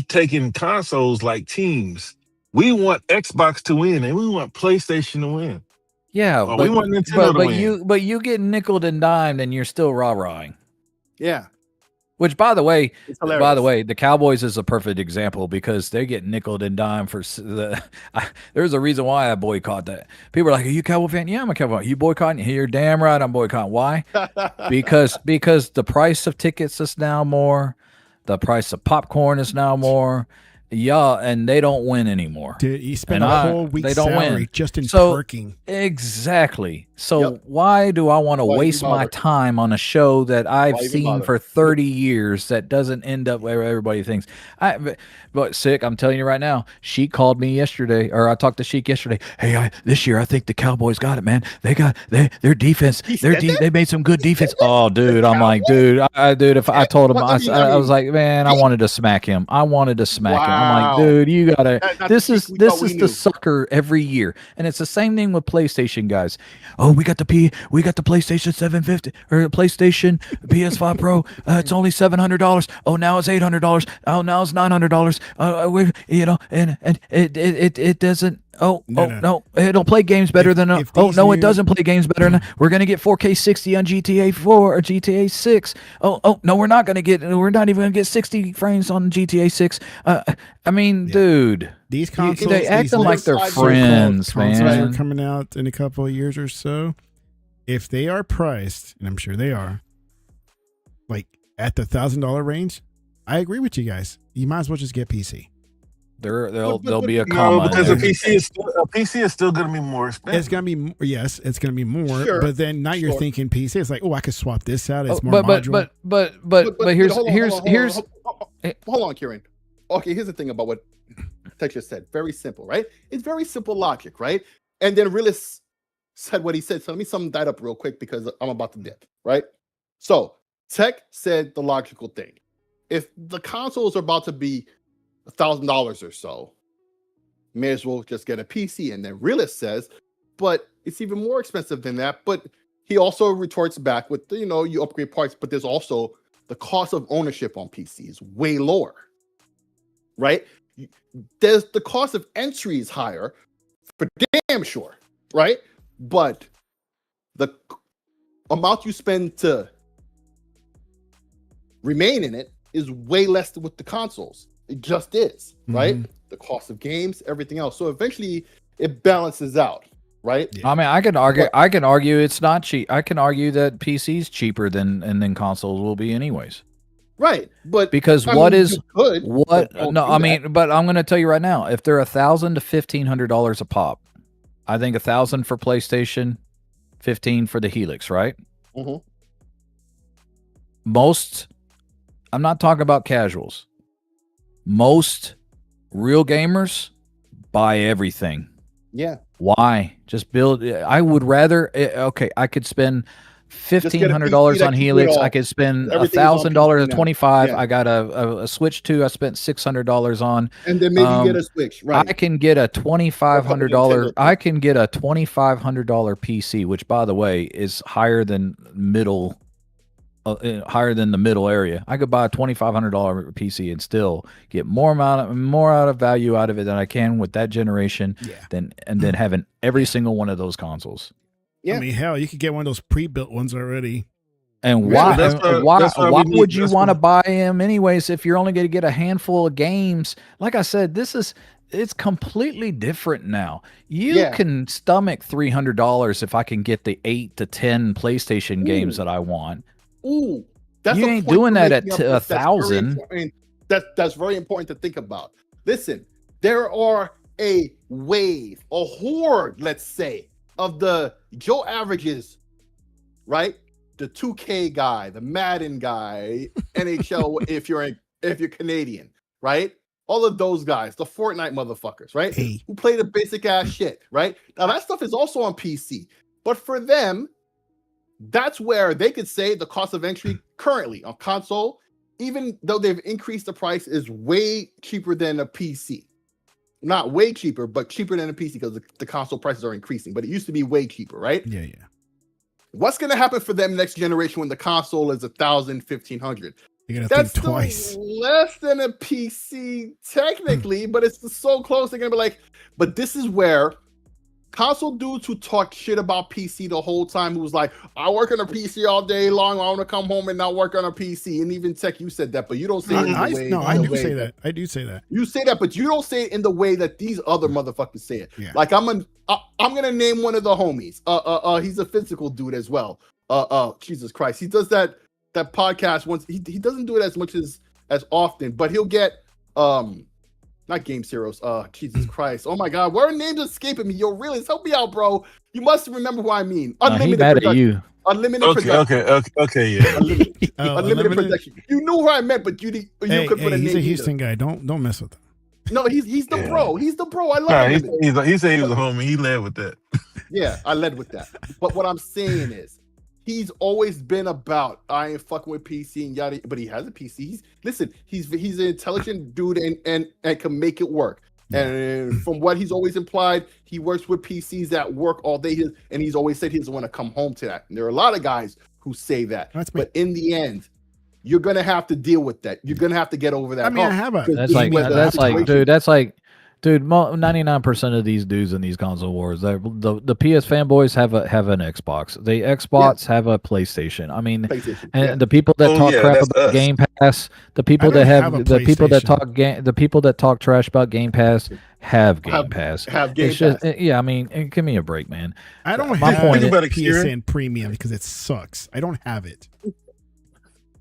Speaker 4: taken consoles like teams. We want Xbox to win, and we want PlayStation to win.
Speaker 3: Yeah,
Speaker 4: we want Nintendo to win.
Speaker 3: But you get nickeled and dimed, and you're still rah-rahing.
Speaker 2: Yeah.
Speaker 3: Which, by the way,
Speaker 2: It's hilarious.
Speaker 3: the Cowboys is a perfect example because they get nickeled and dimed for there's a reason why I boycott that. People are like, "Are you a Cowboy fan?" Yeah, I'm a Cowboy fan. You boycotting? You're damn right, I'm boycotting. Why? because the price of tickets is now more. The price of popcorn is now more. Yeah, and they don't win anymore.
Speaker 1: Dude, you spend
Speaker 3: And
Speaker 1: a whole week's
Speaker 3: they don't
Speaker 1: salary
Speaker 3: win.
Speaker 1: just in
Speaker 3: So-
Speaker 1: twerking.
Speaker 3: Exactly. So
Speaker 2: Yep.
Speaker 3: why do I want to
Speaker 2: Why even
Speaker 3: waste my
Speaker 2: bother?
Speaker 3: time on a show that I've
Speaker 2: Why even
Speaker 3: seen
Speaker 2: bother?
Speaker 3: for 30 years that doesn't end up where everybody thinks? But Sick, I'm telling you right now, Sheik called me yesterday, or I talked to Sheik yesterday. Hey, this year I think the Cowboys got it, man. They got their defense. They made some good defense. Oh, dude, I'm like, dude, dude, if I told him, I was like, man, I wanted to smack him. I wanted to smack him. I'm like, dude, you gotta.
Speaker 2: That's
Speaker 3: This
Speaker 2: the
Speaker 3: is
Speaker 2: peak we thought we
Speaker 3: the
Speaker 2: knew.
Speaker 3: sucker every year, and it's the same thing with PlayStation guys. Oh, we got the PlayStation 750 or PlayStation PS5 Pro. It's only $700. Oh, now it's $800. Oh, now it's $900. And it doesn't. No, it'll play games better than.
Speaker 1: if
Speaker 3: Oh
Speaker 1: these
Speaker 3: no, it
Speaker 1: new-
Speaker 3: doesn't play games better than. We're gonna get 4K 60 on GTA 4 or GTA 6. Oh no, we're not even gonna get 60 frames on GTA 6. I mean, dude,
Speaker 1: These consoles,
Speaker 3: they
Speaker 1: these
Speaker 3: acting like they're
Speaker 2: so-called
Speaker 3: friends,
Speaker 1: consoles
Speaker 3: man.
Speaker 1: are coming out in a couple of years or so. If they are priced, and I'm sure they are, like at the $1,000 range, I agree with you guys. You might as well just get PC.
Speaker 3: There'll be a
Speaker 4: No,
Speaker 3: comma. in
Speaker 4: because a
Speaker 3: there.
Speaker 4: PC is still going to be more expensive.
Speaker 1: It's gonna be yes, it's gonna be more.
Speaker 2: Sure,
Speaker 1: but then now you're
Speaker 2: sure.
Speaker 1: thinking PC. It's like, oh, I could swap this out. It's
Speaker 3: Oh,
Speaker 1: more
Speaker 3: but
Speaker 1: modular.
Speaker 3: but here's
Speaker 2: hold on, Kieran. Okay, here's the thing about what Tech just said. Very simple, right? It's very simple logic, right? And then Realist said what he said. So let me sum that up real quick because I'm about to dip, right? So Tech said the logical thing. If the consoles are about to be $1,000 or so, may as well just get a PC. And then Realist says, but it's even more expensive than that. But he also retorts back with, you upgrade parts, but there's also the cost of ownership on PC is way lower, right? There's the cost of entry is higher for damn sure, right? But the amount you spend to remain in it is way less with the consoles. It just is, right?
Speaker 1: Mhm.
Speaker 2: The cost of games, everything else. So eventually it balances out, right?
Speaker 1: Yeah.
Speaker 3: I mean, I can argue it's not cheap. I can argue that PC's cheaper than consoles will be anyways.
Speaker 2: Right. But
Speaker 3: Because
Speaker 2: I
Speaker 3: what
Speaker 2: mean,
Speaker 3: is
Speaker 2: you could,
Speaker 3: what?
Speaker 2: but don't
Speaker 3: No,
Speaker 2: do
Speaker 3: I
Speaker 2: that.
Speaker 3: mean, but I'm going to tell you right now, if they're $1,000 to $1,500 a pop, I think $1,000 for PlayStation, 15 for the Helix, right?
Speaker 2: Mhm.
Speaker 3: Most, I'm not talking about casuals. Most real gamers buy everything.
Speaker 2: Yeah.
Speaker 3: Why? Just build. I would rather. Okay, I could spend $1,500
Speaker 2: that
Speaker 3: on
Speaker 2: keeps it
Speaker 3: Helix.
Speaker 2: all.
Speaker 3: I could spend
Speaker 2: Everything is on
Speaker 3: $1,000
Speaker 2: PC
Speaker 3: at
Speaker 2: now.
Speaker 3: 25.
Speaker 2: Yeah.
Speaker 3: I got a Switch 2. I spent $600 on.
Speaker 2: And then maybe get a Switch, right?
Speaker 3: I can get a $2,500.
Speaker 2: Nintendo.
Speaker 3: I can get a $2,500 PC, which, by the way, is higher than higher than the middle area. I could buy a $2,500 PC and still get more out of value out of it than I can with that generation.
Speaker 1: Yeah.
Speaker 3: Than having every single one of those consoles.
Speaker 2: Yeah.
Speaker 1: I mean, hell, you could get one of those pre-built ones already.
Speaker 3: And
Speaker 2: Yeah,
Speaker 3: why?
Speaker 4: that's
Speaker 3: and
Speaker 4: why-
Speaker 3: why?
Speaker 4: that's why
Speaker 3: Why
Speaker 4: we need-
Speaker 3: would you
Speaker 4: that's
Speaker 3: want to
Speaker 4: why-
Speaker 3: buy them anyways if you're only going to get a handful of games? Like I said, it's completely different now. You
Speaker 2: Yeah.
Speaker 3: can stomach $300 if I can get the 8 to 10 PlayStation games that I want.
Speaker 2: Ooh,
Speaker 3: You
Speaker 2: a
Speaker 3: ain't
Speaker 2: point
Speaker 3: doing
Speaker 2: you're
Speaker 3: that
Speaker 2: making
Speaker 3: at
Speaker 2: up that's very
Speaker 3: 1,000.
Speaker 2: important. That's very important to think about. Listen, there are a wave, a horde, let's say, of the Joe averages, right? The 2K guy, the Madden guy, NHL if you're Canadian, right? All of those guys, the Fortnite motherfuckers, right?
Speaker 1: Hey.
Speaker 2: Who play the basic ass shit, right? Now that stuff is also on PC, but for them, that's where they could say the cost of entry currently on console, even though they've increased the price, is way cheaper than a PC. Not way cheaper, but cheaper than a PC because the console prices are increasing. But it used to be way cheaper, right?
Speaker 1: Yeah.
Speaker 2: What's going to happen for them next generation when the console is 1,000, 1,500?
Speaker 1: You gotta
Speaker 2: That's
Speaker 1: think
Speaker 2: still
Speaker 1: twice.
Speaker 2: less than a PC technically, but it's so close. They're going to be like, but this is where console dudes who talk shit about PC the whole time, who was like, I work on a PC all day long. I want to come home and not work on a PC. And even Tech, you said that, but you don't say it in the way.
Speaker 1: I
Speaker 2: in the
Speaker 1: do
Speaker 2: way
Speaker 1: say that. I do say that.
Speaker 2: You say that, but you don't say it in the way that these other motherfuckers say it.
Speaker 1: Yeah.
Speaker 2: Like I'm gonna name one of the homies. He's a physical dude as well. Jesus Christ, he does that podcast once. He doesn't do it as much as often, but he'll get not Game Zeros. Jesus Christ. Oh my God, where are names escaping me? Yo, really, help me out, bro. You must remember who I mean.
Speaker 3: He mad at you.
Speaker 2: Unlimited production.
Speaker 4: Okay, yeah.
Speaker 2: Unlimited production. You knew who I meant, but you couldn't put a name.
Speaker 1: He's a
Speaker 2: either.
Speaker 1: Houston guy. Don't mess with him.
Speaker 2: No, he's the bro. He's the bro. I love
Speaker 4: Nah,
Speaker 2: him.
Speaker 4: he said he was a homie. He led with that.
Speaker 2: Yeah, I led with that. But what I'm saying is, he's always been about I ain't fucking with PC and yada, but he has a PC. He's an intelligent dude and can make it work. And from what he's always implied, he works with PCs that work all day. And he's always said he doesn't want to come home to that. And there are a lot of guys who say that. But in the end, you're gonna have to deal with that. You're gonna have to get over that.
Speaker 1: I mean, I have a.
Speaker 3: That's like 99% of these dudes in these console wars. The PS fanboys have an Xbox. The Xbox have a PlayStation. I mean, the people that talk crap about Game Pass, the people that have the people that talk trash about Game Pass have Game Pass. I mean, give me a break, man.
Speaker 1: I don't have PSN Premium because it sucks. I don't have it.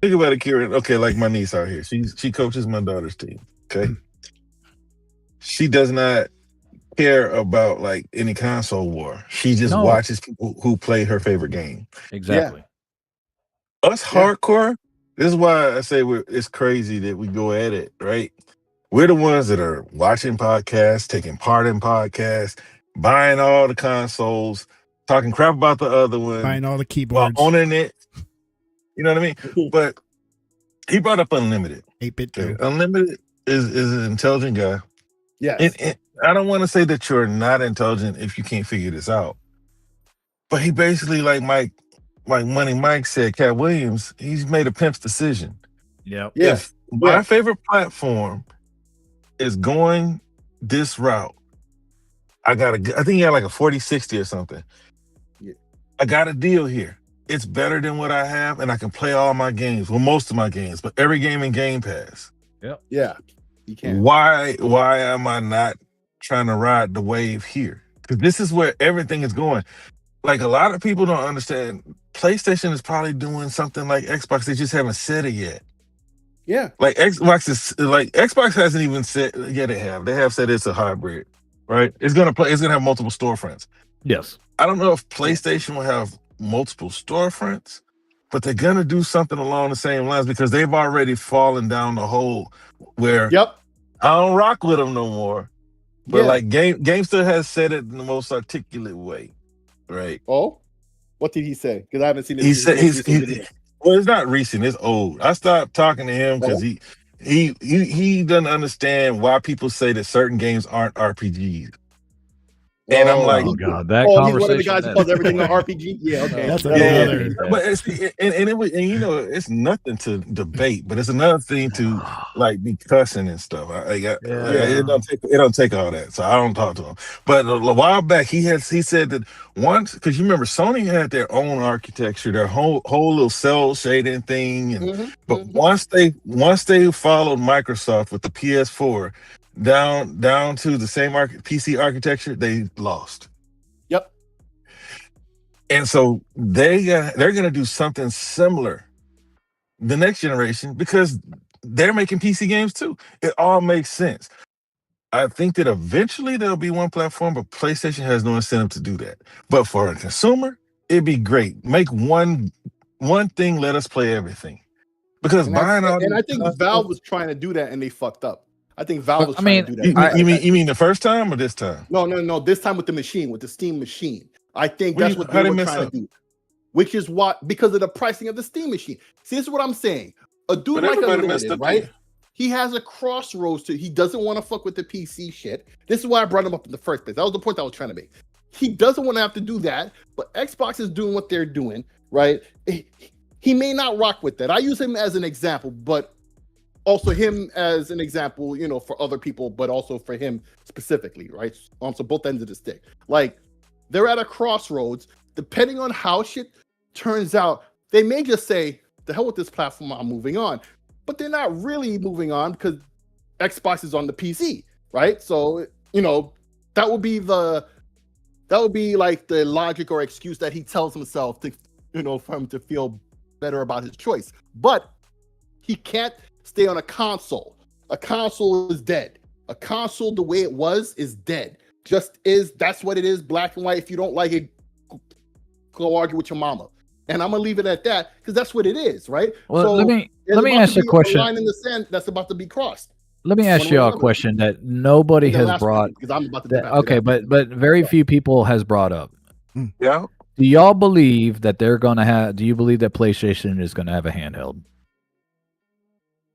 Speaker 4: Think about it, Kieran. Okay, like my niece out here. She coaches my daughter's team. Okay. She does not care about like any console war. She just watches people who play her favorite game.
Speaker 3: Exactly.
Speaker 4: Yeah. Us hardcore, this is why I say it's crazy that we go at it, right? We're the ones that are watching podcasts, taking part in podcasts, buying all the consoles, talking crap about the other one,
Speaker 1: buying all the keyboards,
Speaker 4: owning it. You know what I mean? But he brought up Unlimited.
Speaker 1: 8-bit.
Speaker 4: Okay. Unlimited is an intelligent guy.
Speaker 2: Yeah.
Speaker 4: And I don't want to say that you're not intelligent if you can't figure this out. But he basically, like Money Mike said, Cat Williams, he's made a pimp's decision.
Speaker 3: Yep.
Speaker 2: Yeah.
Speaker 4: If my favorite platform is going this route, I think he had like a 4060 or something. Yeah. I got a deal here. It's better than what I have, and I can play all my games. Well, most of my games, but every game in Game Pass.
Speaker 3: Yep.
Speaker 2: Yeah. You can.
Speaker 4: Why am I not trying to ride the wave here? Because this is where everything is going. Like, a lot of people don't understand. PlayStation is probably doing something like Xbox. They just haven't said it yet.
Speaker 2: Yeah.
Speaker 4: Like Xbox hasn't even said. Yeah, they have. They have said it's a hybrid, right? It's gonna have multiple storefronts.
Speaker 3: Yes.
Speaker 4: I don't know if PlayStation will have multiple storefronts, but they're gonna do something along the same lines because they've already fallen down the hole where I don't rock with them no more. But like GameStop has said it in the most articulate way, right?
Speaker 2: Oh, what did he say? Because I haven't seen it.
Speaker 4: He said well, it's not recent, it's old. I stopped talking to him because he doesn't understand why people say that certain games aren't RPGs. And I'm like,
Speaker 3: oh god, that
Speaker 2: conversation.
Speaker 3: He's
Speaker 2: one of the guys who calls everything an RPG. Yeah, okay.
Speaker 1: That's another.
Speaker 4: But it's nothing to debate, but it's another thing to like be cussing and stuff. It don't take all that, so I don't talk to him. But a while back, he said that once, because you remember Sony had their own architecture, their whole little cell shading thing, and once they followed Microsoft with the PS4. Down to the same PC architecture, they lost.
Speaker 2: Yep.
Speaker 4: And so they're going to do something similar the next generation because they're making PC games too. It all makes sense. I think that eventually there'll be one platform, but PlayStation has no incentive to do that. But for a consumer, it'd be great. Make one thing, let us play everything. Because
Speaker 2: I think Valve was trying to do that and they fucked up. I think Valve was trying to do that.
Speaker 4: You mean the first time or this time?
Speaker 2: No. This time with the machine, with the Steam machine. I think that's what they were trying to do. Which is because of the pricing of the Steam machine. See, this is what I'm saying. A dude like Unlimited, right? He has a crossroads he doesn't want to fuck with the PC shit. This is why I brought him up in the first place. That was the point I was trying to make. He doesn't want to have to do that, but Xbox is doing what they're doing, right? He may not rock with that. I use him as an example, but also him as an example, for other people, but also for him specifically, right? So both ends of the stick. Like, they're at a crossroads. Depending on how shit turns out, they may just say, the hell with this platform, I'm moving on. But they're not really moving on because Xbox is on the PC, right? So, that would be like the logic or excuse that he tells himself to, for him to feel better about his choice. But he can't stay on a console. A console is dead. A console, the way it was, is dead. That's what it is, black and white. If you don't like it, go argue with your mama. And I'm gonna leave it at that because that's what it is, right?
Speaker 3: Well,
Speaker 2: so
Speaker 3: let me ask you a question.
Speaker 2: A line in the sand that's about to be crossed.
Speaker 3: Let me ask you a question that nobody has brought.
Speaker 2: Because I'm about to.
Speaker 3: But very few people has brought up.
Speaker 4: Yeah.
Speaker 3: Do y'all believe that they're gonna have? Do you believe that PlayStation is gonna have a handheld?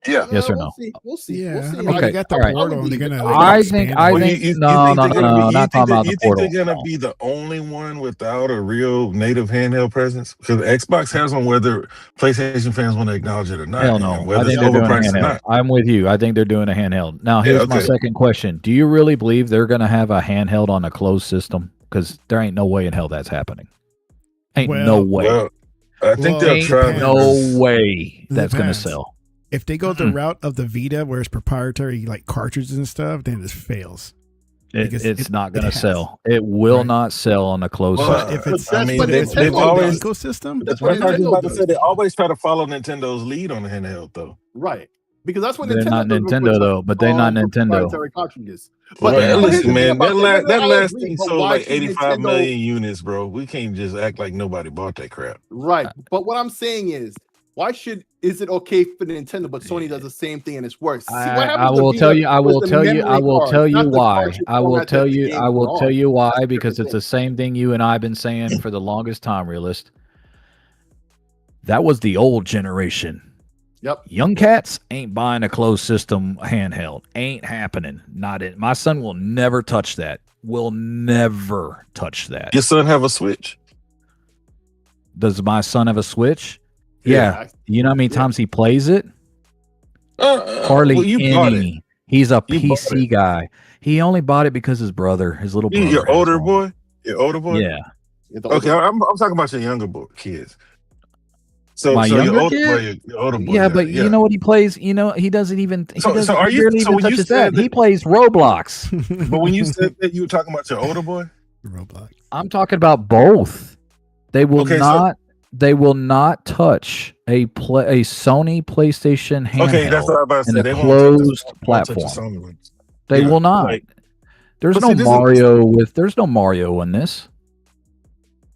Speaker 4: Yeah.
Speaker 3: Yes or
Speaker 2: We'll
Speaker 3: no?
Speaker 2: see. We'll see.
Speaker 1: Yeah,
Speaker 2: We'll see.
Speaker 1: I mean,
Speaker 3: Okay,
Speaker 1: they got the
Speaker 3: all right.
Speaker 1: portal, and they're gonna. Like,
Speaker 3: I
Speaker 1: expand
Speaker 3: think.
Speaker 1: it.
Speaker 3: I
Speaker 4: Well,
Speaker 3: think.
Speaker 4: you
Speaker 3: No,
Speaker 4: think
Speaker 3: no,
Speaker 4: they're gonna
Speaker 3: no.
Speaker 4: be?
Speaker 3: Not talking about the
Speaker 4: You think
Speaker 3: portal.
Speaker 4: they're gonna
Speaker 3: No.
Speaker 4: be the only one without a real native handheld presence? Because Xbox has one, whether PlayStation fans want to acknowledge it or not,
Speaker 3: Hell
Speaker 4: and
Speaker 3: no. I
Speaker 4: whether it's
Speaker 3: think they're doing a
Speaker 4: overpriced or
Speaker 3: handheld.
Speaker 4: not.
Speaker 3: I'm with you. I think they're doing a handheld. Now,
Speaker 4: Yeah,
Speaker 3: here's my
Speaker 4: okay.
Speaker 3: second question. Do you really believe they're going to have a handheld on a closed system? Because there ain't no way in hell that's happening. Ain't no
Speaker 1: Well,
Speaker 3: way.
Speaker 4: Well, I think
Speaker 1: Well,
Speaker 4: they'll
Speaker 3: Ain't
Speaker 4: try.
Speaker 3: no way that's going to
Speaker 1: Depends.
Speaker 3: sell.
Speaker 1: If they go the route of the Vita, where it's proprietary like cartridges and stuff, then it fails. Because
Speaker 3: It's not going to
Speaker 1: has.
Speaker 3: sell. It will
Speaker 1: Right.
Speaker 3: not sell on a closed
Speaker 4: Well,
Speaker 3: system.
Speaker 1: If it's,
Speaker 2: I mean,
Speaker 1: but if
Speaker 2: they've
Speaker 1: it's hooked into
Speaker 4: always-
Speaker 1: the ecosystem,
Speaker 2: That's
Speaker 4: I
Speaker 2: what
Speaker 4: was just
Speaker 2: Nintendo
Speaker 4: about to
Speaker 2: does.
Speaker 4: say they always try to follow Nintendo's lead on the handheld, though.
Speaker 2: Right. Because that's what
Speaker 3: They're
Speaker 2: Nintendo
Speaker 3: not
Speaker 2: does with
Speaker 3: Nintendo, though, but they're not Nintendo.
Speaker 2: proprietary cartridges.
Speaker 4: Well,
Speaker 2: But
Speaker 3: they're not
Speaker 2: here's the
Speaker 4: listen,
Speaker 2: thing
Speaker 4: man,
Speaker 2: about
Speaker 4: that
Speaker 2: I
Speaker 4: last
Speaker 2: agree,
Speaker 4: thing
Speaker 2: but
Speaker 4: sold
Speaker 2: why
Speaker 4: like
Speaker 2: should
Speaker 4: 85
Speaker 2: Nintendo-
Speaker 4: million units, bro. We can't just act like nobody bought that crap.
Speaker 2: Right. But what I'm saying is is it okay for Nintendo, but Sony does the same thing and it's worse? See, what
Speaker 3: I
Speaker 2: happens to
Speaker 3: will
Speaker 2: Vita
Speaker 3: tell you. I
Speaker 2: was
Speaker 3: will
Speaker 2: the
Speaker 3: tell you. I
Speaker 2: memory
Speaker 3: will
Speaker 2: cards,
Speaker 3: tell you
Speaker 2: not the
Speaker 3: why.
Speaker 2: cartridge
Speaker 3: I will
Speaker 2: format
Speaker 3: tell
Speaker 2: that the
Speaker 3: you.
Speaker 2: games
Speaker 3: I will
Speaker 2: were
Speaker 3: tell
Speaker 2: on.
Speaker 3: you why
Speaker 2: That's a
Speaker 3: because
Speaker 2: different
Speaker 3: it's the same thing you and I have been saying for the longest time, realist. That was the old generation.
Speaker 2: Yep.
Speaker 3: Young cats ain't buying a closed system handheld. Ain't happening. Not it. My son will never touch that. Will never touch that.
Speaker 4: Your son have a Switch?
Speaker 3: Does my son have a Switch?
Speaker 2: Yeah.
Speaker 3: Yeah. You know how many
Speaker 2: Yeah.
Speaker 3: times he plays it? Hardly
Speaker 4: well, you bought it.
Speaker 3: any. He's a
Speaker 4: You bought
Speaker 3: PC
Speaker 4: it.
Speaker 3: guy. He only bought it because his little brother.
Speaker 4: Your
Speaker 3: has
Speaker 4: older
Speaker 3: one.
Speaker 4: boy? Your older boy?
Speaker 3: Yeah.
Speaker 4: Okay, I'm talking about your younger boy kids. So,
Speaker 3: My
Speaker 4: so your
Speaker 3: younger
Speaker 4: older
Speaker 3: kid?
Speaker 4: boy, your older boy.
Speaker 3: Yeah, but you know what he plays? You know, he doesn't even. He
Speaker 4: So-
Speaker 3: doesn't.
Speaker 4: so are
Speaker 3: he
Speaker 4: you-
Speaker 3: barely
Speaker 4: so
Speaker 3: even
Speaker 4: when you
Speaker 3: touches
Speaker 4: said
Speaker 3: that. He
Speaker 4: that-
Speaker 3: plays Roblox.
Speaker 4: But when you said that, you were talking about your older boy.
Speaker 1: Roblox.
Speaker 3: I'm talking about both. They will
Speaker 4: Okay, so-
Speaker 3: not. They will not touch a Sony PlayStation handheld
Speaker 4: Okay, that's what I was about to
Speaker 3: in
Speaker 4: say.
Speaker 3: a
Speaker 4: They
Speaker 3: closed
Speaker 4: won't touch the
Speaker 3: platform.
Speaker 4: Sony ones.
Speaker 3: They
Speaker 4: Yeah,
Speaker 3: will not.
Speaker 4: like-
Speaker 3: there's
Speaker 4: But
Speaker 3: no
Speaker 4: see, this is-
Speaker 3: Mario there's no Mario in this.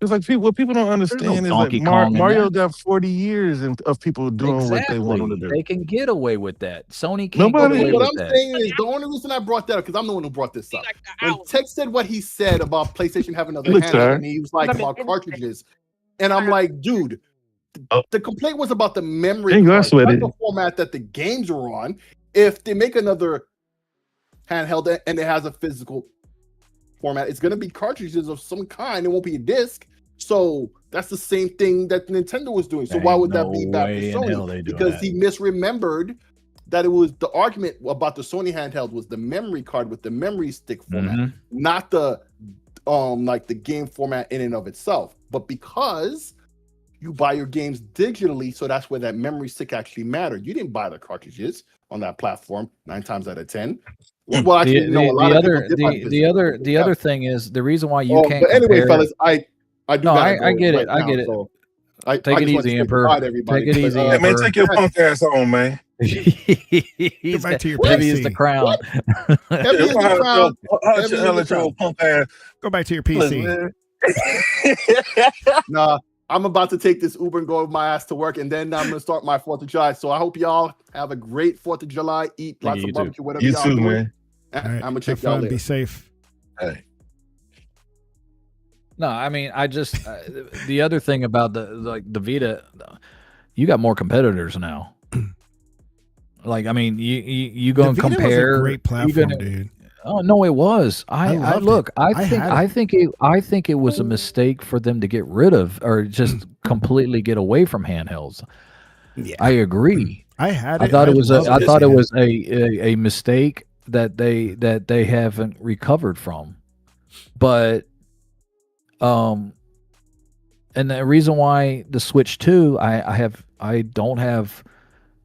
Speaker 4: It's like what people don't understand is like
Speaker 3: Donkey Kong in
Speaker 4: Mario
Speaker 3: that.
Speaker 4: got 40 years of people doing what they want them to do.
Speaker 3: They can get away with that. Sony can't
Speaker 4: Nobody-
Speaker 3: get away
Speaker 2: What
Speaker 3: with
Speaker 2: I'm
Speaker 3: that.
Speaker 2: saying is the only reason I brought that up, because I'm the one who brought this up. When Tech said what he said about PlayStation having another
Speaker 4: Look,
Speaker 2: handheld,
Speaker 4: sir.
Speaker 2: and he was like about cartridges, and I'm like, dude,
Speaker 4: Oh.
Speaker 2: the complaint was about the memory
Speaker 4: Ain't gonna
Speaker 2: card,
Speaker 4: sweat
Speaker 2: not
Speaker 4: it.
Speaker 2: the format that the games are on. If they make another handheld and it has a physical format, it's going to be cartridges of some kind. It won't be a disc. So that's the same thing that Nintendo was doing. So
Speaker 3: There
Speaker 2: why
Speaker 3: ain't
Speaker 2: would that
Speaker 3: no
Speaker 2: be bad
Speaker 3: way
Speaker 2: for
Speaker 3: in hell
Speaker 2: Sony?
Speaker 3: they doing
Speaker 2: Because
Speaker 3: that.
Speaker 2: he misremembered that it was the argument about the Sony handheld was the memory card with the memory stick format,
Speaker 3: Mhm.
Speaker 2: not the like the game format in and of itself. But because you buy your games digitally, so that's where that memory stick actually mattered. You didn't buy the cartridges on that platform 9 times out of 10. Well, actually,
Speaker 3: The,
Speaker 2: no, a lot
Speaker 3: the
Speaker 2: of people
Speaker 3: other
Speaker 2: did buy
Speaker 3: the other thing is the reason why you can't.
Speaker 2: But anyway,
Speaker 3: compare-
Speaker 2: fellas, I do.
Speaker 3: No,
Speaker 2: gotta
Speaker 3: I
Speaker 2: go
Speaker 3: get it,
Speaker 2: right
Speaker 3: I
Speaker 2: now,
Speaker 3: get it.
Speaker 2: so
Speaker 3: Take
Speaker 2: I
Speaker 3: it
Speaker 2: just want to
Speaker 3: easy,
Speaker 2: say
Speaker 3: Emperor.
Speaker 2: goodbye to everybody.
Speaker 3: Take it
Speaker 2: But,
Speaker 3: easy,
Speaker 4: Hey, man,
Speaker 3: Emperor.
Speaker 4: take your punk ass on, man.
Speaker 3: He's
Speaker 1: back to your
Speaker 3: heavy as
Speaker 1: PC.
Speaker 3: the crown.
Speaker 2: Heavy as the crown. Heavy as the crown.
Speaker 4: Punk ass.
Speaker 1: Go back to your
Speaker 4: Listen,
Speaker 1: PC.
Speaker 4: man.
Speaker 2: Nah, I'm about to take this Uber and go with my ass to work, and then I'm gonna start my 4th of July. So I hope y'all have a great 4th of July. Eat lots
Speaker 3: you
Speaker 2: of
Speaker 3: too.
Speaker 2: barbecue, whatever
Speaker 4: You
Speaker 2: y'all
Speaker 4: too,
Speaker 2: doing.
Speaker 4: man.
Speaker 1: All right,
Speaker 2: I'm gonna
Speaker 1: have
Speaker 2: check y'all
Speaker 1: fun.
Speaker 2: later.
Speaker 1: Be safe.
Speaker 4: Hey.
Speaker 3: No, I mean, I just the other thing about the Vita, you got more competitors now. Like, I mean, you go
Speaker 1: The
Speaker 3: and
Speaker 1: Vita
Speaker 3: compare.
Speaker 1: was a great platform,
Speaker 3: even-
Speaker 1: dude.
Speaker 3: Oh no, it was. I
Speaker 1: loved
Speaker 3: look.
Speaker 1: it.
Speaker 3: I
Speaker 1: I
Speaker 3: think.
Speaker 1: had it.
Speaker 3: I think it was a mistake for them to get rid of or just completely get away from handhelds.
Speaker 1: Yeah,
Speaker 3: I agree.
Speaker 1: I had
Speaker 3: I
Speaker 1: it.
Speaker 3: thought it was.
Speaker 1: loved
Speaker 3: I thought it
Speaker 1: man.
Speaker 3: was a mistake that they haven't recovered from. But, and the reason why the Switch 2, I don't have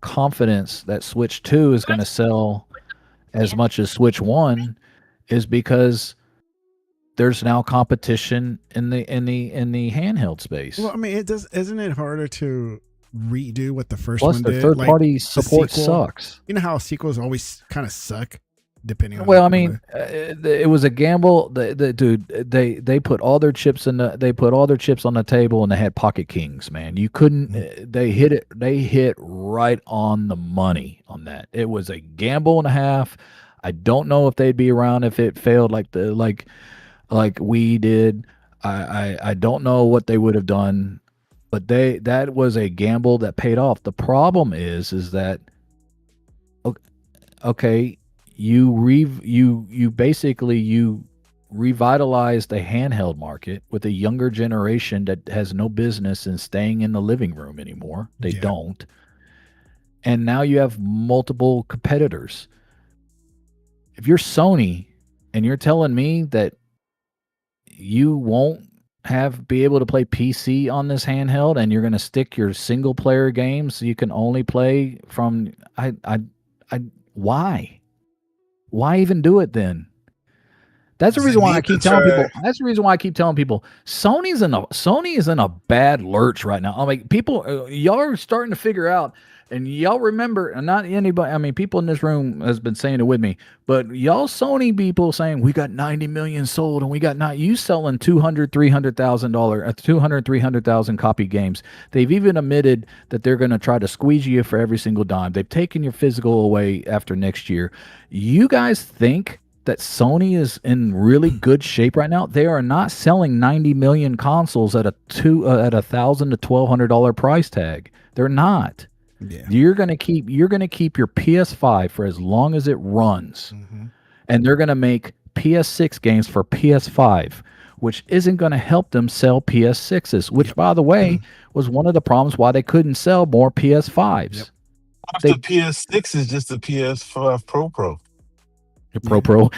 Speaker 3: confidence that Switch 2 is going to sell as much as Switch 1 is because there's now competition in the handheld space.
Speaker 1: Well, I mean, it does. Isn't it harder to redo what the first
Speaker 3: Plus,
Speaker 1: one
Speaker 3: the
Speaker 1: did?
Speaker 3: third
Speaker 1: Like,
Speaker 3: party support
Speaker 1: sequel.
Speaker 3: sucks.
Speaker 1: You know how sequels always kind of suck, depending on.
Speaker 3: Well, I
Speaker 1: the-
Speaker 3: mean, it was a gamble. Dude, they put all their chips on the table, and they had pocket kings. Man, you couldn't. They hit it. They hit right on the money on that. It was a gamble and a half. I don't know if they'd be around if it failed like we did. I don't know what they would have done, but that was a gamble that paid off. The problem is that okay, you basically you revitalized the handheld market with a younger generation that has no business in staying in the living room anymore. They
Speaker 1: Yeah.
Speaker 3: don't. And now you have multiple competitors. If you're Sony and you're telling me that you won't be able to play PC on this handheld and you're going to stick your single player games so you can only play from why? Why even do it then? That's the reason why I keep telling people. That's the reason why I keep telling people Sony is in a bad lurch right now. I mean, people, y'all are starting to figure out, and y'all remember, and not anybody. I mean, people in this room has been saying it with me, but y'all Sony people saying we got 90 million sold, and we got not you selling $200,000, 300,000 copy games. They've even admitted that they're going to try to squeeze you for every single dime. They've taken your physical away after next year. You guys think that Sony is in really good shape right now? They are not selling 90 million consoles at a $1,000 to $1,200 price tag. They're not.
Speaker 1: Yeah.
Speaker 3: You're gonna keep your PS5 for as long as it runs, and they're gonna make PS6 games for PS5, which isn't gonna help them sell PS6s. Which, by the way, was one of the problems why they couldn't sell more PS5s.
Speaker 4: The PS6 is just the PS5 Pro.
Speaker 3: Pro.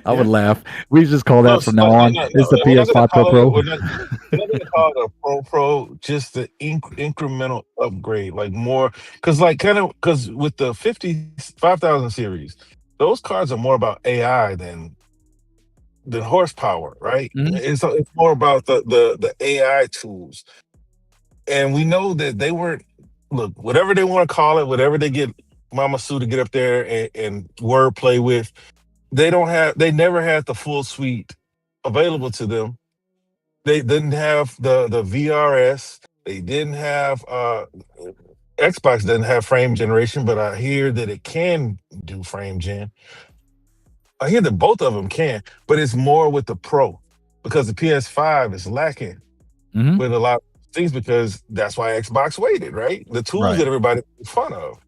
Speaker 3: I would laugh. We just call that from now on. It's the PS5 Pro.
Speaker 4: We're not going to call it a Pro, just the incremental upgrade, like more, because with the 55,000 series, those cards are more about AI than horsepower, right? It's more about the AI tools, and we know that they weren't. Look, whatever they want to call it, whatever they get Mama Sue to get up there and word play with, they never had the full suite available to them. They didn't have the VRS. They didn't have Xbox didn't have frame generation, but I hear that it can do frame gen. I hear that both of them can, but it's more with the Pro because the PS5 is lacking with a lot of things, because that's why Xbox waited, right? The tools that everybody made fun of.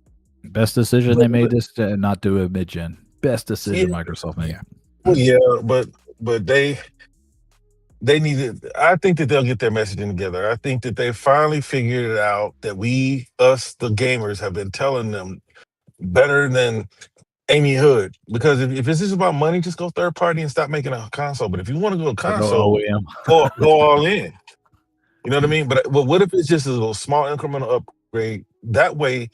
Speaker 3: Best decision they made this to not do a mid-gen. Best decision Microsoft made.
Speaker 4: Well, yeah, but they needed. I think that they'll get their messaging together. I think that they finally figured it out that us, the gamers, have been telling them better than Amy Hood. Because if this is about money, just go third party and stop making a console. But if you want to go console, go all in. You know what I mean? But what if it's just a little small incremental upgrade? That way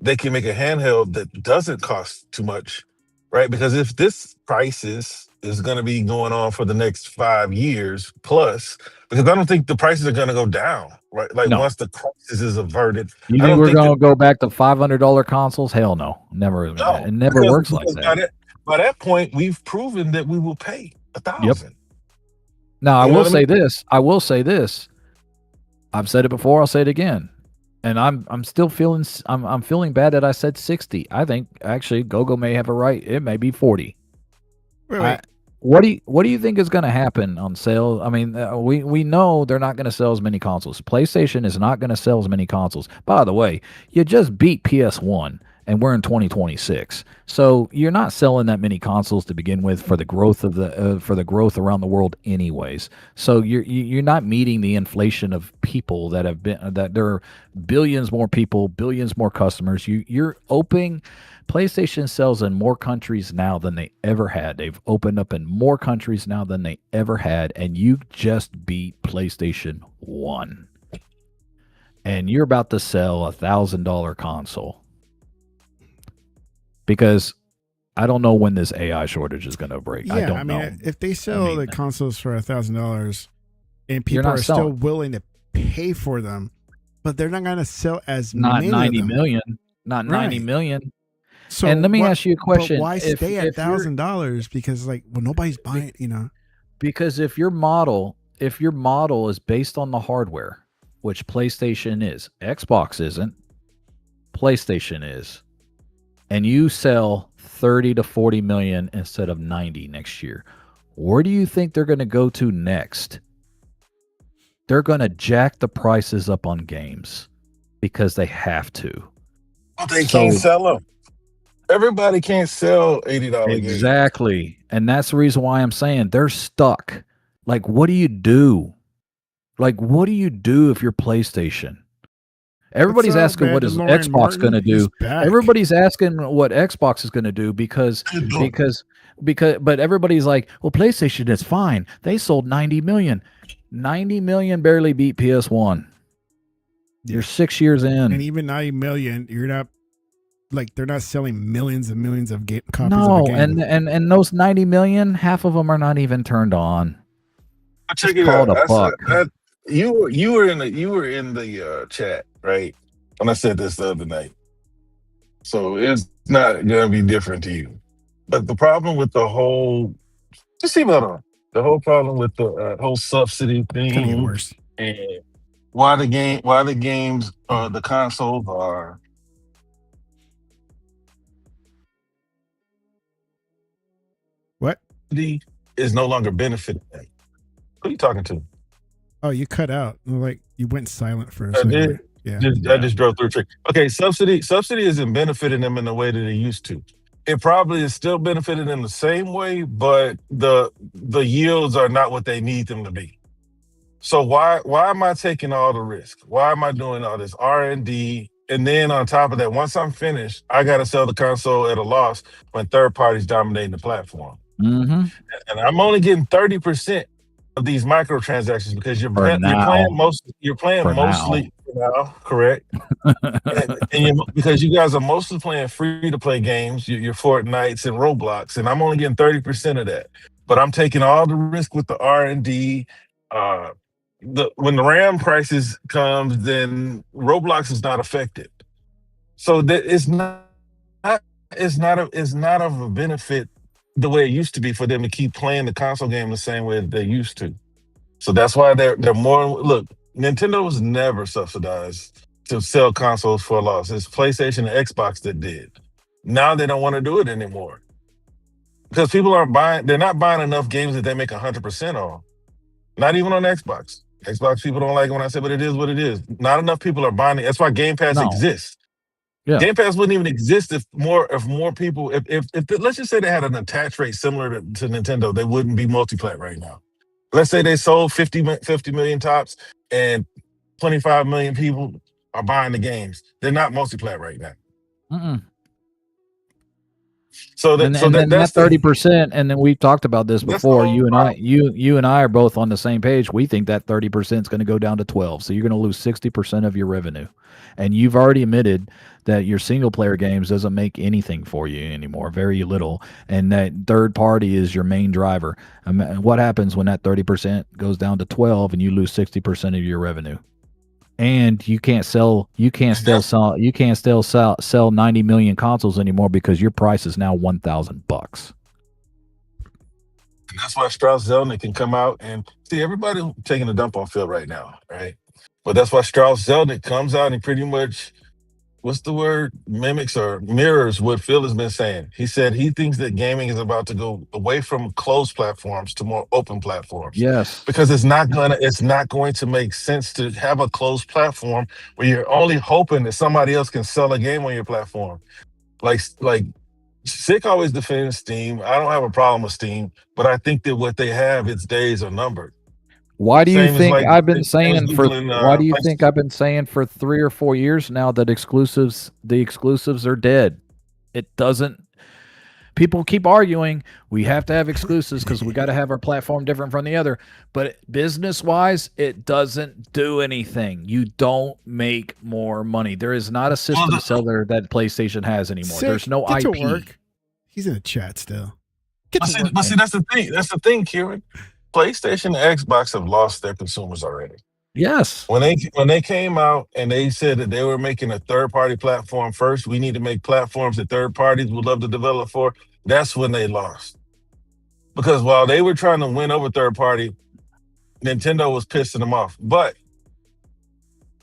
Speaker 4: they can make a handheld that doesn't cost too much, right? Because if this crisis is going to be going on for the next 5 years plus, because I don't think the prices are going to go down, right? Like once the crisis is averted.
Speaker 3: You think we're going to go back to $500 consoles? Hell no. Never.
Speaker 4: No,
Speaker 3: it never works like that.
Speaker 4: By that point, we've proven that we will pay $1,000.
Speaker 3: Yep. Now, I will say this. I've said it before. I'll say it again. And I'm still feeling I'm feeling bad that I said 60. I think actually Gogo may have a right. It may be 40.
Speaker 1: Wait.
Speaker 3: What do you think is going to happen on sale? I mean, we know they're not going to sell as many consoles. PlayStation is not going to sell as many consoles. By the way, you just beat PS1, and we're in 2026. So you're not selling that many consoles to begin with for the growth of the around the world, anyways. So you're not meeting the inflation of people that there are billions more people, billions more customers. You're opening. PlayStation sells in more countries now than they ever had. They've opened up in more countries now than they ever had, and you just beat PlayStation 1. And you're about to sell a $1,000 console. Because I don't know when this AI shortage is going to break.
Speaker 1: Yeah,
Speaker 3: I don't know.
Speaker 1: If they sell the consoles for $1,000 and people are still willing to pay for them, but they're not going to sell as
Speaker 3: not
Speaker 1: many
Speaker 3: 90
Speaker 1: of them.
Speaker 3: million. Not 90 million.
Speaker 1: So
Speaker 3: and let me ask you a question.
Speaker 1: But why stay at $1,000? Because nobody's buying,
Speaker 3: Because if your model is based on the hardware, which PlayStation is, Xbox isn't, PlayStation is, and you sell 30 to 40 million instead of 90 next year, where do you think they're going to go to next? they're going to jack the prices up on games because they have to.
Speaker 4: But they can't sell them. Everybody can't sell $80 games.
Speaker 3: Exactly. And that's the reason why I'm saying they're stuck. Like, what do you do? Like, what do you do if you're PlayStation? Everybody's asking what is Xbox going to do. Everybody's asking what Xbox is going to do because but everybody's like, well, PlayStation is fine. They sold 90 million. 90 million barely beat PS1. You're 6 years in.
Speaker 1: And even 90 million, you're not like they're not selling millions and millions of copies
Speaker 3: no,
Speaker 1: of the game.
Speaker 3: and those 90 million, half of them are not even turned on.
Speaker 4: Check it out. You were in the chat, right? When I said this the other night. So it's not gonna be different to you. But the problem with the whole the whole problem with the whole subsidy thing
Speaker 1: worse.
Speaker 4: And why the games the consoles are
Speaker 1: what
Speaker 4: is no longer benefiting them. Who are you talking to?
Speaker 1: Oh, you cut out. Like you went silent for a second. Yeah.
Speaker 4: I just drove through a trick. Okay, subsidy isn't benefiting them in the way that it used to. It probably is still benefiting them the same way, but the yields are not what they need them to be. So why am I taking all the risk? Why am I doing all this R&D? And then on top of that, once I'm finished, I got to sell the console at a loss when third parties dominating the platform.
Speaker 3: Mm-hmm.
Speaker 4: And I'm only getting 30% of these microtransactions because you're playing mostly now, correct? Because you guys are mostly playing free to play games, your Fortnites and Roblox, and I'm only getting 30% of that. But I'm taking all the risk with the R&D. When the RAM prices comes, then Roblox is not affected. So that it's not of a benefit the way it used to be for them to keep playing the console game the same way that they used to. So that's why they're more. Look, Nintendo was never subsidized to sell consoles for a loss. It's PlayStation and Xbox that did. Now they don't want to do it anymore because people aren't buying. They're not buying enough games that they make 100% on. Not even on Xbox. Xbox people don't like it when I say, but it is what it is. Not enough people are buying it. That's why Game Pass exists.
Speaker 3: Yeah.
Speaker 4: Game Pass wouldn't even exist if more people. If let's just say they had an attach rate similar to Nintendo, they wouldn't be multi-plat right now. Let's say they sold 50 million tops and 25 million people are buying the games. They're not multi-plat right now.
Speaker 3: Mm-mm.
Speaker 4: So that's
Speaker 3: 30%, and then we've talked about this before. You and I are both on the same page. We think that 30% is going to go down to 12. So you're going to lose 60% of your revenue. And you've already admitted that your single player games doesn't make anything for you anymore, very little. And that third party is your main driver. What happens when that 30% goes down to 12 and you lose 60% of your revenue? And you can't sell 90 million consoles anymore because your price is now $1,000.
Speaker 4: And that's why Strauss-Zelnick can come out and see everybody taking a dump on Phil right now, right? But that's why Strauss-Zelnick comes out and pretty much, mimics or mirrors what Phil has been saying. He said he thinks that gaming is about to go away from closed platforms to more open platforms.
Speaker 3: Yes.
Speaker 4: Because it's not going to make sense to have a closed platform where you're only hoping that somebody else can sell a game on your platform. Like Sick always defends Steam. I don't have a problem with Steam, but I think that what they have, its days are numbered.
Speaker 3: Why do you think I've been saying for 3 or 4 years now that the exclusives are dead? It doesn't. People keep arguing we have to have exclusives because we got to have our platform different from the other. But business wise, it doesn't do anything. You don't make more money. There is not a system seller that PlayStation has anymore. There's no IP.
Speaker 1: To work. He's in the chat still.
Speaker 4: See, that's the thing. That's the thing, Kieran. PlayStation and Xbox have lost their consumers already.
Speaker 3: Yes.
Speaker 4: When they came out and they said that they were making a third-party platform first, we need to make platforms that third parties would love to develop for, that's when they lost. Because while they were trying to win over third-party, Nintendo was pissing them off. But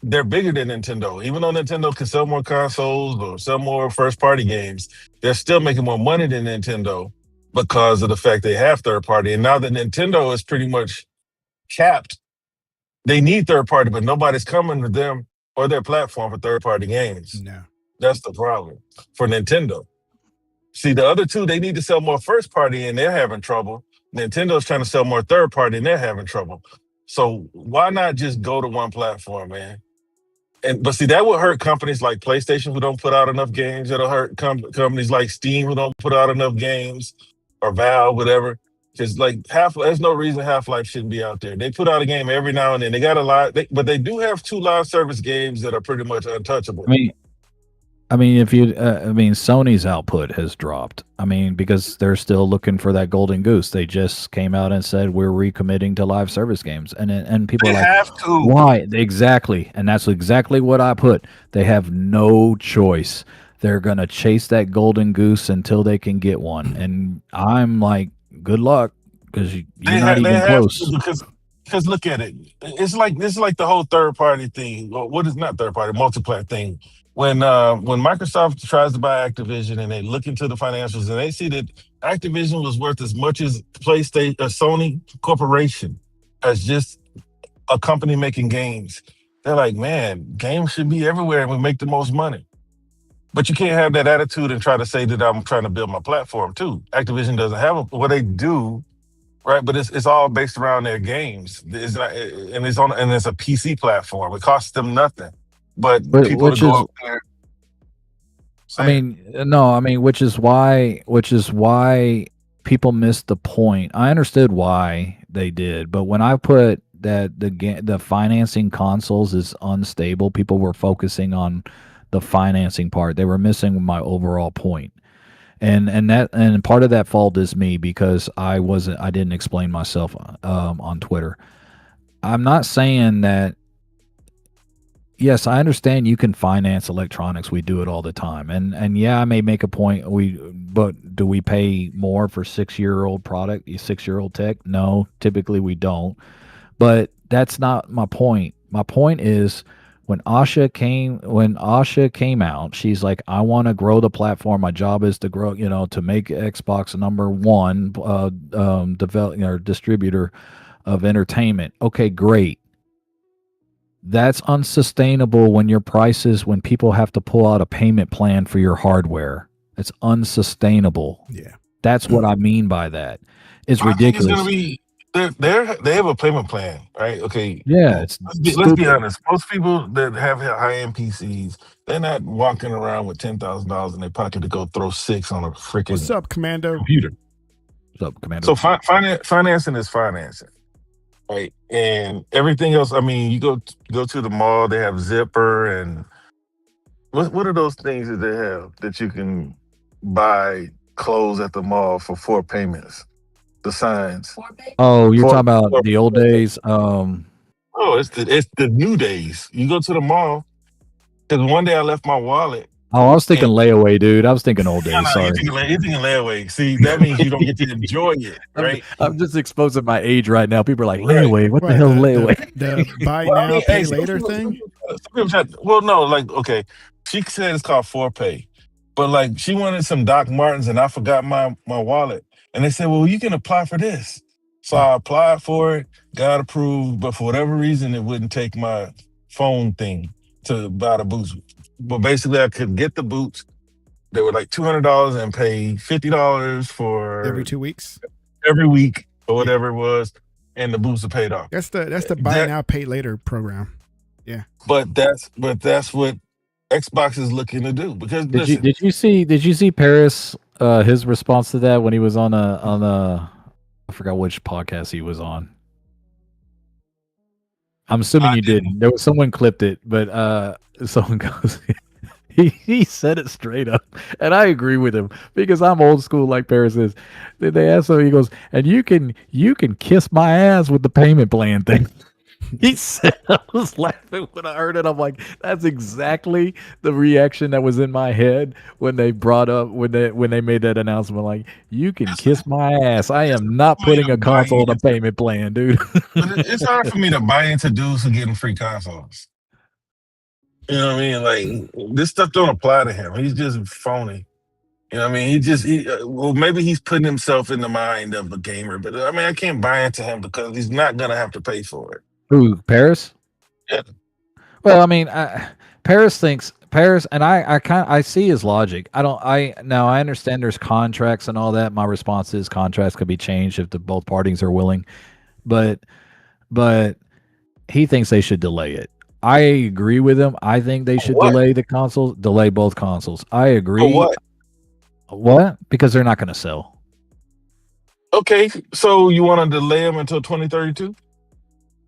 Speaker 4: they're bigger than Nintendo. Even though Nintendo can sell more consoles or sell more first-party games, they're still making more money than Nintendo because of the fact they have third party. And now that Nintendo is pretty much capped They need third party, but nobody's coming to them or their platform for third party games.
Speaker 1: No.
Speaker 4: That's the problem for Nintendo. See, the other two, they need to sell more first party and they're having trouble. Nintendo's trying to sell more third party and they're having trouble. So why not just go to one platform, man? But see, that would hurt companies like PlayStation who don't put out enough games. It'll hurt companies like Steam who don't put out enough games, or Valve, whatever. Because like there's no reason Half-Life shouldn't be out there. They put out a game every now and then. They got a lot, but they do have 2 live service games that are pretty much untouchable.
Speaker 3: I mean, if you, Sony's output has dropped. I mean, because they're still looking for that golden goose. They just came out and said we're recommitting to live service games, and people
Speaker 4: They
Speaker 3: are like,
Speaker 4: have to.
Speaker 3: why? Exactly, and that's exactly what I put. They have no choice. They're gonna chase that golden goose until they can get one, and I'm like, good luck, because you're not even close.
Speaker 4: Because look at it. It's like the whole third party thing. Well, what is not third party multiplayer thing? When Microsoft tries to buy Activision and they look into the financials and they see that Activision was worth as much as PlayStation, Sony Corporation, as just a company making games. They're like, man, games should be everywhere and we make the most money. But you can't have that attitude and try to say that I'm trying to build my platform too. Activision doesn't have what they do, right? But it's all based around their games. It's not, and it's a PC platform. It costs them nothing. But people go up there.
Speaker 3: Which is why people missed the point. I understood why they did, but when I put that the financing consoles is unstable, people were focusing on the financing part. They were missing my overall point. And part of that fault is me because I didn't explain myself on Twitter. I'm not saying that. Yes, I understand you can finance electronics. We do it all the time. And yeah, I may make a point. But do we pay more for 6-year-old product, 6-year-old tech? No, typically we don't. But that's not my point. My point is when Asha came out, she's like, I want to grow the platform. My job is to grow, to make Xbox #1 distributor of entertainment. Okay, great. That's unsustainable when when people have to pull out a payment plan for your hardware. It's unsustainable.
Speaker 1: Yeah.
Speaker 3: That's what I mean by that. It's ridiculous.
Speaker 4: It's gonna be they have a payment plan, right? Okay.
Speaker 3: Yeah.
Speaker 4: Let's be honest. Most people that have high-end PCs, they're not walking around with $10,000 in their pocket to go throw 6 on a freaking
Speaker 1: What's up, Commando?
Speaker 4: computer.
Speaker 3: What's up, Commando?
Speaker 4: So financing is financing. Right, and everything else. I mean, you go to the mall. They have Zipper and what are those things that they have that you can buy clothes at the mall for 4 payments? The signs.
Speaker 3: Oh, you're talking about the old days.
Speaker 4: Oh, it's the new days. You go to the mall because one day I left my wallet.
Speaker 3: Oh, I was thinking layaway, dude. I was thinking old days. Sorry.
Speaker 4: You're thinking layaway. See, that means you don't get to enjoy it, right?
Speaker 3: I'm just exposing my age right now. People are like, layaway? What the hell is layaway?
Speaker 1: The buy now, pay later thing?
Speaker 4: Well, no, like, okay. She said it's called ForPay. But, like, she wanted some Doc Martens, and I forgot my wallet. And they said, well, you can apply for this. So I applied for it, got approved, but for whatever reason, it wouldn't take my phone thing to buy the boots. But basically, I could get the boots. They were like $200 and pay $50 for
Speaker 1: every 2 weeks,
Speaker 4: every week or whatever it was, and the boots are paid off.
Speaker 1: That's the buy now, pay later program. Yeah,
Speaker 4: but that's what Xbox is looking to do. Because
Speaker 3: did you see Paris his response to that when he was on a I forgot which podcast he was on. I'm assuming you didn't. There was someone clipped it, but someone goes, he said it straight up, and I agree with him because I'm old school like Paris is. They asked him, he goes, and you can kiss my ass with the payment plan thing. He said, I was laughing when I heard it. I'm like, that's exactly the reaction that was in my head when they made that announcement. Like, you can kiss my ass. I am not putting a console on a payment plan, dude.
Speaker 4: But it's hard for me to buy into dudes who getting free consoles. You know what I mean? Like, this stuff don't apply to him. He's just phony. You know what I mean? Maybe he's putting himself in the mind of a gamer, but I mean, I can't buy into him because he's not gonna have to pay for it.
Speaker 3: Who, Paris?
Speaker 4: Yeah.
Speaker 3: Well, I mean, Paris, and I see his logic. I understand there's contracts and all that. My response is contracts could be changed if both parties are willing, but he thinks they should delay it. I agree with him. I think they should
Speaker 4: What?
Speaker 3: delay both consoles. I agree.
Speaker 4: For what?
Speaker 3: What? Because they're not going to sell.
Speaker 4: Okay, so you want to delay them until 2032?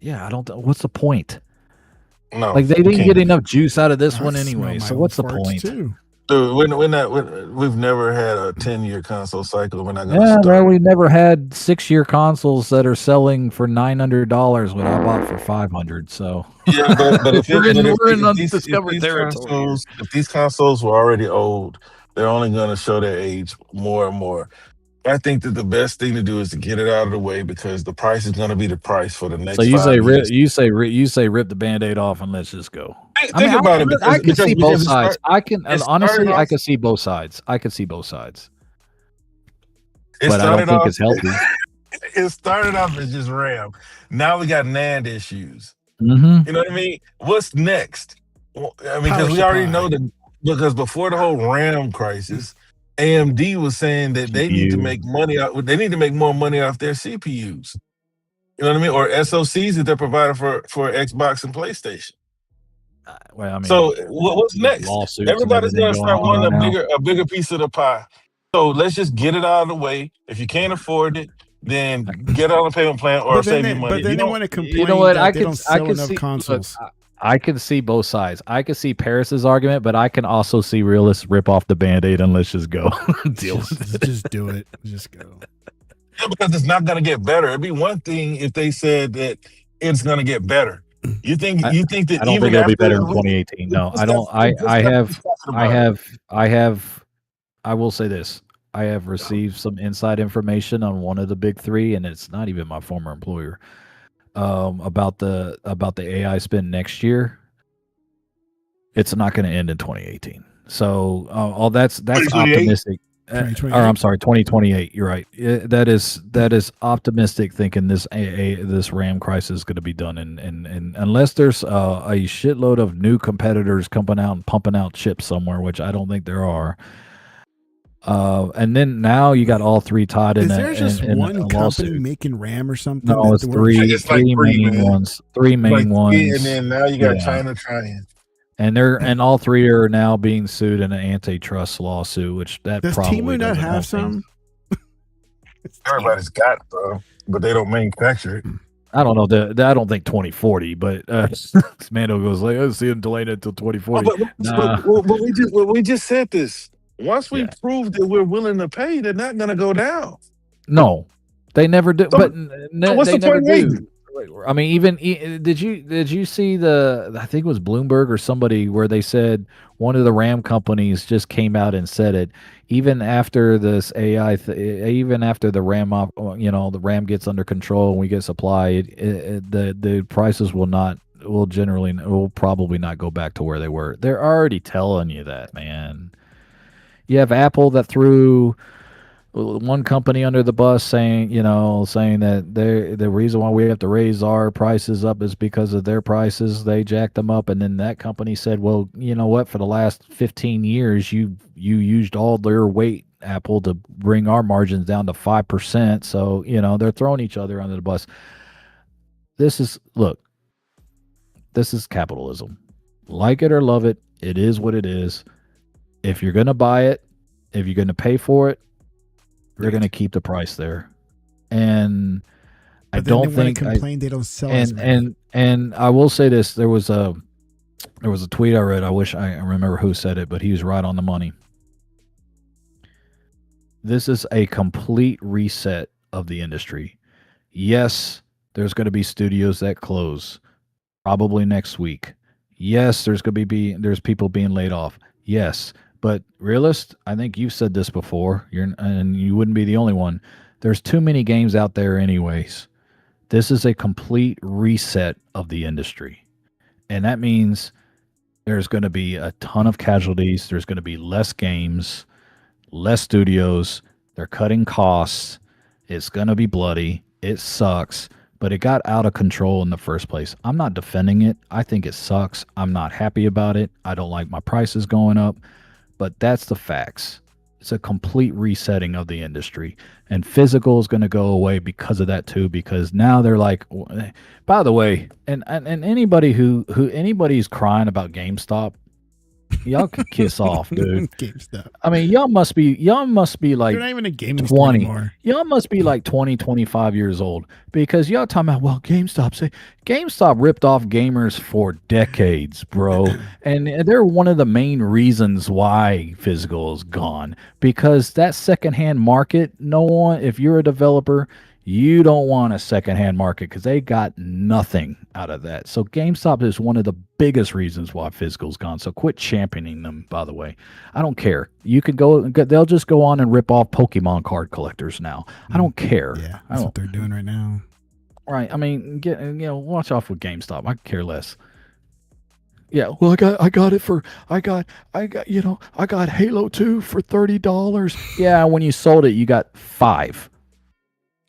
Speaker 3: Yeah, I don't. What's the point?
Speaker 4: No,
Speaker 3: Like they
Speaker 4: we
Speaker 3: didn't
Speaker 4: can't
Speaker 3: get
Speaker 4: do
Speaker 3: enough juice out of this
Speaker 1: I
Speaker 3: one
Speaker 1: smell
Speaker 3: anyway.
Speaker 1: my
Speaker 3: So
Speaker 1: own
Speaker 3: what's the
Speaker 1: farts,
Speaker 3: point?
Speaker 1: too.
Speaker 4: Dude, we've never had a 10-year console cycle. We're not gonna
Speaker 3: Yeah,
Speaker 4: start.
Speaker 3: well, we never had 6-year consoles that are selling for $900 when I bought for $500. So
Speaker 4: Yeah, but if
Speaker 3: we're in
Speaker 4: if
Speaker 3: undiscovered territory.
Speaker 4: if these consoles were already old, they're only gonna show their age more and more. I think that the best thing to do is to get it out of the way because the price is gonna be the price for the next
Speaker 3: So you
Speaker 4: 5
Speaker 3: say
Speaker 4: years.
Speaker 3: you say rip the Band-Aid off and let's just go.
Speaker 4: Think about it
Speaker 3: I can see both
Speaker 4: it
Speaker 3: sides. I can
Speaker 4: it
Speaker 3: honestly,
Speaker 4: started
Speaker 3: I
Speaker 4: off-
Speaker 3: can see both sides. I can see both sides,
Speaker 4: it
Speaker 3: but I don't
Speaker 4: started
Speaker 3: think
Speaker 4: off-
Speaker 3: it's healthy.
Speaker 4: It started off as just RAM. Now we got NAND issues.
Speaker 3: Mm-hmm.
Speaker 4: You know what I mean? What's next? Well, I mean,
Speaker 1: Power
Speaker 4: because we already
Speaker 1: supply.
Speaker 4: know that because before the whole RAM crisis, AMD was saying that they need to
Speaker 3: CPU.
Speaker 4: make money out. They need to make more money off their CPUs. You know what I mean? Or SoCs that they're providing for Xbox and PlayStation.
Speaker 3: Well, I mean,
Speaker 4: So what's
Speaker 3: there's
Speaker 4: next?
Speaker 3: lawsuits and
Speaker 4: Everybody's
Speaker 3: everything
Speaker 4: gonna
Speaker 3: going
Speaker 4: start
Speaker 3: on
Speaker 4: wanting
Speaker 3: right now.
Speaker 4: a bigger piece of the pie. So let's just get it out of the way. If you can't afford it, then get on a payment plan or
Speaker 1: But
Speaker 4: save
Speaker 1: then
Speaker 4: your
Speaker 1: they,
Speaker 4: money.
Speaker 1: but
Speaker 4: If
Speaker 1: then
Speaker 4: you
Speaker 1: they
Speaker 4: don't-
Speaker 1: want to complain
Speaker 3: You know what?
Speaker 1: that they don't
Speaker 3: I
Speaker 1: sell
Speaker 3: can
Speaker 1: enough
Speaker 3: see.
Speaker 1: consoles.
Speaker 3: Look, I can see both sides. I can see Paris's argument, but I can also see realists rip off the Band-Aid and let's just go deal with it.
Speaker 1: Just do it. Just go.
Speaker 4: Yeah, because it's not going to get better. It'd be one thing if they said that it's going to get better. You think that
Speaker 3: I don't
Speaker 4: even
Speaker 3: think it'll
Speaker 4: after
Speaker 3: be better in 2018. No, I don't. I will say this. I have received some inside information on one of the big three, and it's not even my former employer. About the AI spend next year. It's not going to end in 2018. So all that's
Speaker 4: 2028?
Speaker 3: optimistic. Or
Speaker 1: 2028.
Speaker 3: I'm sorry, 2028. You're right. That is optimistic thinking this RAM crisis is going to be done, and unless there's a shitload of new competitors coming out and pumping out chips somewhere, which I don't think there are. And then now you got all three tied in.
Speaker 1: Is there just
Speaker 3: in
Speaker 1: one
Speaker 3: a
Speaker 1: company
Speaker 3: lawsuit.
Speaker 1: making RAM or something?
Speaker 3: No,
Speaker 1: that
Speaker 3: it's
Speaker 1: works?
Speaker 3: three.
Speaker 4: It's like
Speaker 3: Three
Speaker 4: three,
Speaker 3: main
Speaker 4: man.
Speaker 3: ones. Three main ones.
Speaker 4: And then now you got
Speaker 3: Yeah.
Speaker 4: China trying.
Speaker 3: And all three are now being sued in an antitrust lawsuit, which that
Speaker 1: Does
Speaker 3: probably
Speaker 1: Timu not
Speaker 3: doesn't
Speaker 1: have
Speaker 3: help
Speaker 1: some?
Speaker 3: things.
Speaker 4: Everybody's got it, though, but they don't manufacture it.
Speaker 3: I don't know. I don't think 2040, but Mando goes like, I see him delayed it until 2040.
Speaker 4: But we just said this. Once we
Speaker 3: Yeah.
Speaker 4: prove that we're willing to pay, they're not going to go down.
Speaker 3: No, they never do.
Speaker 4: So-
Speaker 3: But
Speaker 4: so what's
Speaker 3: they
Speaker 4: the
Speaker 3: never
Speaker 4: point in
Speaker 3: do. I mean, did you see I think it was Bloomberg or somebody where they said one of the RAM companies just came out and said it. Even after this AI, even after the RAM, the RAM gets under control and we get supply, the prices will probably not go back to where they were. They're already telling you that, man. You have Apple that threw one company under the bus saying that the reason why we have to raise our prices up is because of their prices. They jacked them up, and then that company said, well, you know what, for the last 15 years you used all their weight, Apple, to bring our margins down to 5%. So they're throwing each other under the bus. This is capitalism. Like it or love it, it is what it is. If you're gonna buy it, if you're gonna pay for it, they're going to keep the price there, and I don't think
Speaker 1: complain they don't sell as many.
Speaker 3: and I will say this: there was a tweet I read. I wish I remember who said it, but he was right on the money. This is a complete reset of the industry. Yes, there's going to be studios that close, probably next week. Yes, there's people being laid off. Yes. But realist, I think you've said this before, and you wouldn't be the only one. There's too many games out there anyways. This is a complete reset of the industry. And that means there's going to be a ton of casualties. There's going to be less games, less studios. They're cutting costs. It's going to be bloody. It sucks. but it got out of control in the first place. I'm not defending it. I think it sucks. I'm not happy about it. I don't like my prices going up, but that's the facts. It's a complete resetting of the industry, and physical is going to go away because of that too. Because now they're like, by the way, and anybody who anybody's crying about GameStop, y'all could kiss off, dude.
Speaker 1: GameStop.
Speaker 3: I mean, y'all must be like
Speaker 1: You're not even a gaming store
Speaker 3: 20.
Speaker 1: anymore.
Speaker 3: Y'all must be like 20, 25 years old because y'all talking about, well, GameStop ripped off gamers for decades, bro. And they're one of the main reasons why physical is gone, because that secondhand market, no one, if you're a developer, you don't want a secondhand market because they got nothing out of that. So GameStop is one of the biggest reasons why physical's gone. So quit championing them, by the way. I don't care. You can go, they'll just go on and rip off Pokemon card collectors now. I don't care.
Speaker 1: Yeah, that's what they're doing right now.
Speaker 3: Right. I mean, watch off with GameStop. I care less. Yeah, well, I got Halo 2 for $30. Yeah, when you sold it, you got 5.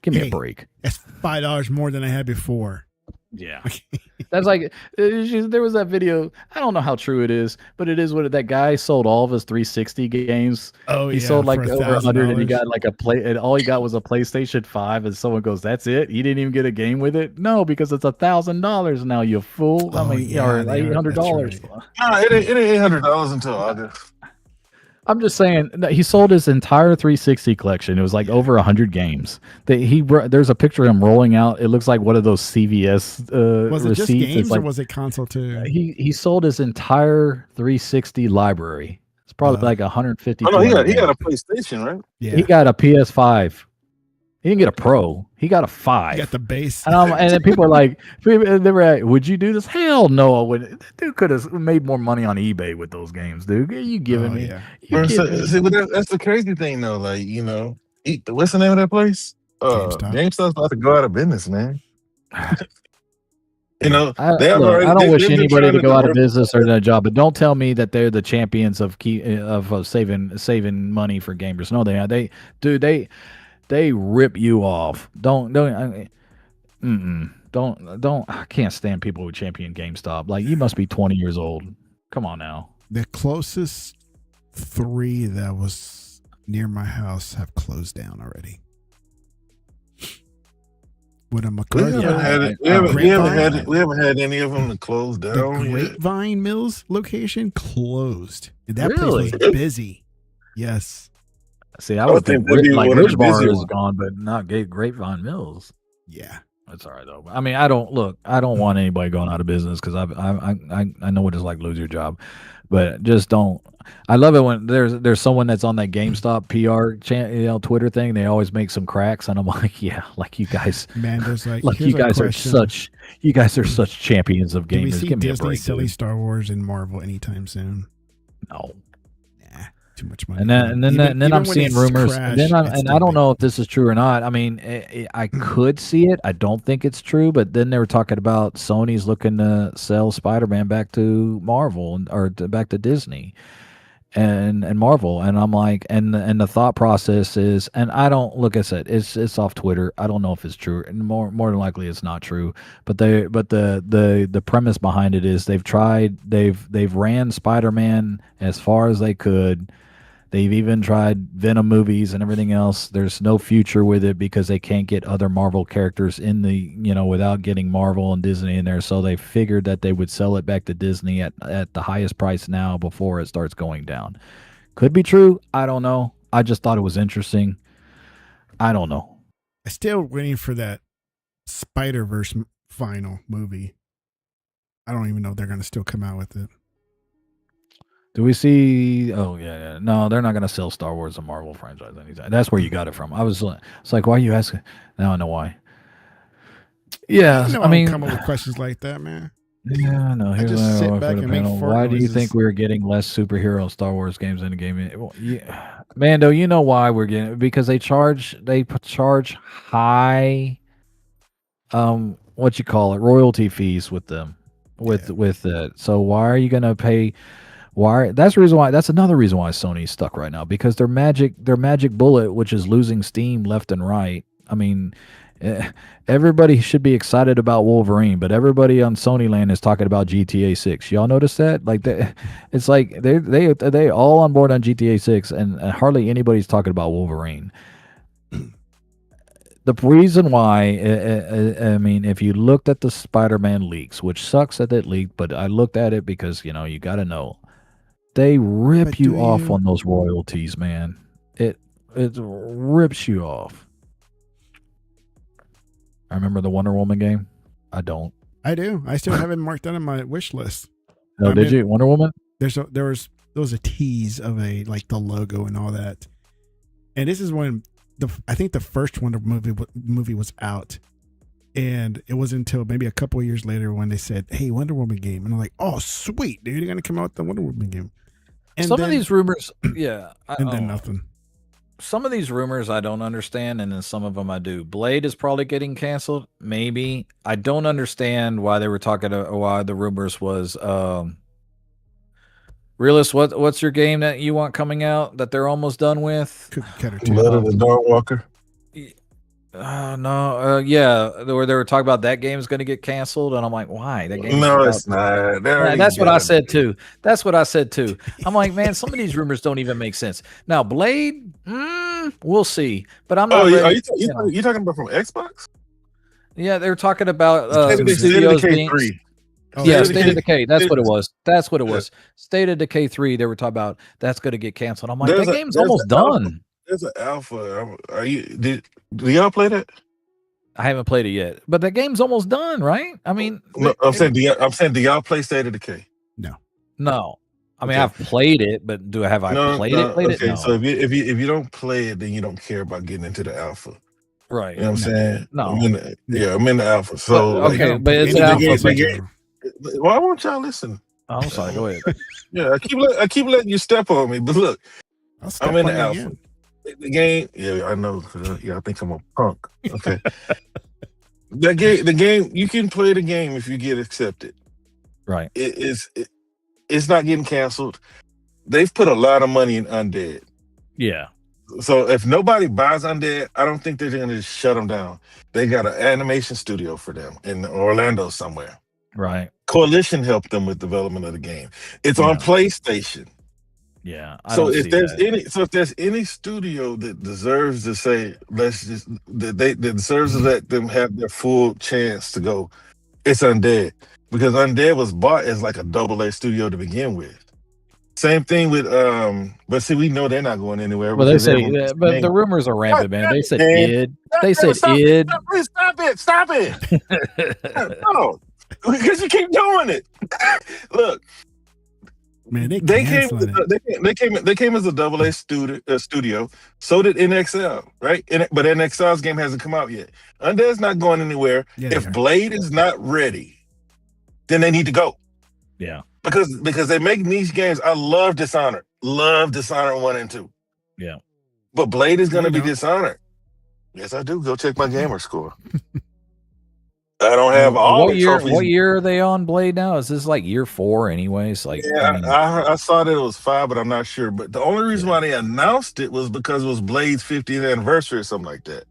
Speaker 3: Give me a break.
Speaker 1: That's $5 more than I had before.
Speaker 3: Yeah. That's like, there was that video. I don't know how true it is, but it is what that guy sold all of his 360 games.
Speaker 1: Oh,
Speaker 3: he sold like over 100 and he got like and all he got was a PlayStation 5. And someone goes, that's it? He didn't even get a game with it? No, because it's $1,000 now, you fool.
Speaker 1: Oh,
Speaker 3: I mean, or $800.
Speaker 4: Right. It ain't $800 until August.
Speaker 3: I'm just saying that he sold his entire 360 collection. It was like over 100 games. There's a picture of him rolling out. It looks like one of those CVS
Speaker 1: was it
Speaker 3: receipts.
Speaker 1: just games
Speaker 3: like,
Speaker 1: or was it console too?
Speaker 3: He sold his entire 360 library. It's probably like 150.
Speaker 4: Oh no, he got a PlayStation, right?
Speaker 1: Yeah,
Speaker 3: he got a PS5. He didn't get a Pro. He got a 5.
Speaker 1: You got the base.
Speaker 3: And then people are like, they were like, would you do this? Hell no, I wouldn't. That dude could have made more money on eBay with those games, dude. You giving me?
Speaker 1: Yeah.
Speaker 4: See, but that's the crazy thing, though. Like, what's the name of that place? GameStop's about to go out of business, man.
Speaker 3: I don't wish
Speaker 4: they've been
Speaker 3: anybody
Speaker 4: trying
Speaker 3: to go out of
Speaker 4: work-
Speaker 3: business or their job, but don't tell me that they're the champions of saving money for gamers. No, they rip you off. I can't stand people who champion GameStop. Like, you must be 20 years old. Come on now.
Speaker 1: The closest 3 that was near my house have closed down already. With a McCarthy.
Speaker 4: We haven't had any of them to close
Speaker 1: The
Speaker 4: down.
Speaker 1: Grapevine Mills location closed. And that
Speaker 3: Really?
Speaker 1: place was busy. Yes.
Speaker 3: See, I would think
Speaker 4: that'd be
Speaker 3: like
Speaker 4: one of the
Speaker 3: Ridge Bar
Speaker 4: busy
Speaker 3: is
Speaker 4: ones.
Speaker 3: gone, but not Grapevine Mills.
Speaker 1: Yeah.
Speaker 3: That's all right though. I mean, I don't want anybody going out of business because I know what it's like to lose your job, but just don't. I love it when there's someone that's on that GameStop PR Twitter thing. They always make some cracks, and I'm like, yeah, like you guys,
Speaker 1: Man, there's like
Speaker 3: like
Speaker 1: here's
Speaker 3: you
Speaker 1: a
Speaker 3: guys are
Speaker 1: question.
Speaker 3: such champions of
Speaker 1: Do we
Speaker 3: gamers.
Speaker 1: see
Speaker 3: Give me a
Speaker 1: Disney
Speaker 3: break,
Speaker 1: silly
Speaker 3: dude.
Speaker 1: Star Wars and Marvel anytime soon?
Speaker 3: No.
Speaker 1: Nah, too much money.
Speaker 3: And then
Speaker 1: Even
Speaker 3: I'm
Speaker 1: when
Speaker 3: seeing
Speaker 1: it's
Speaker 3: rumors.
Speaker 1: crashed,
Speaker 3: And
Speaker 1: it's
Speaker 3: I
Speaker 1: still
Speaker 3: don't
Speaker 1: big.
Speaker 3: know if this is true or not. I mean, I could see it. I don't think it's true. But then they were talking about Sony's looking to sell Spider-Man back to Marvel back to Disney and Marvel. And I'm like, and the thought process is, and I don't look. I said it's off Twitter. I don't know if it's true. And more than likely it's not true. But the premise behind it is they've ran Spider-Man as far as they could. They've even tried Venom movies and everything else. There's no future with it because they can't get other Marvel characters in the, without getting Marvel and Disney in there. So they figured that they would sell it back to Disney at the highest price now before it starts going down. Could be true. I don't know. I just thought it was interesting. I don't know.
Speaker 1: I'm still waiting for that Spider-Verse final movie. I don't even know if they're going to still come out with it.
Speaker 3: Do we see? Oh yeah. No, they're not going to sell Star Wars and Marvel franchise anytime. That's where you got it from. It's like, why are you asking? Now I know why. Yeah,
Speaker 1: I
Speaker 3: mean,
Speaker 1: come up with questions like that, man.
Speaker 3: Yeah, no. Here's
Speaker 1: just sit
Speaker 3: what I
Speaker 1: back
Speaker 3: for the
Speaker 1: and make
Speaker 3: panel.
Speaker 1: fart
Speaker 3: Why do you
Speaker 1: noises.
Speaker 3: think we're getting less superhero Star Wars games in the game? Well, yeah, Mando, you know why we're getting because they charge high, what you call it, royalty fees with them, with it. So why are you gonna pay? That's the reason why. That's another reason why Sony's stuck right now because their magic bullet, which is losing steam left and right. I mean, Everybody should be excited about Wolverine, but everybody on Sony Land is talking about GTA 6. Y'all notice that? Like it's like they all on board on GTA 6, and hardly anybody's talking about Wolverine. The reason why, I mean, if you looked at the Spider-Man leaks, which sucks that it leaked, but I looked at it because you got to know they rip
Speaker 1: But
Speaker 3: you
Speaker 1: do
Speaker 3: off
Speaker 1: you?
Speaker 3: on those royalties, man. It rips you off. I remember the Wonder Woman game. I don't.
Speaker 1: I do. I still haven't marked that on my wish list.
Speaker 3: No,
Speaker 1: I
Speaker 3: did
Speaker 1: mean,
Speaker 3: you Wonder Woman?
Speaker 1: there was a tease of like the logo and all that, and this is when I think the first Wonder movie was out, and it wasn't until maybe a couple of years later when they said, "Hey, Wonder Woman game," and I'm like, "Oh, sweet, dude, you're gonna come out with the Wonder Woman game." And
Speaker 3: Some
Speaker 1: then,
Speaker 3: of these rumors, yeah,
Speaker 1: and then nothing.
Speaker 3: Some of these rumors I don't understand, and then some of them I do. Blade is probably getting canceled. Maybe I don't understand why they were talking. Why the rumors was. Realist, what's your game that you want coming out that they're almost done with?
Speaker 1: Cookie Cutter 2.
Speaker 4: Blood of the Dog Walker.
Speaker 3: No, yeah, where they were talking about that game is going to get canceled, and I'm like, why? That game?
Speaker 4: No, it's not.
Speaker 3: That's what I said too. That's what I said too. I'm like, man, some of these rumors don't even make sense. Now, Blade, we'll see, but I'm not.
Speaker 4: Oh,
Speaker 3: ready,
Speaker 4: you talking about from Xbox?
Speaker 3: Yeah, they were talking about
Speaker 4: State of
Speaker 3: studios
Speaker 4: Decay
Speaker 3: being.
Speaker 4: 3.
Speaker 1: Oh,
Speaker 3: Yeah,
Speaker 1: yeah.
Speaker 3: State of Decay. That's what it was. That's what it
Speaker 4: Yeah.
Speaker 3: was. State of Decay 3. They were talking about that's going to get canceled. I'm like,
Speaker 4: There's
Speaker 3: that
Speaker 4: a-
Speaker 3: game's
Speaker 4: there's
Speaker 3: almost
Speaker 4: an alpha.
Speaker 3: done.
Speaker 4: There's an alpha. Do y'all play that?
Speaker 3: I haven't played it yet, but that game's almost done, right? I mean,
Speaker 4: No, I'm saying do y'all play State of Decay?
Speaker 3: no. I mean,
Speaker 4: Okay.
Speaker 3: I've played it, but have I played it? Played
Speaker 4: okay,
Speaker 3: it? No.
Speaker 4: so if you don't play it, then you don't care about getting into the alpha.
Speaker 3: Right.
Speaker 4: You know what I'm saying?
Speaker 3: No.
Speaker 4: I'm in the alpha. So
Speaker 3: But, okay, but it's
Speaker 4: the
Speaker 3: alpha.
Speaker 4: game- why won't y'all listen?
Speaker 3: Oh, I'm sorry. Go ahead.
Speaker 4: Yeah, I keep letting you step on me, but look, I'm in the alpha. The game, yeah, I know. Yeah, I think I'm a punk. Okay, the game, you can play the game if you get accepted.
Speaker 3: Right.
Speaker 4: It's not getting canceled. They've put a lot of money in Undead.
Speaker 3: Yeah.
Speaker 4: So if nobody buys Undead, I don't think they're going to just shut them down. They got an animation studio for them in Orlando somewhere.
Speaker 3: Right.
Speaker 4: Coalition helped them with development of the game. It's on PlayStation.
Speaker 3: Yeah.
Speaker 4: So if there's any studio that deserves to say that deserves to let them have their full chance to go, it's Undead, because Undead was bought as like a AA studio to begin with. Same thing with but see, we know they're not going anywhere.
Speaker 3: Well, they say, but the rumors are rampant, man. They said id. They said id.
Speaker 4: Stop it! No, because you keep doing it. Look,
Speaker 1: man,
Speaker 4: they came as a AA studio. So did NXL, right? But NXL's game hasn't come out yet. Undead's not going anywhere.
Speaker 1: Yeah,
Speaker 4: if Blade is not ready, then they need to go.
Speaker 3: Yeah.
Speaker 4: Because they make niche games. I love Dishonored. Love Dishonored 1 and 2.
Speaker 3: Yeah.
Speaker 4: But Blade is going to be Dishonored. Yes, I do. Go check my gamer score. I don't have all
Speaker 3: what
Speaker 4: the
Speaker 3: year.
Speaker 4: trophies.
Speaker 3: What year are they on Blade now? Is this like year 4 anyways? Like,
Speaker 4: yeah, I saw that it was 5, but I'm not sure. But the only reason why they announced it was because it was Blade's 50th anniversary or something like that.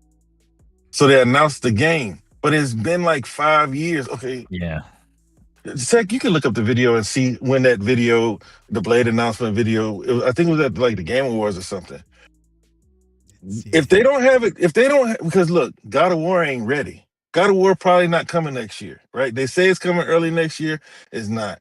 Speaker 4: So they announced the game. But it's been like 5 years. Okay.
Speaker 3: Yeah.
Speaker 4: Zach, you can look up the video and see when that video, the Blade announcement video, I think it was at like the Game Awards or something. If they don't have it, because look, God of War ain't ready. God of War probably not coming next year, right? They say it's coming early next year. It's not.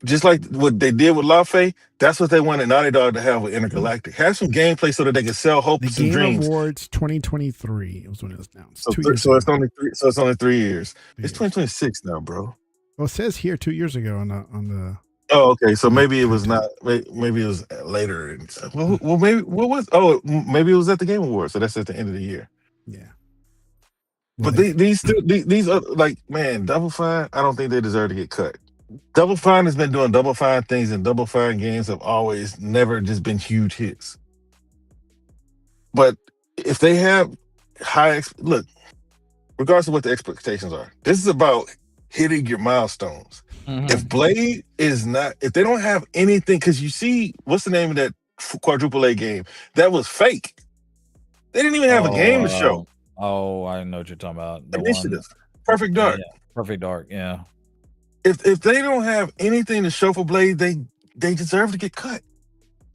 Speaker 4: Just like what they did with LaFay, that's what they wanted Naughty Dog to have with Intergalactic. Have some gameplay so that they can sell hopes
Speaker 1: the
Speaker 4: and
Speaker 1: Game
Speaker 4: dreams.
Speaker 1: Awards 2023 was when it was announced.
Speaker 4: So it's only 3 years. It's 2026 now, bro.
Speaker 1: Well, it says here 2 years ago on the.
Speaker 4: Oh, okay. So maybe it was not. Maybe it was later. Well, maybe what was? Oh, maybe it was at the Game Awards. So that's at the end of the year.
Speaker 1: Yeah.
Speaker 4: But these are like, man, Double Fine. I don't think they deserve to get cut. Double Fine has been doing Double Fine things, and Double Fine games have always never just been huge hits. But if they have look, regardless of what the expectations are, this is about hitting your milestones.
Speaker 3: Mm-hmm.
Speaker 4: If Blade is not, if they don't have anything, because you see, what's the name of that quadruple A game? That was fake. They didn't even have a game to show.
Speaker 3: Oh, I know what you're talking about. The one,
Speaker 4: Initiative, Perfect Dark.
Speaker 3: yeah, Perfect Dark. Yeah.
Speaker 4: If they don't have anything to show for Blade, they deserve to get cut.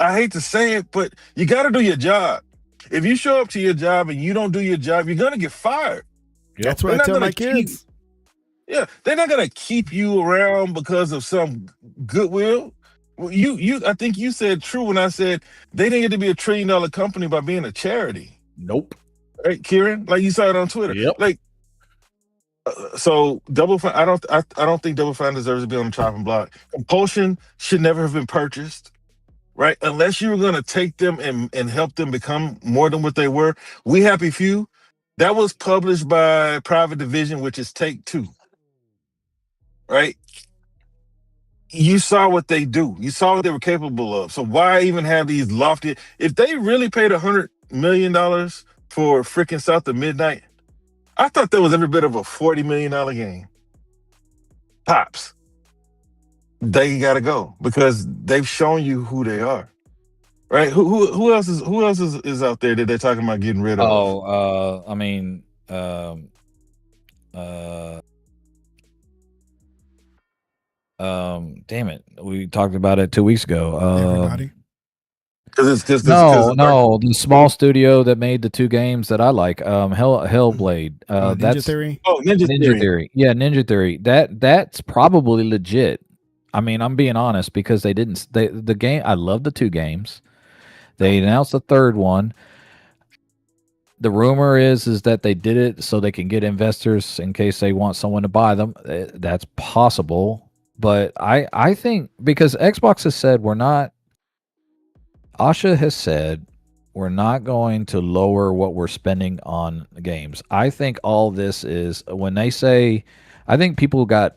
Speaker 4: I hate to say it, but you got to do your job. If you show up to your job and you don't do your job, you're gonna get fired.
Speaker 3: Yep.
Speaker 1: That's what
Speaker 4: They're
Speaker 1: I
Speaker 4: not
Speaker 1: tell
Speaker 4: gonna
Speaker 1: my kids.
Speaker 4: Yeah, they're not gonna keep you around because of some goodwill. Well, I think you said true when I said they didn't get to be $1 trillion company by being a charity,
Speaker 3: Nope.
Speaker 4: right, Kieran? Like you saw it on Twitter.
Speaker 3: Yep.
Speaker 4: Like, so Double Fine. I don't think Double Fine deserves to be on the chopping block. Compulsion should never have been purchased, right? Unless you were gonna take them and help them become more than what they were. We Happy Few, that was published by Private Division, which is Take-Two. Right? You saw what they do. You saw what they were capable of. So why even have these lofty? If they really paid $100 million for freaking South of Midnight, I thought that was every bit of a $40 million game. Tops. They got to go because they've shown you who they are. Right? Who else is out there that they're talking about getting rid of?
Speaker 3: Oh, I mean, damn it, we talked about it 2 weeks ago.
Speaker 1: Everybody.
Speaker 4: Because it's
Speaker 3: No, the small studio that made the 2 games that I like, Hellblade.
Speaker 1: Ninja
Speaker 3: That's
Speaker 1: Theory.
Speaker 4: Oh,
Speaker 3: Ninja Theory. Yeah, Ninja Theory. That's probably legit. I mean, I'm being honest because the game. I love the 2 games. They announced the 3rd one. The rumor is that they did it so they can get investors in case they want someone to buy them. That's possible, but I think because Xbox has said Asha has said we're not going to lower what we're spending on games. I think all this is when they say, I think people got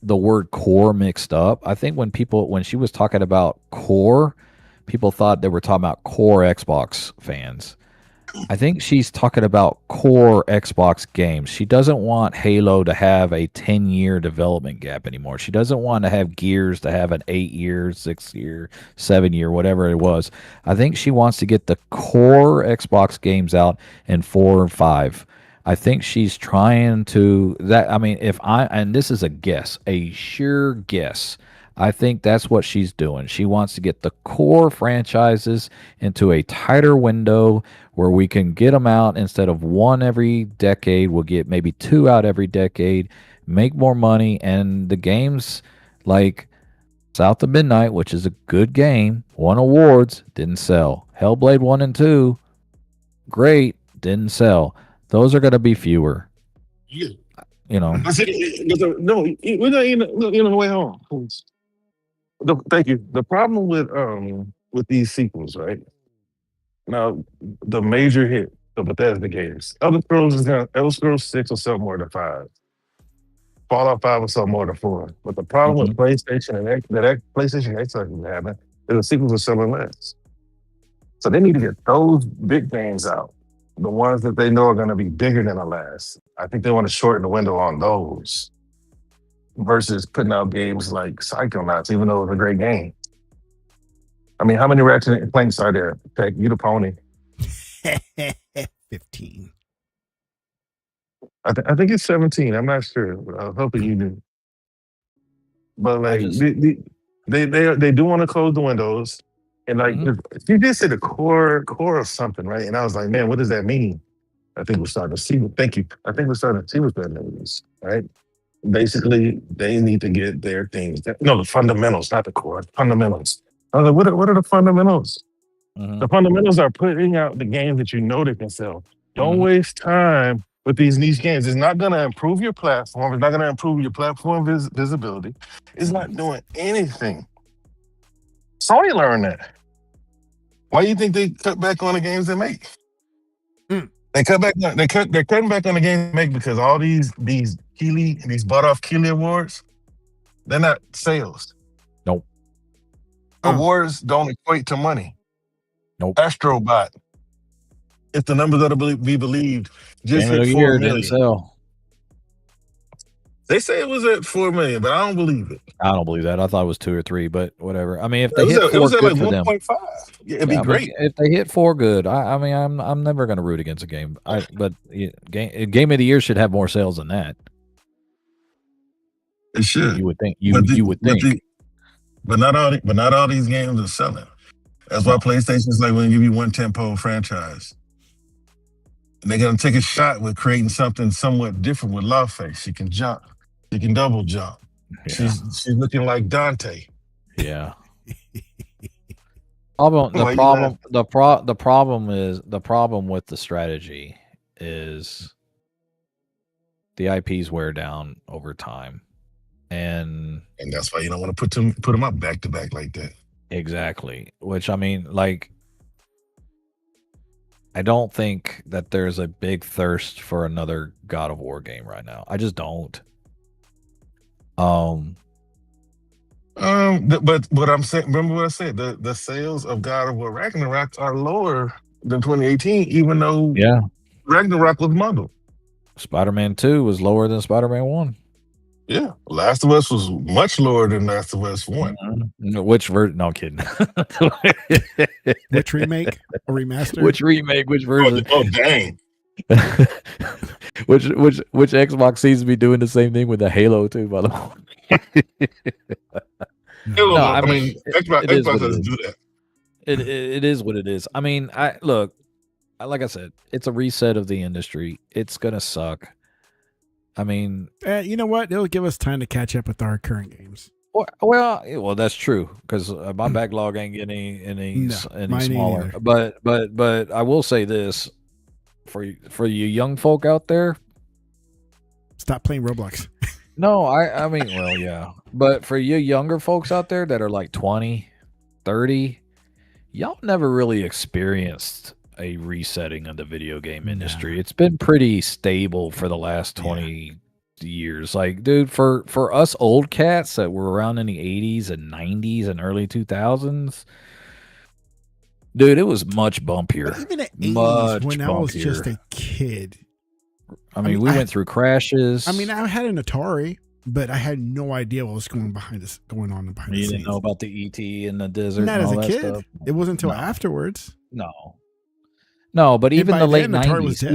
Speaker 3: the word core mixed up. I think when she was talking about core, people thought they were talking about core Xbox fans. I think she's talking about core Xbox games. She doesn't want Halo to have a 10-year development gap anymore. She doesn't want to have Gears to have an 8-year, 6-year, 7-year, whatever it was. I think she wants to get the core Xbox games out in 4 and 5. I think she's trying to that. I mean, and this is a guess, a sure guess. I think that's what she's doing. She wants to get the core franchises into a tighter window where we can get them out instead of 1 every decade. We'll get maybe 2 out every decade, make more money. And the games like South of Midnight, which is a good game, won awards, didn't sell. Hellblade 1 and 2, great, didn't sell. Those are going to be fewer.
Speaker 4: Yeah.
Speaker 3: You know.
Speaker 4: No, we're not in the way home. Thank you. The problem with these sequels, right? Now, the major hit, the Bethesda games, Elder Scrolls 6 will sell more than 5. Fallout 5 will sell more than 4. But the problem with PlayStation and PlayStation Xbox is having is the sequels are selling less. So they need to get those big games out, the ones that they know are going to be bigger than the last. I think they want to shorten the window on those versus putting out games like Psychonauts, even though it was a great game. I mean, how many Ratchet and Clanks are there? Tech, you the pony.
Speaker 1: 15.
Speaker 4: I think it's 17. I'm not sure. But I was hoping you knew. But like, they do want to close the windows, and like you just said, a core of something, right? And I was like, man, what does that mean? I think we're starting to see. Thank you. I think we're starting to see what that means, right? Basically, they need to get their things. No, the fundamentals, not the core. Fundamentals. I was like, what are the fundamentals? The fundamentals are putting out the games that you know they can sell. Don't waste time with these niche games. It's not going to improve your platform. It's not going to improve your platform visibility. It's not doing anything. Sony learned that. Why do you think they cut back on the games they make? They cut back. They're cutting back on the games they make because all these bought off Keighley awards, they're not sales.
Speaker 3: Nope.
Speaker 4: Awards don't equate to money.
Speaker 3: Nope.
Speaker 4: Astrobot, if the numbers are to be believed, just hit 4 million.
Speaker 3: Didn't sell.
Speaker 4: They say it was at 4 million, but I don't believe it.
Speaker 3: I don't believe that. I thought it was 2 or 3, but whatever. I mean, if they
Speaker 4: It was
Speaker 3: hit
Speaker 4: at,
Speaker 3: 4, good
Speaker 4: like
Speaker 3: for them.
Speaker 4: 1.5. Yeah, it'd be
Speaker 3: Yeah, I mean,
Speaker 4: great.
Speaker 3: if they hit 4, good. I mean, I'm never going to root against a game. But game of the year should have more sales than that.
Speaker 4: It should.
Speaker 3: You would think.
Speaker 4: But
Speaker 3: You would think.
Speaker 4: But not all these games are selling. That's why PlayStation's like when you give you one tentpole franchise. And they're gonna take a shot with creating something somewhat different with Lawface. She can jump. She can double jump.
Speaker 3: Yeah.
Speaker 4: She's looking like Dante.
Speaker 3: Yeah. The problem with the strategy is the IPs wear down over time, and
Speaker 4: that's why you don't want to put them up back to back like that.
Speaker 3: Exactly. Which, I mean, like, I don't think that there's a big thirst for another God of War game right now. I just don't.
Speaker 4: But what I'm saying, remember what I said, the sales of God of War Ragnarok are lower than 2018, even though Ragnarok was muddled.
Speaker 3: Spider-Man 2 was lower than Spider-Man 1.
Speaker 4: Yeah, Last of Us was much lower than Last of Us 1.
Speaker 3: Which version? No, I'm kidding.
Speaker 1: Which remake or remaster?
Speaker 3: Which remake? Which version?
Speaker 4: Oh dang!
Speaker 3: which Xbox seems to be doing the same thing with the Halo too, by the way.
Speaker 4: No, I mean Xbox doesn't do that.
Speaker 3: It is what it is. I mean, like I said, it's a reset of the industry. It's gonna suck. I mean,
Speaker 1: you know what? It'll give us time to catch up with our current games.
Speaker 3: Well, that's true because my backlog ain't getting any smaller. But I will say this for you young folk out there:
Speaker 1: stop playing Roblox.
Speaker 3: No, I mean, well, yeah, but for you younger folks out there that are like 20, 30, y'all never really experienced a resetting of the video game industry. It's been pretty stable for the last 20 years. Like, dude, for us old cats that were around in the 80s and 90s and early 2000s, dude, it was much bumpier.
Speaker 1: But even at 80s, when I was just a kid.
Speaker 3: I mean, we went through crashes.
Speaker 1: I mean, I had an Atari, but I had no idea what was going on behind the scenes.
Speaker 3: You didn't know about the ET in the desert.
Speaker 1: Not
Speaker 3: and
Speaker 1: as
Speaker 3: all
Speaker 1: a
Speaker 3: that
Speaker 1: kid.
Speaker 3: Stuff.
Speaker 1: It wasn't until afterwards.
Speaker 3: No, but even the late
Speaker 1: then,
Speaker 3: 90s,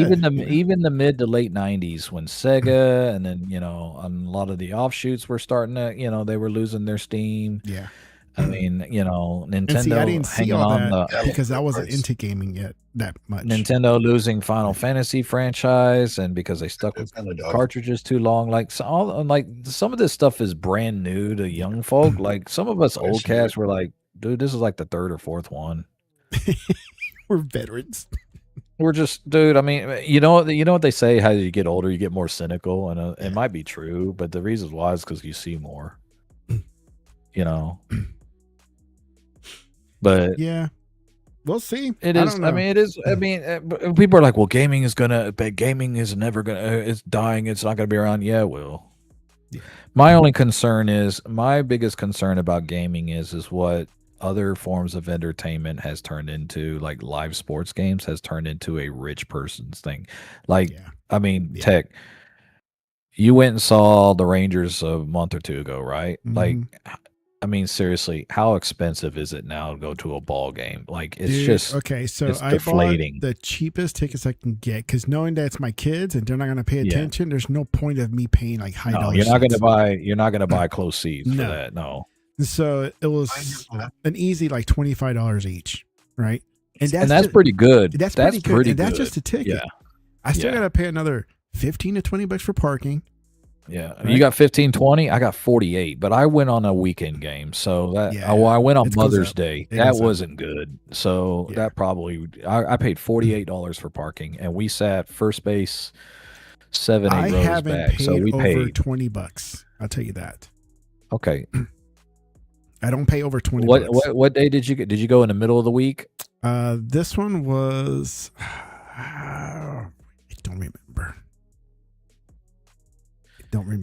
Speaker 3: even the mid to late 90s when Sega and then, a lot of the offshoots were starting to, they were losing their steam.
Speaker 1: Yeah.
Speaker 3: I mean, Nintendo
Speaker 1: and see, I didn't see all
Speaker 3: that
Speaker 1: because I wasn't into gaming yet that much.
Speaker 3: Nintendo losing Final Fantasy franchise and because they stuck with cartridges too long. Like some of this stuff is brand new to young folk. Like some of us old cats were like, dude, this is like the third or fourth one.
Speaker 1: We're veterans.
Speaker 3: We're just, dude. I mean, you know what they say? How you get older, you get more cynical, and it might be true, but the reason why is because you see more. But
Speaker 1: yeah, we'll see.
Speaker 3: It is. I mean, it is. I mean, people are like, "Well, gaming is never gonna. It's dying. It's not gonna be around." Yeah, it will. Yeah. My biggest concern about gaming is what other forms of entertainment has turned into, like live sports games has turned into a rich person's thing. Like, I mean, Tech, you went and saw the Rangers a month or two ago, right? Mm-hmm. Like, I mean, seriously, how expensive is it now to go to a ball game? Like, it's just
Speaker 1: okay. So I
Speaker 3: deflating.
Speaker 1: bought the cheapest tickets I can get because knowing that it's my kids and they're not going to pay attention, there's no point of me paying like high dollars.
Speaker 3: You're not going to buy close seats for that. No.
Speaker 1: So it was an easy like $25 each, right?
Speaker 3: And that's pretty good.
Speaker 1: That's pretty good. And that's just a ticket. Yeah. I still got to pay another $15 to $20 for parking.
Speaker 3: Yeah, right? You got 15, 20. I got 48, but I went on a weekend game, so that I went on Mother's Day. That wasn't good. So that probably I paid $48 for parking, and we sat first base 7-8 rows back.
Speaker 1: I haven't paid
Speaker 3: so we
Speaker 1: over
Speaker 3: paid
Speaker 1: $20. I'll tell you that.
Speaker 3: Okay.
Speaker 1: I don't pay over $20.
Speaker 3: What day did you get? Did you go in the middle of the week?
Speaker 1: This one was I don't remember.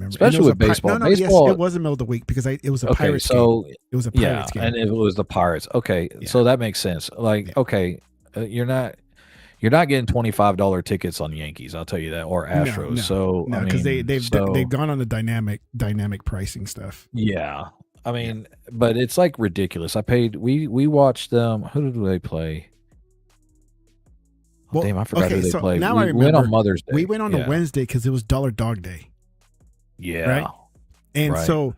Speaker 3: Especially with baseball. Baseball,
Speaker 1: yes, it was the middle of the week because it was a Pirates game. It was a Pirates game.
Speaker 3: And it was the Pirates. Okay, so that makes sense. Like, okay, you're not You're not getting $25 tickets on Yankees, I'll tell you that, or Astros.
Speaker 1: No, because they've gone on the dynamic pricing stuff.
Speaker 3: Yeah. I mean, but it's like ridiculous. We watched them. Who did they play?
Speaker 1: Well,
Speaker 3: Damn, I forgot who they played.
Speaker 1: Now
Speaker 3: we
Speaker 1: I remember.
Speaker 3: went on Mother's Day.
Speaker 1: We went on a Wednesday because it was Dollar Dog Day.
Speaker 3: Yeah.
Speaker 1: Right? And so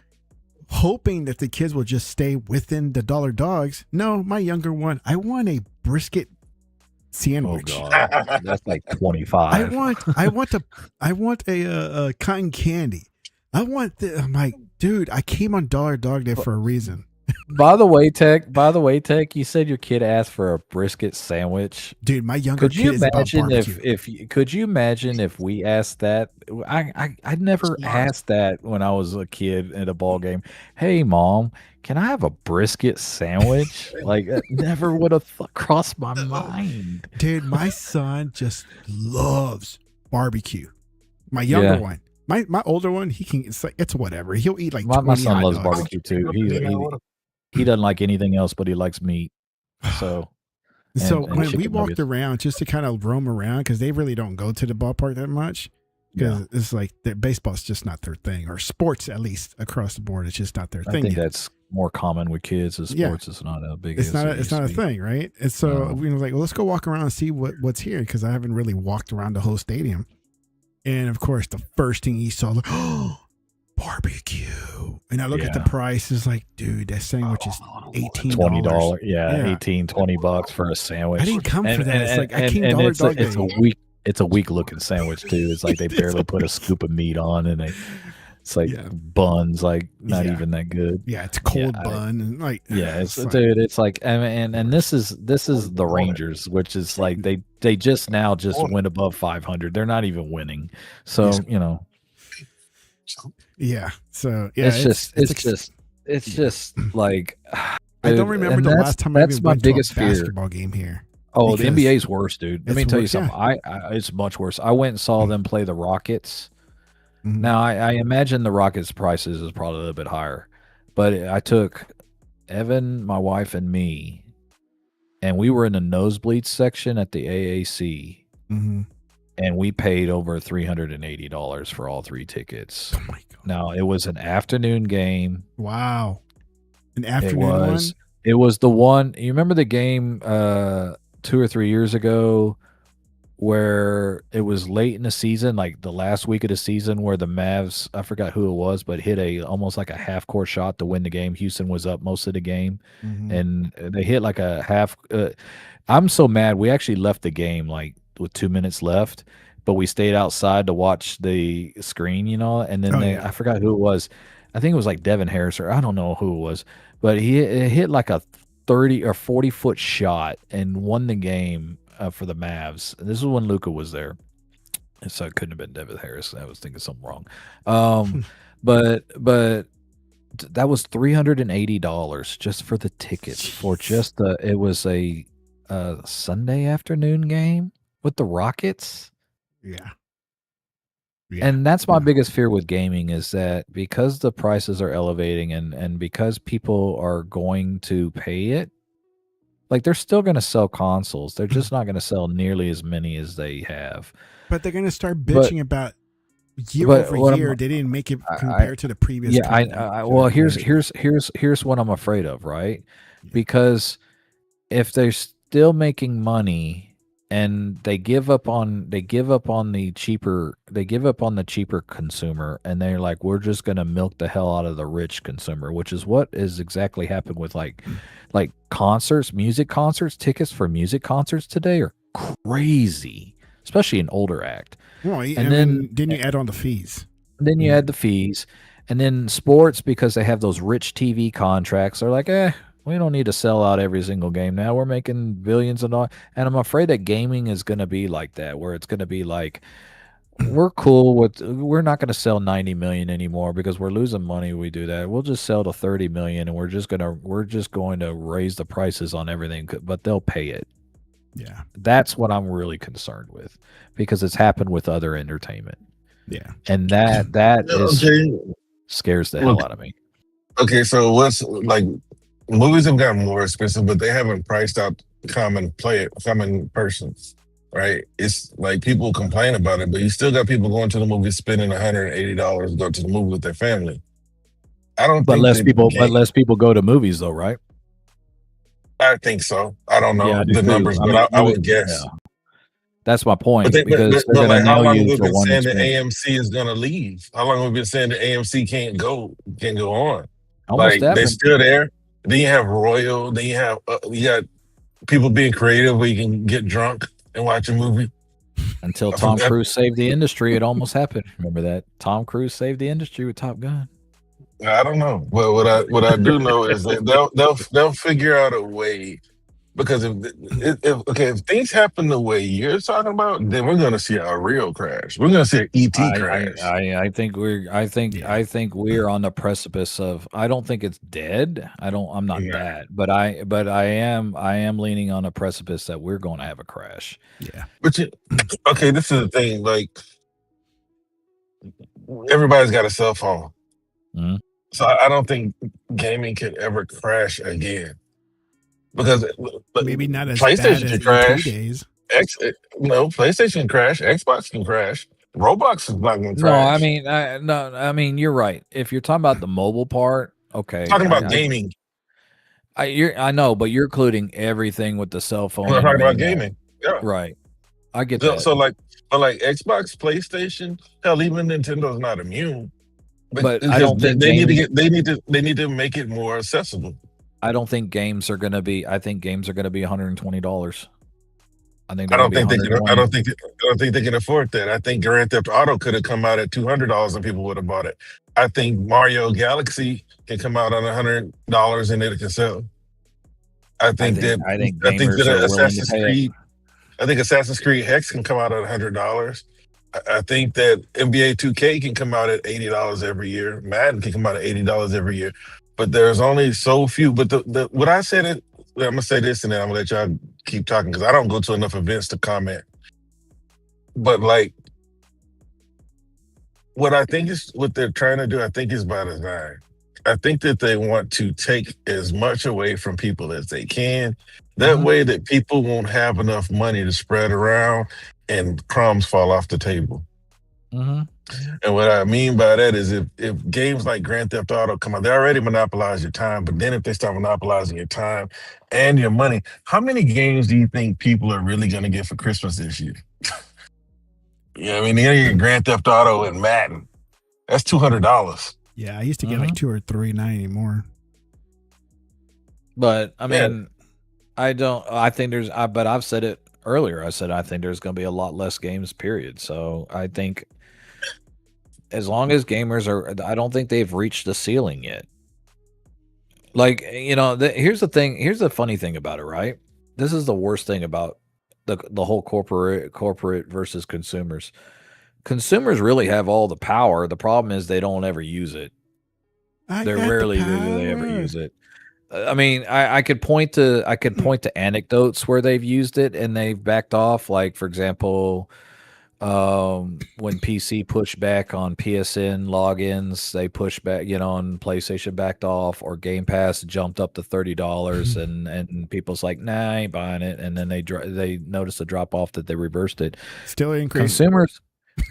Speaker 1: hoping that the kids will just stay within the Dollar Dogs. No, my younger one, I want a brisket sandwich.
Speaker 3: Oh God, that's like 25.
Speaker 1: I want a cotton candy. I'm like, dude, I came on Dollar Dog Day for a reason.
Speaker 3: By the way, Tech, you said your kid asked for a brisket sandwich.
Speaker 1: Dude, my younger kid is about barbecue.
Speaker 3: Could you imagine if we asked that? I never asked that when I was a kid at a ball game. Hey, Mom, can I have a brisket sandwich? Like, that never would have crossed my mind.
Speaker 1: Dude, my son just loves barbecue. My younger one. My older one, it's whatever. He'll eat like
Speaker 3: my son loves
Speaker 1: dogs.
Speaker 3: barbecue too. He doesn't like anything else, but he likes meat. So
Speaker 1: when we walked around just to kind of roam around, because they really don't go to the ballpark that much, because it's like baseball's just not their thing, or sports at least across the board, it's just not their thing.
Speaker 3: I think that's more common with kids. Sports is not a big.
Speaker 1: It's not a thing, right? And so we were like, well, let's go walk around and see what's here, because I haven't really walked around the whole stadium. And of course, the first thing he saw, like, oh, barbecue. And I look at the price, it's like, dude, that sandwich is $18.
Speaker 3: $20. Yeah, $20 for a sandwich.
Speaker 1: I didn't come for that. It's like, I came Dollar Dog Day.
Speaker 3: It's a weak looking sandwich too. It's like they barely put a scoop of meat on, and it's like buns, like not even that good.
Speaker 1: Yeah, it's cold bun, and like
Speaker 3: dude, it's like, and this is the Rangers, which is like they just went above 500. They're not even winning, so
Speaker 1: yeah. So
Speaker 3: it's just like,
Speaker 1: I don't remember the last time I went to a basketball game here.
Speaker 3: Oh, the NBA's worse, dude. Let me tell you something. It's much worse. I went and saw them play the Rockets. Mm-hmm. Now, I imagine the Rockets' prices is probably a little bit higher, but I took Evan, my wife, and me, and we were in the nosebleed section at the AAC, and we paid over $380 for all 3 tickets.
Speaker 1: Oh my God!
Speaker 3: Now, it was an afternoon game.
Speaker 1: Wow, an afternoon one.
Speaker 3: It was the one. You remember the game 2 or 3 years ago, where it was late in the season, like the last week of the season, where the Mavs, I forgot who it was, but hit almost like a half court shot to win the game. Houston was up most of the game, and they hit like a half. I'm so mad. We actually left the game like with 2 minutes left, but we stayed outside to watch the screen, and then I forgot who it was. I think it was like Devin Harris, or I don't know who it was, but he hit like a 30 or 40-foot shot and won the game for the Mavs. And this is when Luka was there, and so it couldn't have been Devin Harris. I was thinking something wrong. But that was $380 just for the tickets. For just it was a Sunday afternoon game with the Rockets.
Speaker 1: Yeah.
Speaker 3: And that's my biggest fear with gaming, is that because the prices are elevating and because people are going to pay it, like, they're still going to sell consoles. They're just not going to sell nearly as many as they have.
Speaker 1: But they're going to start bitching about year over year. They didn't make it compared to the previous.
Speaker 3: Yeah, well, here's what I'm afraid of, right? Yeah. Because if they're still making money and they give up on the cheaper consumer, and they're like, we're just going to milk the hell out of the rich consumer, which is what is exactly happened with like concerts, music concerts. Tickets for music concerts today are crazy, especially an older act.
Speaker 1: Well, and then you add on the fees.
Speaker 3: Then you add the fees, and then sports, because they have those rich TV contracts, they're like, we don't need to sell out every single game now. We're making billions of dollars. And I'm afraid that gaming is going to be like that, where it's going to be like, we're not going to sell 90 million anymore because we're losing money when we do that. We'll just sell to 30 million, and we're just going to raise the prices on everything, but they'll pay it.
Speaker 1: Yeah.
Speaker 3: That's what I'm really concerned with, because it's happened with other entertainment.
Speaker 1: Yeah.
Speaker 3: And that scares the hell out of me.
Speaker 4: Okay, so what's like, movies have gotten more expensive, but they haven't priced out common persons. right? It's like people complain about it, but you still got people going to the movie spending $180 to go to the movie with their family. I don't
Speaker 3: But
Speaker 4: think
Speaker 3: less
Speaker 4: that
Speaker 3: people, but less people go to movies, though, right?
Speaker 4: I think so. I don't
Speaker 3: Yeah,
Speaker 4: know
Speaker 3: I do
Speaker 4: the
Speaker 3: too.
Speaker 4: numbers,
Speaker 3: I
Speaker 4: but
Speaker 3: mean,
Speaker 4: I
Speaker 3: movie.
Speaker 4: would guess.
Speaker 3: Yeah, that's my
Speaker 4: But
Speaker 3: point
Speaker 4: they,
Speaker 3: because they're
Speaker 4: but
Speaker 3: gonna
Speaker 4: like, how
Speaker 3: nail
Speaker 4: long have
Speaker 3: you
Speaker 4: we
Speaker 3: for
Speaker 4: been
Speaker 3: one
Speaker 4: saying that
Speaker 3: experience.
Speaker 4: AMC is gonna leave? How long have we been saying that AMC can't go on?
Speaker 3: Almost
Speaker 4: Like they're
Speaker 3: happened
Speaker 4: still there. Then you have Royal. Then you got people being creative where you can get drunk and watch a movie.
Speaker 3: until
Speaker 4: I
Speaker 3: Tom
Speaker 4: forgot.
Speaker 3: Cruise saved the industry. It almost happened. Remember that? Tom Cruise saved the industry with Top Gun.
Speaker 4: I don't know, but what I do know is that they'll figure out a way. Because if things happen the way you're talking about, then we're going to see a real crash. We're going to see an ET crash.
Speaker 3: I think we're on the precipice of. I don't think it's dead. I'm not
Speaker 4: Yeah.
Speaker 3: that, but I am leaning on a precipice that we're going to have a crash.
Speaker 1: Yeah.
Speaker 4: But okay, this is the thing. Like everybody's got a cell phone,
Speaker 3: Mhm.
Speaker 4: so I don't think gaming could ever crash again. Because
Speaker 1: Maybe not as bad
Speaker 4: PlayStation
Speaker 1: as
Speaker 4: can
Speaker 1: ET
Speaker 4: crash.
Speaker 1: days.
Speaker 4: PlayStation can crash. Xbox can crash. Roblox is not going to
Speaker 3: No,
Speaker 4: crash.
Speaker 3: I mean, you're right. If you're talking about the mobile part, okay,
Speaker 4: Talking about gaming.
Speaker 3: I know, but you're including everything with the cell phone
Speaker 4: We're
Speaker 3: and
Speaker 4: talking about
Speaker 3: everything else.
Speaker 4: gaming. Yeah.
Speaker 3: Right. I get
Speaker 4: So,
Speaker 3: that.
Speaker 4: so like, but like Xbox, PlayStation, hell, even Nintendo's not immune.
Speaker 3: But I
Speaker 4: Because
Speaker 3: don't think
Speaker 4: they need to
Speaker 3: gaming,
Speaker 4: get they need to make it more accessible.
Speaker 3: I don't think games are going to be. I think games are going to be $120. I think
Speaker 4: I
Speaker 3: they're going
Speaker 4: don't
Speaker 3: to be
Speaker 4: think they can.
Speaker 3: 120.
Speaker 4: I don't think they can afford that. I think Grand Theft Auto could have come out at $200 and people would have bought it. I think Mario Galaxy can come out on $100 and it can sell. I think
Speaker 3: I think
Speaker 4: I think
Speaker 3: gamers
Speaker 4: that
Speaker 3: are willing to
Speaker 4: Assassin's
Speaker 3: pay it.
Speaker 4: Creed. I think Assassin's Creed Hex can come out at $100. I think that NBA 2K can come out at $80 every year. Madden can come out at $80 every year. But there's only so few. But what I said, I'm gonna say this and then I'm gonna let y'all keep talking because I don't go to enough events to comment. But like, what I think is what they're trying to do, I think is by design. I think that they want to take as much away from people as they can. That way that people won't have enough money to spread around and crumbs fall off the table.
Speaker 3: Mm-hmm.
Speaker 4: And what I mean by that is if games like Grand Theft Auto come out, they already monopolize your time. But then if they start monopolizing your time and your money, how many games do you think people are really going to get for Christmas this year? I mean, you get Grand Theft Auto and Madden. That's $200.
Speaker 1: Yeah, I used to get like 2 or 3, not anymore.
Speaker 3: But I mean, I think there's, but I've said it earlier. I said I think there's going to be a lot less games, period. So I think as long as gamers are, I don't think they've reached the ceiling yet. Like, here's the thing. Here's the funny thing about it, right? This is the worst thing about the whole corporate versus consumers. Consumers really have all the power. The problem is they don't ever use it. They rarely do they ever use it. I mean, I could point to anecdotes where they've used it and they've backed off. Like, for example, when PC pushed back on PSN logins, they pushed back, on PlayStation backed off, or Game Pass jumped up to $30, and people's like, nah, I ain't buying it, and then they noticed a drop off that they reversed it.
Speaker 1: Still increased.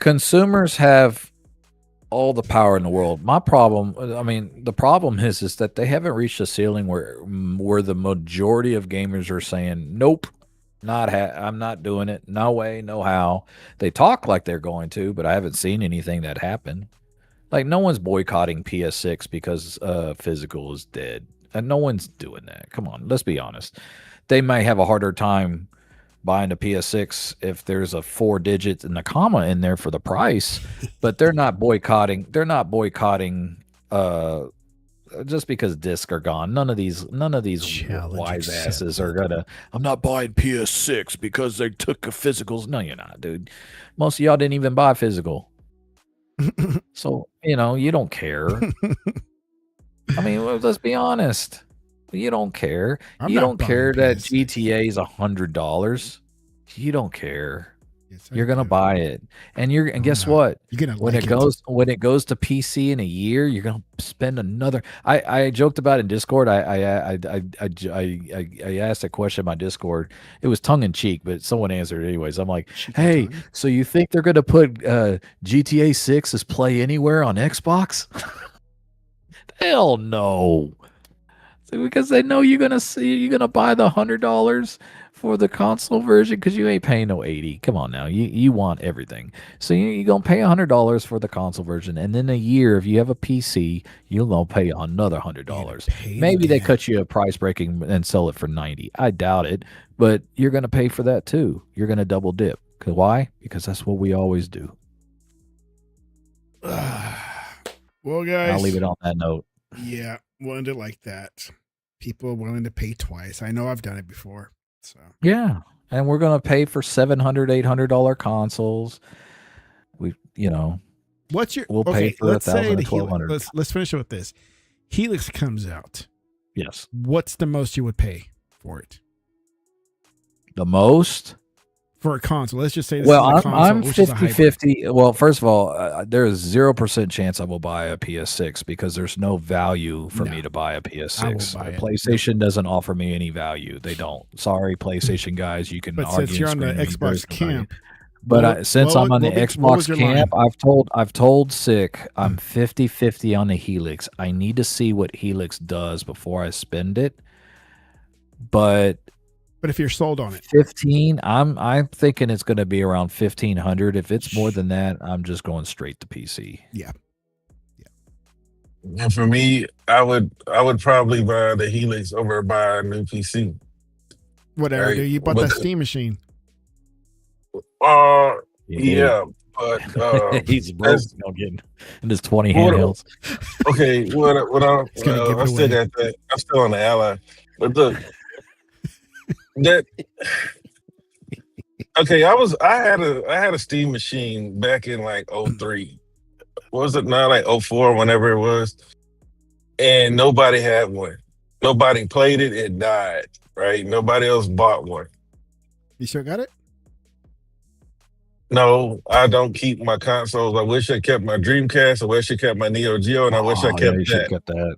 Speaker 3: Consumers have all the power in the world. The problem is that they haven't reached a ceiling where the majority of gamers are saying, nope, I'm not doing it. No way, no how. They talk like they're going to, but I haven't seen anything that happen. Like, no one's boycotting PS6 because physical is dead. And no one's doing that. Come on, let's be honest. They may have a harder time buying a PS6 if there's a 4 digits and a comma in there for the price, but they're not boycotting. They're not boycotting just because discs are gone. None of these wise asses are gonna. I'm not buying PS6 because they took a physicals. No, you're not, dude. Most of y'all didn't even buy physical, so you don't care. I mean, let's be honest. You don't care. You don't care that GTA is $100. You don't care.
Speaker 1: Yes, I
Speaker 3: You're gonna
Speaker 1: do.
Speaker 3: buy it, and
Speaker 1: No,
Speaker 3: guess
Speaker 1: I'm not.
Speaker 3: what?
Speaker 1: You're gonna
Speaker 3: When
Speaker 1: like
Speaker 3: it goes to PC in a year, you're gonna spend another. I joked about it in Discord. I asked a question in my Discord. It was tongue in cheek, but someone answered it anyways. I'm like,
Speaker 1: Cheeky
Speaker 3: hey,
Speaker 1: tongue.
Speaker 3: so you think they're gonna put GTA 6 as Play Anywhere on Xbox? Hell no. Because they know you're gonna buy the $100 for the console version because you ain't paying no 80. Come on now, you want everything, so you're gonna pay $100 for the console version, and then a year if you have a PC, you're gonna pay another $100.
Speaker 1: Pay it
Speaker 3: Maybe they
Speaker 1: again.
Speaker 3: cut you a price breaking and sell it for 90. I doubt it, but you're gonna pay for that too. You're gonna double dip. Why? Because that's what we always do.
Speaker 1: Well, guys,
Speaker 3: I'll leave it on that note.
Speaker 1: Yeah, we'll end it like that. People willing to pay twice. I know I've done it before. So
Speaker 3: Yeah, and we're gonna pay for $700, $800 consoles.
Speaker 1: what's your
Speaker 3: We'll pay for
Speaker 1: let's say
Speaker 3: $1,000
Speaker 1: the
Speaker 3: to
Speaker 1: Helix.
Speaker 3: $1,200.
Speaker 1: Let's finish it with this. Helix comes out.
Speaker 3: Yes,
Speaker 1: What's the most you would pay for it?
Speaker 3: the most.
Speaker 1: For a console. Let's just say this
Speaker 3: Well,
Speaker 1: is a console,
Speaker 3: I'm
Speaker 1: which is a hybrid.
Speaker 3: 50-50. Well, first of all, there is 0% chance I will buy a PS6 because there's no value for
Speaker 1: No.
Speaker 3: me to buy a
Speaker 1: I
Speaker 3: PS6.
Speaker 1: will buy it.
Speaker 3: PlayStation doesn't offer me any value. They don't. Sorry, PlayStation guys. You can
Speaker 1: But
Speaker 3: argue
Speaker 1: since you're on
Speaker 3: and
Speaker 1: the
Speaker 3: scream, there's
Speaker 1: Xbox
Speaker 3: no value.
Speaker 1: camp,
Speaker 3: But since I'm on the
Speaker 1: what was
Speaker 3: Xbox
Speaker 1: your
Speaker 3: camp,
Speaker 1: line?
Speaker 3: I've told Sick I'm 50-50 on the Helix. I need to see what Helix does before I spend it. But
Speaker 1: if you're sold on it,
Speaker 3: 15, I'm thinking it's going to be around 1,500. If it's more than that, I'm just going straight to PC.
Speaker 4: And for me, I would probably buy the Helix over buy a new PC.
Speaker 1: whatever,
Speaker 4: Right.
Speaker 1: dude. You bought
Speaker 4: But
Speaker 1: that Steam machine.
Speaker 4: Yeah, but
Speaker 3: He's broke.
Speaker 4: that's-
Speaker 3: Getting in his 20
Speaker 4: What-
Speaker 3: handhelds.
Speaker 4: okay. What
Speaker 1: He's gonna give
Speaker 4: I
Speaker 1: it
Speaker 4: still
Speaker 1: away.
Speaker 4: got that. I'm still on the Ally, but look, that. Okay, I had a Steam machine back in like 03. Was it not like 04, whenever it was? And nobody had one. Nobody played it. It died. Right? Nobody else bought one.
Speaker 1: You still got it?
Speaker 4: No, I don't keep my consoles. I wish I kept my Dreamcast. I wish I kept my Neo Geo, and I wish I
Speaker 3: Oh,
Speaker 4: kept
Speaker 3: you should
Speaker 4: that.
Speaker 3: have kept that.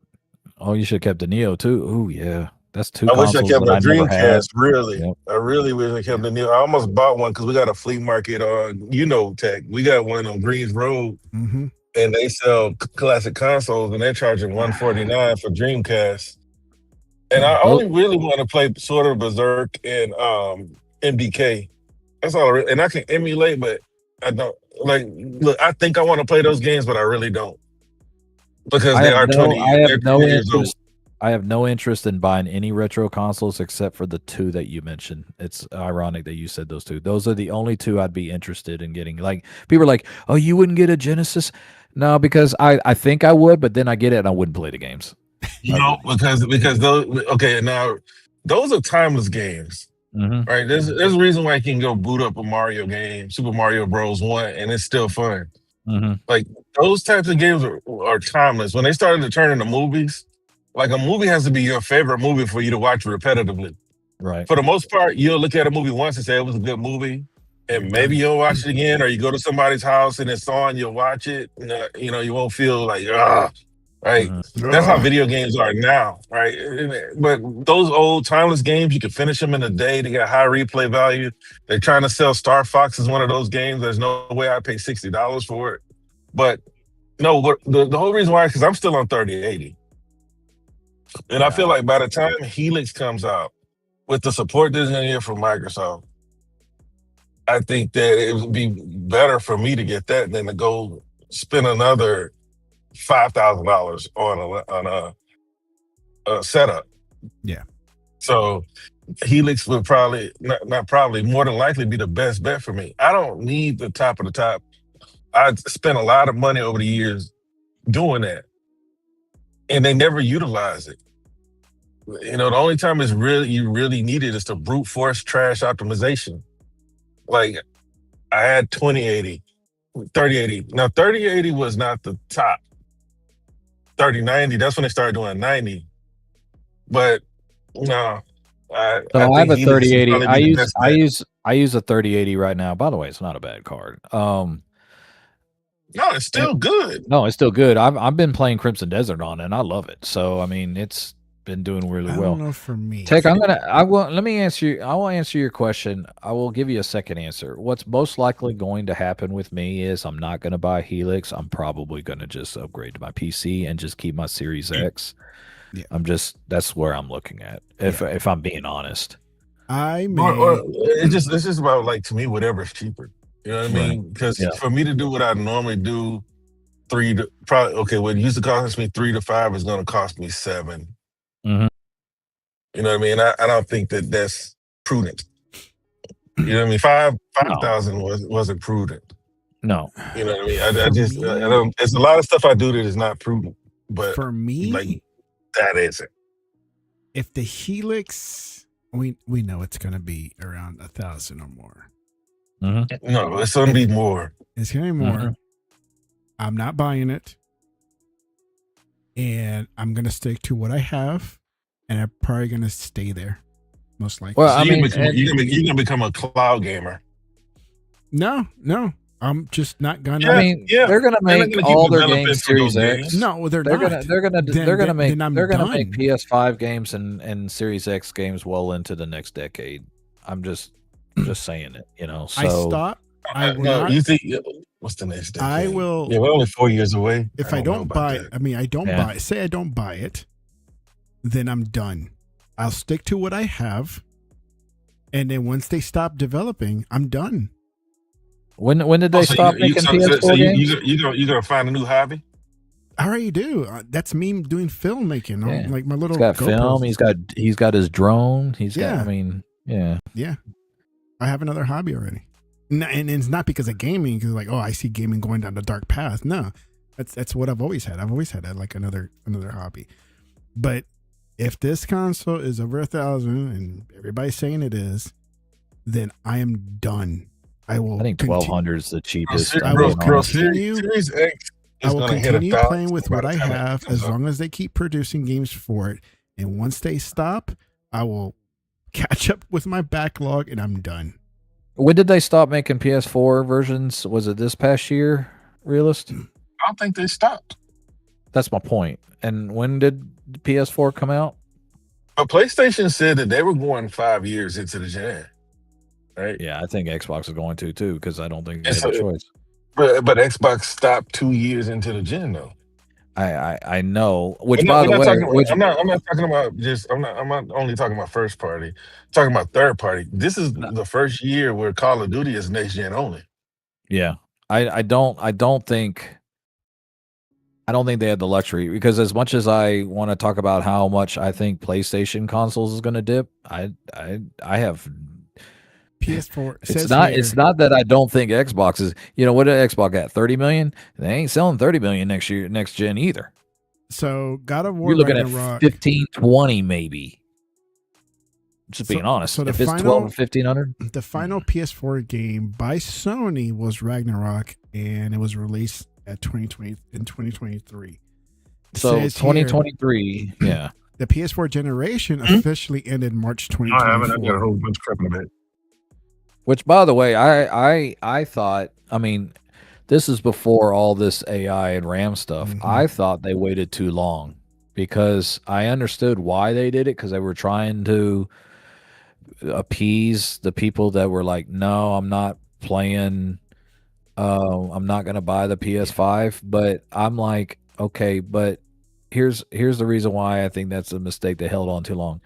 Speaker 3: Oh, you should have kept the Neo too. Oh yeah, that's two
Speaker 4: I wish I
Speaker 3: consoles
Speaker 4: kept
Speaker 3: that
Speaker 4: my
Speaker 3: I never had.
Speaker 4: Dreamcast. Really,
Speaker 3: Yep.
Speaker 4: I really wish I kept the Neo. I almost bought one because we got a flea market on, Tech. We got one on Greens Road,
Speaker 1: Mm-hmm.
Speaker 4: and they sell classic consoles, and they're charging $149 for Dreamcast. And I only really want to play sort of Berserk and MDK. That's all. And I can emulate, but I don't like. Look, I think I want to play those games, but I really don't because
Speaker 3: I
Speaker 4: they
Speaker 3: have
Speaker 4: are
Speaker 3: no,
Speaker 4: 20.
Speaker 3: I have
Speaker 4: they're
Speaker 3: no
Speaker 4: 20 years old.
Speaker 3: interest. I have no interest in buying any retro consoles except for the two that you mentioned. It's ironic that you said those two. Those are the only two I'd be interested in getting. Like people are like, "Oh, you wouldn't get a Genesis?" No, because I think I would, but then I get it and I wouldn't play the games.
Speaker 4: Because those now those are timeless games, right? There's a reason why you can go boot up a Mario game, Super Mario Bros. 1, and it's still fun. Like those types of games are timeless. When they started to turn into movies, like a movie has to be your favorite movie for you to watch repetitively.
Speaker 3: Right.
Speaker 4: For the most part, you'll look at a movie once and say it was a good movie, and maybe you'll watch it again, or you go to somebody's house and it's on, you'll watch it. You won't feel like right. That's how video games are now, right? But those old timeless games, you can finish them in a day. They got high replay value. They're trying to sell Star Fox as one of those games. There's no way I pay $60 for it. But no, the whole reason why, because I'm still on 3080. And I feel like by the time Helix comes out, with the support that's in here from Microsoft, I think that it would be better for me to get that than to go spend another $5,000 on a setup.
Speaker 1: Yeah.
Speaker 4: So Helix would probably not probably more than likely be the best bet for me. I don't need the top of the top. I spent a lot of money over the years doing that, and they never utilize it. The only time you really need it is to brute force trash optimization. Like I had 2080, 3080. Now 3080 was not the top. 3090, that's when they started doing 90. But no,
Speaker 3: I have a 3080. I use a 3080 right now. By the way, it's not a bad card.
Speaker 4: No, it's still good.
Speaker 3: No, it's still good. I've been playing Crimson Desert on it, and I love it. So I mean, it's been doing really
Speaker 1: I
Speaker 3: well.
Speaker 1: don't know for me.
Speaker 3: Tech, let me answer you. I will answer your question. I will give you a second answer. What's most likely going to happen with me is I'm not going to buy Helix. I'm probably going to just upgrade to my PC and just keep my Series X.
Speaker 1: Yeah.
Speaker 3: That's where I'm looking at. If I'm being honest.
Speaker 4: It's just about, like, to me, whatever's cheaper. You know what I mean? Because for me to do what I normally do, what used to cost me 3 to 5 is going to cost me 7.
Speaker 3: Mm-hmm.
Speaker 4: You know what I mean? I don't think that's prudent. You know what I mean? 5,000 wasn't prudent.
Speaker 3: No.
Speaker 4: You know what I mean? I don't. There's a lot of stuff I do that is not prudent. But
Speaker 1: for me,
Speaker 4: like, that isn't.
Speaker 1: If the Helix, we know it's going to be around 1,000 or more.
Speaker 3: Mm-hmm.
Speaker 4: No, it's going to be more.
Speaker 1: It's going to be more.
Speaker 3: Mm-hmm.
Speaker 1: I'm not buying it, and I'm going to stick to what I have, and I'm probably going to stay there, most likely.
Speaker 3: Well,
Speaker 4: so you're going to become a cloud gamer.
Speaker 1: No. I'm just not gonna.
Speaker 3: I mean, they're gonna make all their games Series X.
Speaker 1: No, they're not.
Speaker 3: They're gonna make
Speaker 1: done.
Speaker 3: PS5 games and Series X games well into the next decade. I'm just saying it. You know. So
Speaker 1: I stop. I will not.
Speaker 4: You think what's the next decade?
Speaker 1: I will.
Speaker 4: Yeah, we're only 4 years away.
Speaker 1: If I don't buy it, I mean, I don't buy it. Say I don't buy it, then I'm done. I'll stick to what I have, and then once they stop developing, I'm done.
Speaker 3: When did they stop making PS4 games?
Speaker 4: You gonna find a new hobby?
Speaker 1: I already do. That's me doing filmmaking.
Speaker 3: Yeah.
Speaker 1: Like my little.
Speaker 3: He's got film. He's got his drone.
Speaker 1: Yeah.
Speaker 3: Yeah.
Speaker 1: I have another hobby already, and it's not because of gaming. Because like, I see gaming going down the dark path. No, that's what I've always had. I've always had like another hobby. But if this console is over 1,000 and everybody's saying it is, then I am done. I think
Speaker 3: 1,200 is the cheapest.
Speaker 1: I will continue.
Speaker 4: Series X
Speaker 1: I will continue playing with what I have as long as they keep producing games for it. And once they stop, I will catch up with my backlog, and I'm done.
Speaker 3: When did they stop making PS4 versions? Was it this past year, Realist?
Speaker 4: I don't think they stopped.
Speaker 3: That's my point. And when did PS4 come out?
Speaker 4: But PlayStation said that they were going 5 years into the gen. Right?
Speaker 3: Yeah, I think Xbox is going to too, because I don't think they have a choice.
Speaker 4: But Xbox stopped 2 years into the gen, though.
Speaker 3: I know. Which, by the way,
Speaker 4: I'm not talking about just. I'm not only talking about first party. I'm talking about third party. This is the first year where Call of Duty is next gen only.
Speaker 3: Yeah, I don't think they had the luxury, because as much as I want to talk about how much I think PlayStation consoles is going to dip, I have.
Speaker 1: PS4.
Speaker 3: It's not that I don't think Xbox is. You know what? Xbox got 30 million. They ain't selling 30 million next gen either.
Speaker 1: So God of War.
Speaker 3: You're looking
Speaker 1: Ragnarok,
Speaker 3: at 15, 20 maybe. Just being honest.
Speaker 1: So
Speaker 3: if it's 12 or 1,500,
Speaker 1: the final PS4 game by Sony was Ragnarok, and it was released at 2023.
Speaker 3: So 2023, yeah.
Speaker 1: The PS4 generation officially ended March 2024.
Speaker 4: I haven't. I got a whole bunch of crap in the bed.
Speaker 3: Which, by the way, I thought, I mean, this is before all this AI and RAM stuff.
Speaker 1: Mm-hmm.
Speaker 3: I thought they waited too long, because I understood why they did it, because they were trying to appease the people that were like, no, I'm not playing, I'm not going to buy the PS5. But I'm like, okay, but here's the reason why I think that's a mistake. They held on too long.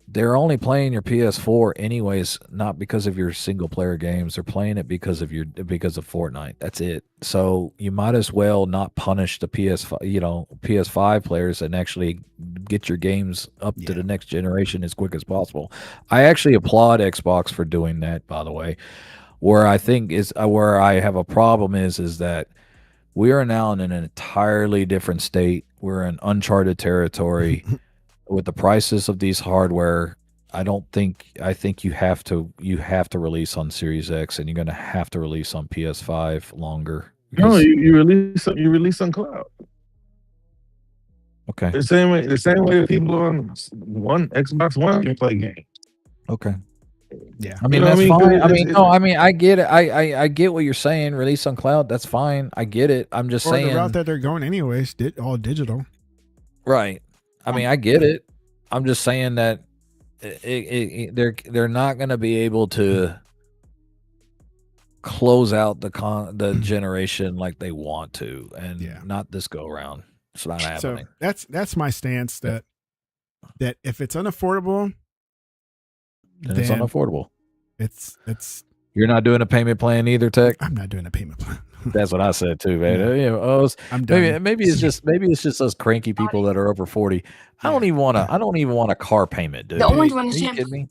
Speaker 3: They're only playing your PS4 anyways, not because of your single player games. They're playing it because of Fortnite. That's it. So you might as well not punish the PS5 players, and actually get your games up to the next generation as quick as possible. I actually applaud Xbox for doing that, by the way. Where I think is where I have a problem is that we are now in an entirely different state. We're in uncharted territory. With the prices of these hardware, I think you have to release on Series X, and you're going to have to release on PS5 longer.
Speaker 4: No, you release on cloud.
Speaker 3: Okay.
Speaker 4: The same way people on Xbox One can play games.
Speaker 3: Okay.
Speaker 1: Yeah.
Speaker 3: I mean,
Speaker 2: You know what
Speaker 3: that's
Speaker 2: I mean? 'Cause
Speaker 3: fine. I mean,
Speaker 2: it's-
Speaker 3: no, I mean, I get it. I get what you're saying. Release on cloud, that's fine. I get it. I'm just
Speaker 1: Or
Speaker 3: saying,
Speaker 1: the route that they're going anyways, all digital.
Speaker 3: right? I mean, I get it. I'm just saying that they're not going to be able to close out the generation like they want to, and
Speaker 1: Yeah.
Speaker 3: not this go around. It's not happening.
Speaker 1: So that's my stance. That if it's unaffordable,
Speaker 3: And it's
Speaker 1: then
Speaker 3: unaffordable.
Speaker 1: it's.
Speaker 3: You're not doing a payment plan either, Tech.
Speaker 1: I'm not doing a payment plan.
Speaker 3: That's what I said too, man.
Speaker 1: No.
Speaker 3: You know,
Speaker 1: I'm done.
Speaker 3: maybe it's just us cranky people that are over 40. I don't even want a car payment, dude.
Speaker 6: The orange one
Speaker 3: Are
Speaker 6: is
Speaker 3: you
Speaker 6: jam.
Speaker 3: kidding me?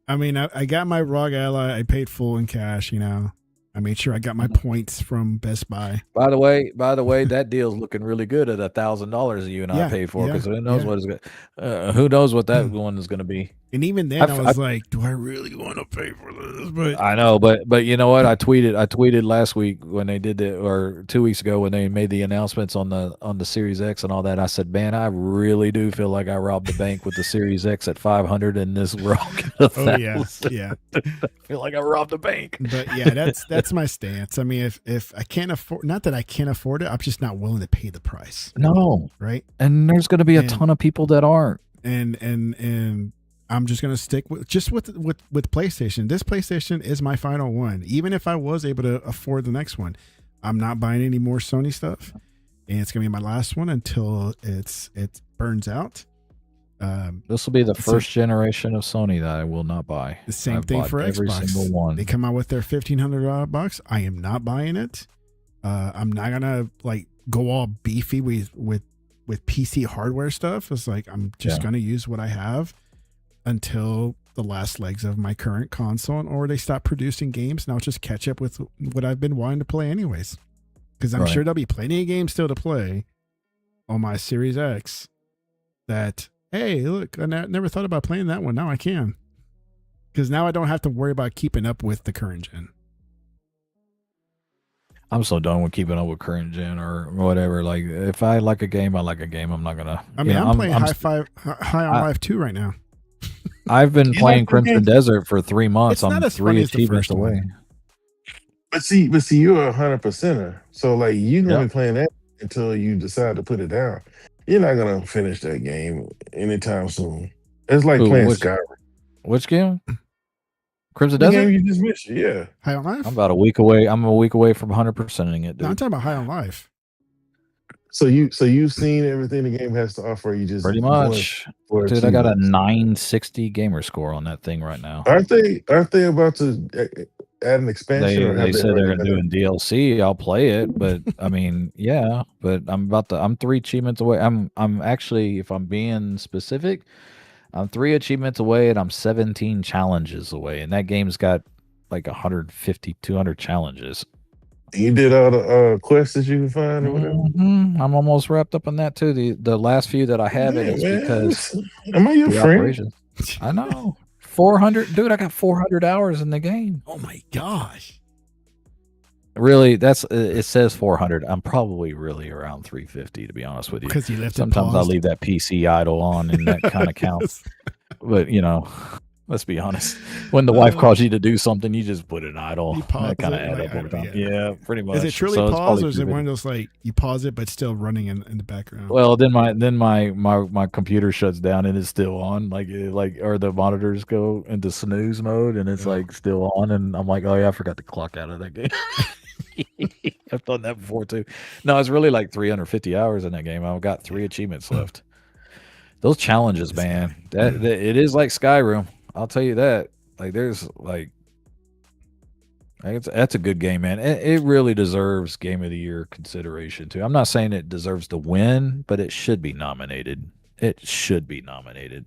Speaker 1: I mean, I got my ROG Ally. I paid full in cash. You know, I made sure I got my points from Best Buy.
Speaker 3: By the way, that deal's looking really good at $1,000 you and I
Speaker 1: Yeah,
Speaker 3: paid for, because
Speaker 1: yeah,
Speaker 3: who knows
Speaker 1: yeah.
Speaker 3: what is good. Who knows what that one is going to be?
Speaker 1: And even then, I was
Speaker 3: I've-
Speaker 1: like, "Do I really want to pay for this?" But
Speaker 3: I know, but you know what? I tweeted last week when they did it, or 2 weeks ago when they made the announcements on the Series X and all that. I said, man, I really do feel like I robbed the bank with the Series X at 500 and this ROG at 1,000.
Speaker 1: oh yeah.
Speaker 3: I feel like I robbed the bank.
Speaker 1: But yeah, that's my stance. I mean, if I can't afford, not that I can't afford it, I'm just not willing to pay the price,
Speaker 3: No,
Speaker 1: right?
Speaker 3: and there's going to be a
Speaker 1: And-
Speaker 3: ton of people that aren't.
Speaker 1: And I'm just gonna stick with PlayStation. This PlayStation is my final one. Even if I was able to afford the next one, I'm not buying any more Sony stuff, and it's gonna be my last one until it burns out.
Speaker 3: This will be the
Speaker 1: So-
Speaker 3: first generation of Sony that I will not buy.
Speaker 1: The same
Speaker 3: I've
Speaker 1: thing
Speaker 3: bought
Speaker 1: for
Speaker 3: every
Speaker 1: Xbox.
Speaker 3: single one.
Speaker 1: They come out with their $1,500 box. I am not buying it. I'm not gonna like go all beefy with PC hardware stuff. It's like I'm just gonna use what I have until the last legs of my current console, or they stop producing games, and I'll just catch up with what I've been wanting to play anyways. Because I'm
Speaker 3: Right.
Speaker 1: sure there'll be plenty of games still to play on my Series X. That hey, look, I never thought about playing that one. Now I can. Because now I don't have to worry about keeping up with the current gen.
Speaker 3: I'm so done with keeping up with current gen or whatever. Like, if I like a game, I like a game. I'm not gonna.
Speaker 1: I mean, I'm playing
Speaker 3: I'm-
Speaker 1: High on Life 2 right now.
Speaker 3: I've been
Speaker 4: You
Speaker 3: playing
Speaker 4: like the
Speaker 3: Crimson
Speaker 4: game?
Speaker 3: Desert for 3 months.
Speaker 1: It's not
Speaker 3: I'm
Speaker 1: as
Speaker 3: 3
Speaker 1: funny as the
Speaker 3: achievements
Speaker 1: first one.
Speaker 3: away.
Speaker 4: But see, you're 100%er. So like you're gonna
Speaker 3: Yeah.
Speaker 4: be playing that until you decide to put it down. You're not gonna finish that game anytime soon. It's like
Speaker 3: Who,
Speaker 4: playing
Speaker 3: which-
Speaker 4: Skyrim.
Speaker 3: Which game? Crimson
Speaker 4: The
Speaker 3: Desert.
Speaker 4: game you just missed, yeah.
Speaker 1: High on Life?
Speaker 3: I'm about a week away. I'm a week away from 100%ing it,
Speaker 1: No, I'm
Speaker 3: dude.
Speaker 1: talking about High on Life.
Speaker 4: So you've seen everything the game has to offer. You just
Speaker 3: Pretty
Speaker 4: going
Speaker 3: much,
Speaker 4: for
Speaker 3: dude. I got a
Speaker 4: achievements.
Speaker 3: 960 gamer score on that thing right now.
Speaker 4: Aren't they about to add an expansion? or
Speaker 3: They
Speaker 4: have
Speaker 3: said they're
Speaker 4: already
Speaker 3: gonna do
Speaker 4: done
Speaker 3: in DLC. I'll play it, but I mean, yeah. But I'm 3 achievements away. I'm actually, if I'm being specific, I'm 3 achievements away, and I'm 17 challenges away. And that game's got like 150, 200 challenges.
Speaker 4: it? You did all the quests that you can find or whatever.
Speaker 3: Mhm. I'm almost wrapped up in that too. The last few that I haven't
Speaker 4: Yeah,
Speaker 3: is
Speaker 4: man.
Speaker 3: because
Speaker 4: Am I your
Speaker 3: the
Speaker 4: friend?
Speaker 3: operations. I know. 400, dude. I got 400 hours in the game.
Speaker 1: Oh my gosh.
Speaker 3: Really, it says 400. I'm probably really around 350, to be honest with you.
Speaker 1: Because you left
Speaker 3: Sometimes
Speaker 1: it
Speaker 3: I
Speaker 1: paused.
Speaker 3: leave that PC idle on, and that kind of counts. But let's be honest. When the wife calls you to do something, you just put it idle.
Speaker 1: You pause
Speaker 3: That kind of
Speaker 1: it,
Speaker 3: add
Speaker 1: like,
Speaker 3: up over time.
Speaker 1: yeah.
Speaker 3: Yeah, pretty much.
Speaker 1: Is it truly
Speaker 3: So it's
Speaker 1: paused,
Speaker 3: probably
Speaker 1: or is it
Speaker 3: 350.
Speaker 1: one of those like you pause it but still running in the background?
Speaker 3: Well, then my computer shuts down and it's still on, or the monitors go into snooze mode and it's
Speaker 1: Yeah.
Speaker 3: like still on, and I'm like, oh yeah, I forgot to clock out of that game. I've done that before too. No, it's really like 350 hours in that game. I've got 3 achievements left. Those challenges, man, that it is like Skyrim. I'll tell you that. Like, there's like, that's a good game, man. It really deserves Game of the Year consideration too. I'm not saying it deserves to win, but it should be nominated. It should be nominated.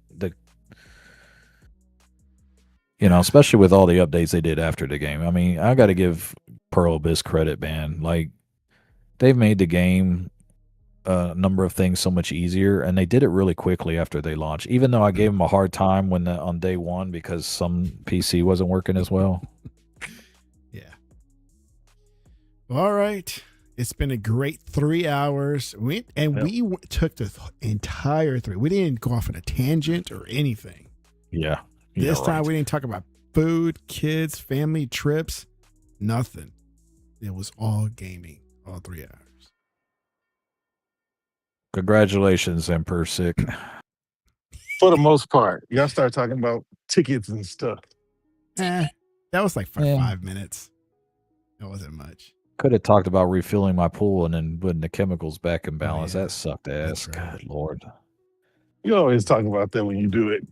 Speaker 3: Especially with all the updates they did after the game. I mean, I got to give Pearl Abyss credit, man. Like, they've made the game a number of things so much easier, and they did it really quickly after they launched. Even though I gave them a hard time on day one because some PC wasn't working as well.
Speaker 1: Yeah. All right. It's been a great 3 hours. We took the entire 3. We didn't go off on a tangent or anything.
Speaker 3: Yeah.
Speaker 1: This
Speaker 3: Yeah,
Speaker 1: time
Speaker 3: right.
Speaker 1: we didn't talk about food, kids, family trips, nothing. It was all gaming, all 3 hours.
Speaker 3: Congratulations, Emperor Sick.
Speaker 4: For the most part, y'all start talking about tickets and stuff.
Speaker 1: That was like for
Speaker 3: Yeah.
Speaker 1: 5 minutes. It wasn't much.
Speaker 3: Could have talked about refilling my pool and then putting the chemicals back in balance.
Speaker 1: yeah.
Speaker 3: That sucked ass.
Speaker 1: That's right.
Speaker 3: Good Lord.
Speaker 4: You always talk about that when you do it.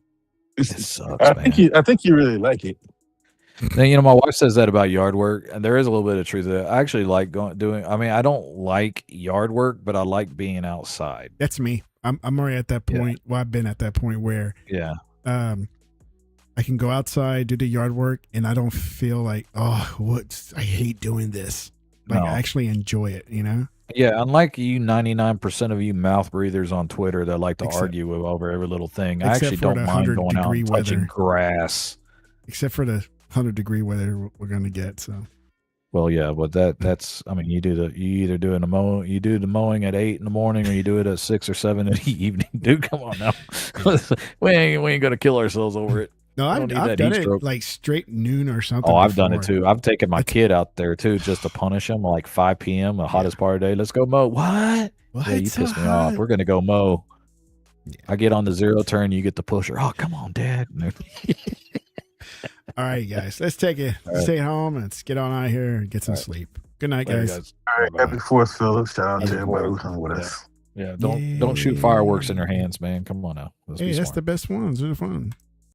Speaker 3: It sucks,
Speaker 4: I
Speaker 3: man.
Speaker 4: think you really like it.
Speaker 3: Now, you know, my wife says that about yard work, and there is a little bit of truth to that. I actually like doing. I mean, I don't like yard work, but I like being outside.
Speaker 1: That's me. I'm already at that point. Well, I've been at that point where
Speaker 3: Yeah.
Speaker 1: I can go outside, do the yard work, and I don't feel like, I hate doing this. Like,
Speaker 3: No.
Speaker 1: I actually enjoy it, you know?
Speaker 3: Yeah, unlike you, 99% of you mouth breathers on Twitter that like to
Speaker 1: Except-
Speaker 3: argue over every little thing. I
Speaker 1: except
Speaker 3: actually
Speaker 1: for
Speaker 3: don't
Speaker 1: the
Speaker 3: mind going out
Speaker 1: 100-degree
Speaker 3: and touching
Speaker 1: weather.
Speaker 3: grass.
Speaker 1: Except for the 100-degree weather we're going to get, so.
Speaker 3: Well, yeah, but that's. I mean, you either do the mowing at 8 in the morning, or you do it at 6 or 7 in the evening. Dude, come on now, we ain't gonna kill ourselves over it.
Speaker 1: No,
Speaker 3: I don't
Speaker 1: I've
Speaker 3: need
Speaker 1: done
Speaker 3: that
Speaker 1: it
Speaker 3: heat stroke.
Speaker 1: like straight noon or something.
Speaker 3: Oh, I've done it
Speaker 1: before.
Speaker 3: too. I've taken my kid out there too, just to punish him. Like 5 p.m., the hottest part of the day. Let's go mow. What?
Speaker 1: What?
Speaker 3: Yeah, you
Speaker 1: So
Speaker 3: pissed me off.
Speaker 1: hot?
Speaker 3: We're gonna go mow.
Speaker 1: Yeah.
Speaker 3: I get on the zero turn. You get the pusher. Oh, come on, Dad.
Speaker 1: All right, guys, let's take it.
Speaker 3: All right.
Speaker 1: Stay home and let's get on out here and get some
Speaker 3: All right.
Speaker 1: sleep. Good night,
Speaker 3: Later,
Speaker 1: guys.
Speaker 4: All right,
Speaker 3: Bye-bye.
Speaker 4: happy 4th, Philip. Shout out
Speaker 3: Happy
Speaker 4: to everybody
Speaker 3: 4th.
Speaker 4: who's hung with us.
Speaker 3: Yeah, don't shoot fireworks in your
Speaker 1: Yay.
Speaker 3: hands, man. Come on now. Let's
Speaker 1: Hey,
Speaker 3: be
Speaker 1: that's
Speaker 3: smart.
Speaker 1: the best ones. They're fun.